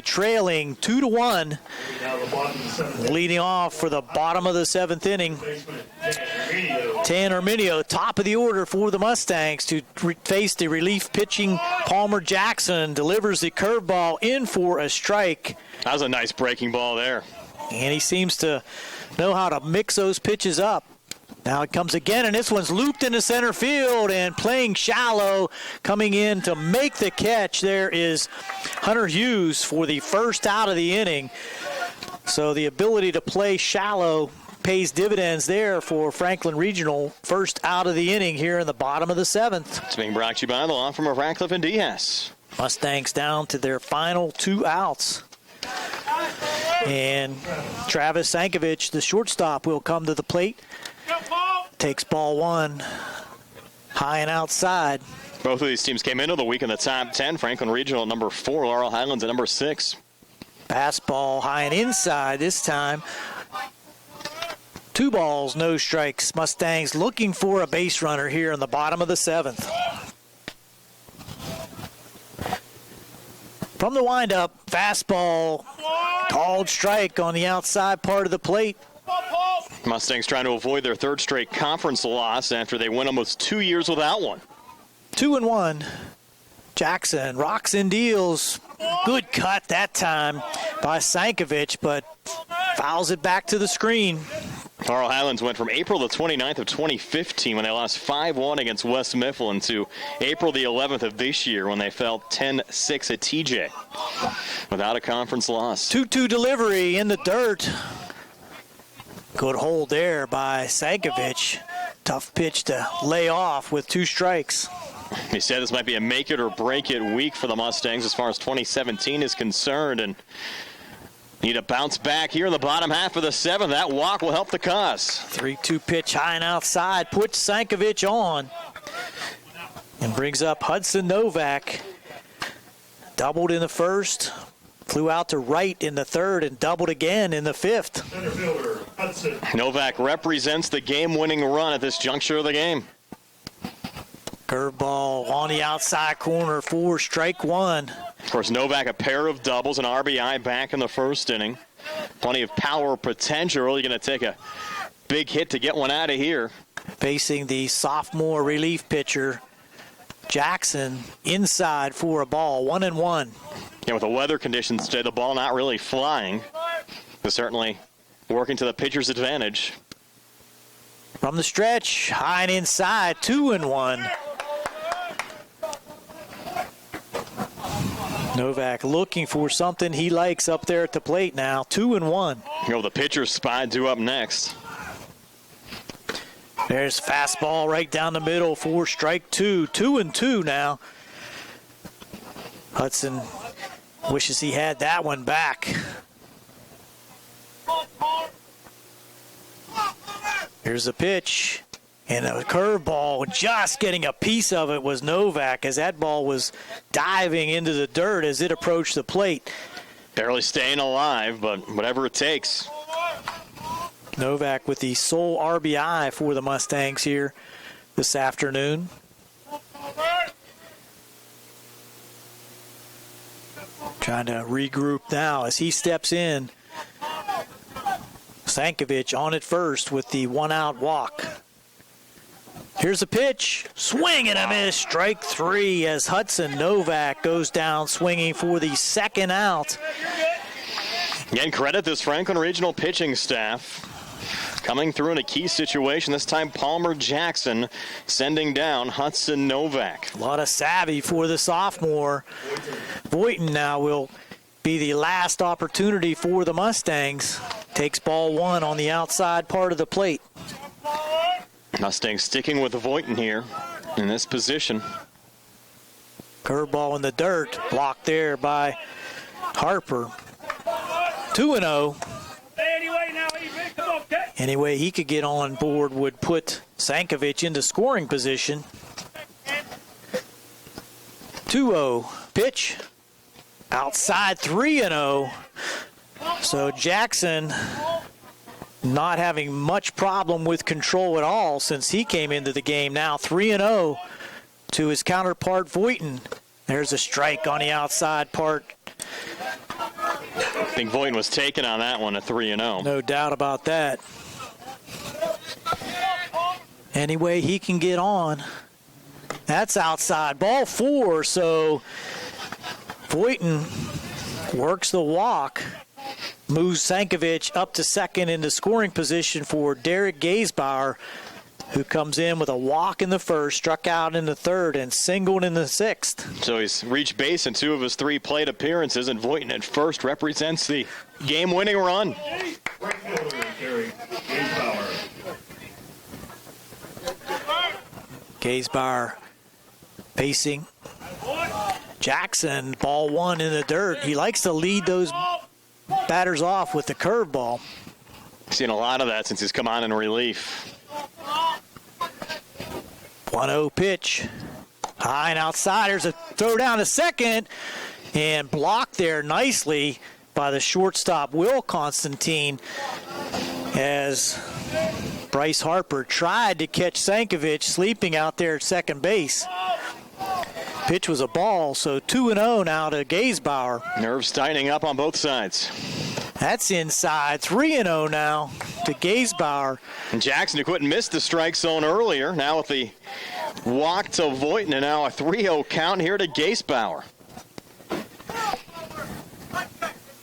Trailing 2-1, leading off for the bottom of the 7th inning. Tanner Minio, top of the order for the Mustangs to face the relief pitching Palmer Jackson, delivers the curveball in for a strike. That was a nice breaking ball there. And he seems to know how to mix those pitches up. Now it comes again, and this one's looped into center field, and playing shallow, coming in to make the catch. There is Hunter Hughes for the 1st out of the inning. So the ability to play shallow pays dividends there for Franklin Regional. 1st out of the inning here in the bottom of the 7th. It's being brought to you by the law firm of Ratcliffe and Diaz. Mustangs down to their final 2 outs. And Travis Sankovic, the shortstop, will come to the plate. Takes ball 1, high and outside. Both of these teams came into the week in the top 10. Franklin Regional at number 4, Laurel Highlands at number 6. Fastball high and inside this time. 2 balls, no strikes. Mustangs looking for a base runner here in the bottom of the 7th. From the windup, fastball, called strike on the outside part of the plate. Mustangs trying to avoid their 3rd straight conference loss after they went almost 2 years without one. 2-1. Jackson rocks and deals. Good cut that time by Sankovic, but fouls it back to the screen. Laurel Highlands went from April the 29th of 2015 when they lost 5-1 against West Mifflin to April the 11th of this year when they fell 10-6 at TJ without a conference loss. 2-2 delivery in the dirt. Good hold there by Sankovic. Tough pitch to lay off with 2 strikes. He said this might be a make-it-or-break-it week for the Mustangs as far as 2017 is concerned, and need a bounce back here in the bottom half of the 7th. That walk will help the cause. 3-2 pitch high and outside. Puts Sankovic on. And brings up Hudson Novak. Doubled in the first. Flew out to right in the third and doubled again in the 5th. Center fielder, Hudson. Novak represents the game-winning run at this juncture of the game. Curveball on the outside corner for strike 1. Of course, Novak, a pair of doubles, an RBI back in the first inning. Plenty of power potential. Really going to take a big hit to get one out of here. Facing the sophomore relief pitcher, Jackson, inside for a ball, 1-1. Yeah, with the weather conditions today, the ball not really flying, but certainly working to the pitcher's advantage. From the stretch, high and inside, 2-1. Novak looking for something he likes up there at the plate now. 2-1. You know, the pitcher's spot due up next. There's fastball right down the middle for strike 2. 2-2 now. Hudson wishes he had that one back. Here's the pitch. And a curveball, just getting a piece of it was Novak as that ball was diving into the dirt as it approached the plate. Barely staying alive, but whatever it takes. Novak with the sole RBI for the Mustangs here this afternoon. Trying to regroup now as he steps in. Sankovic on at first with the 1-out walk. Here's a pitch. Swing and a miss. Strike 3 as Hudson Novak goes down swinging for the 2nd out. Again, credit this Franklin Regional pitching staff. Coming through in a key situation. This time Palmer Jackson sending down Hudson Novak. A lot of savvy for the sophomore. Voighton now will be the last opportunity for the Mustangs. Takes ball 1 on the outside part of the plate. Mustangs sticking with Voighton here in this position. Curveball in the dirt, blocked there by Harper. 2-0. Any way he could get on board would put Sankovic into scoring position. 2-0 pitch. Outside 3-0. So Jackson not having much problem with control at all since he came into the game. Now 3-0 to his counterpart Voighton. There's a strike on the outside part. I think Voighton was taken on that one at 3-0. No doubt about that. Any way he can get on. That's outside. Ball 4, so Voighton works the walk. Moves Sankovic up to second into scoring position for Derek Gaisbauer, who comes in with a walk in the first, struck out in the third, and singled in the 6th. So he's reached base in 2 of his 3 plate appearances, and Voighton at first represents the game-winning run. Right fielder, Derek Gaisbauer. Gaisbauer facing Jackson. Ball 1 in the dirt. He likes to lead those batters off with the curveball. Seen a lot of that since he's come on in relief. 1-0 pitch. High and outside. There's a throw down to second. And blocked there nicely by the shortstop, Will Constantine, as Bryce Harper tried to catch Sankovic sleeping out there at second base. Pitch was a ball, so 2-0 now to Gaisbauer. Nerves tightening up on both sides. That's inside. 3-0 now to Gaisbauer. And Jackson, who couldn't miss the strike zone earlier, now with the walk to Voighton, and now a 3-0 count here to Gaisbauer.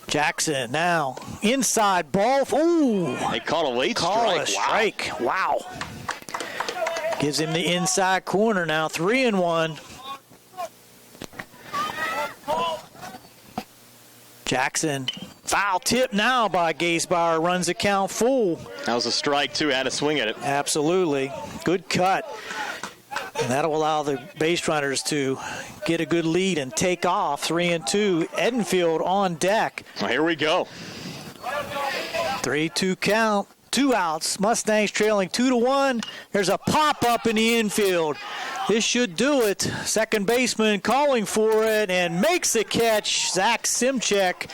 Jackson now inside ball. Ooh. They caught a late strike. Strike. Wow. Gives him the inside corner now. 3-1. Jackson. Foul tip now by Gaisbauer. Runs the count full. That was a strike, too. Had to swing at it. Absolutely. Good cut. And that'll allow the base runners to get a good lead and take off. 3-2. Edenfield on deck. Well, here we go. 3-2 count. 2 outs. Mustangs trailing 2-1. There's a pop-up in the infield. This should do it. Second baseman calling for it and makes the catch. Zach Simchek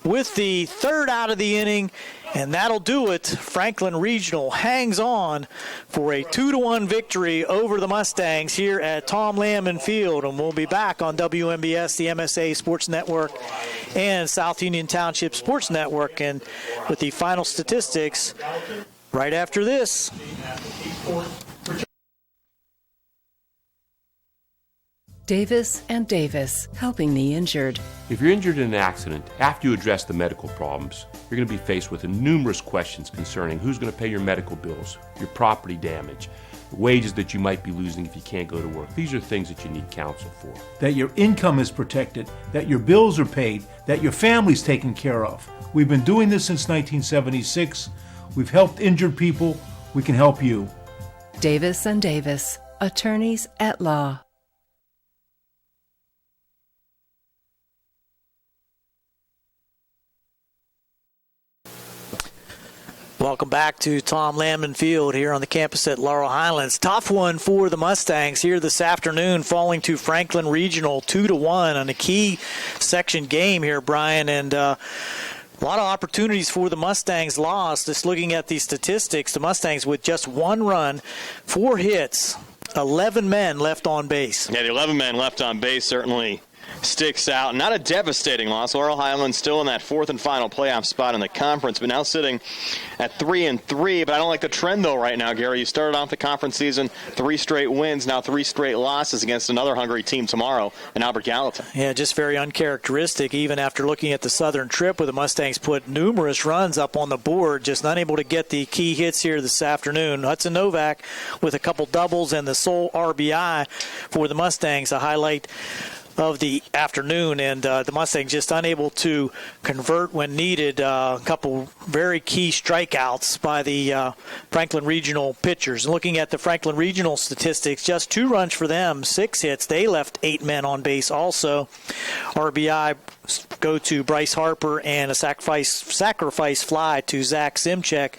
with the third out of the inning. And that'll do it. Franklin Regional hangs on for a 2-1 victory over the Mustangs here at Tom Lamon Field. And we'll be back on WMBS, the MSA Sports Network, and South Union Township Sports Network. And with the final statistics right after this. Davis and Davis, helping the injured. If you're injured in an accident, after you address the medical problems, you're going to be faced with numerous questions concerning who's going to pay your medical bills, your property damage, the wages that you might be losing if you can't go to work. These are things that you need counsel for. That your income is protected, that your bills are paid, that your family's taken care of. We've been doing this since 1976. We've helped injured people. We can help you. Davis and Davis, attorneys at law. Welcome back to Tom Lamon Field here on the campus at Laurel Highlands. Tough one for the Mustangs here this afternoon, falling to Franklin Regional 2-1 on a key section game here, Brian. And a lot of opportunities for the Mustangs lost. Just looking at these statistics, the Mustangs with just 1 run, 4 hits, 11 men left on base. Yeah, the 11 men left on base certainly sticks out. Not a devastating loss. Laurel Highlands still in that 4th and final playoff spot in the conference, but now sitting at 3-3. But I don't like the trend, though, right now, Gary. You started off the conference season 3 straight wins, now 3 straight losses against another hungry team tomorrow in Albert Gallatin. Yeah, just very uncharacteristic, even after looking at the Southern trip where the Mustangs put numerous runs up on the board, just unable to get the key hits here this afternoon. Hudson Novak with a couple doubles and the sole RBI for the Mustangs, a highlight of the afternoon, and the Mustangs just unable to convert when needed. A couple very key strikeouts by the Franklin Regional pitchers. Looking at the Franklin Regional statistics, just 2 runs for them, 6 hits. They left 8 men on base also. RBI go to Bryce Harper and a sacrifice fly to Zach Simchek.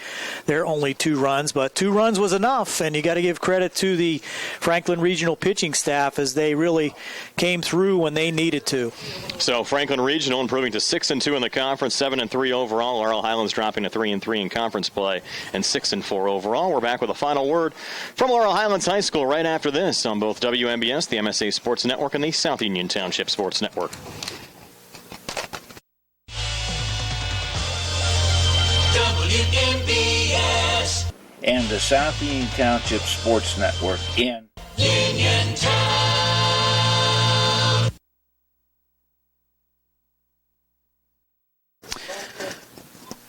They're only 2 runs, but 2 runs was enough, and you got to give credit to the Franklin Regional pitching staff as they really came through when they needed to. So Franklin Regional improving to 6-2 in the conference, 7-3 overall. Laurel Highlands dropping to 3-3 in conference play, and 6-4 overall. We're back with a final word from Laurel Highlands High School right after this on both WMBS, the MSA Sports Network, and the South Union Township Sports Network. WMBS and the South Union Township Sports Network in Uniontown.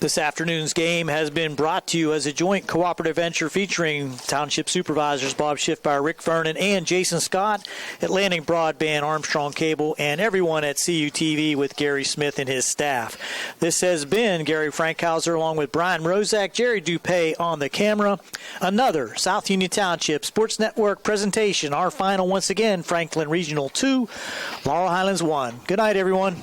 This afternoon's game has been brought to you as a joint cooperative venture featuring Township Supervisors Bob Schiffbauer, Rick Vernon, and Jason Scott, Atlantic Broadband, Armstrong Cable, and everyone at CUTV with Gary Smith and his staff. This has been Gary Frankhauser along with Brian Rozak, Jerry Dupay on the camera. Another South Union Township Sports Network presentation. Our final once again, Franklin Regional 2, Laurel Highlands 1. Good night, everyone.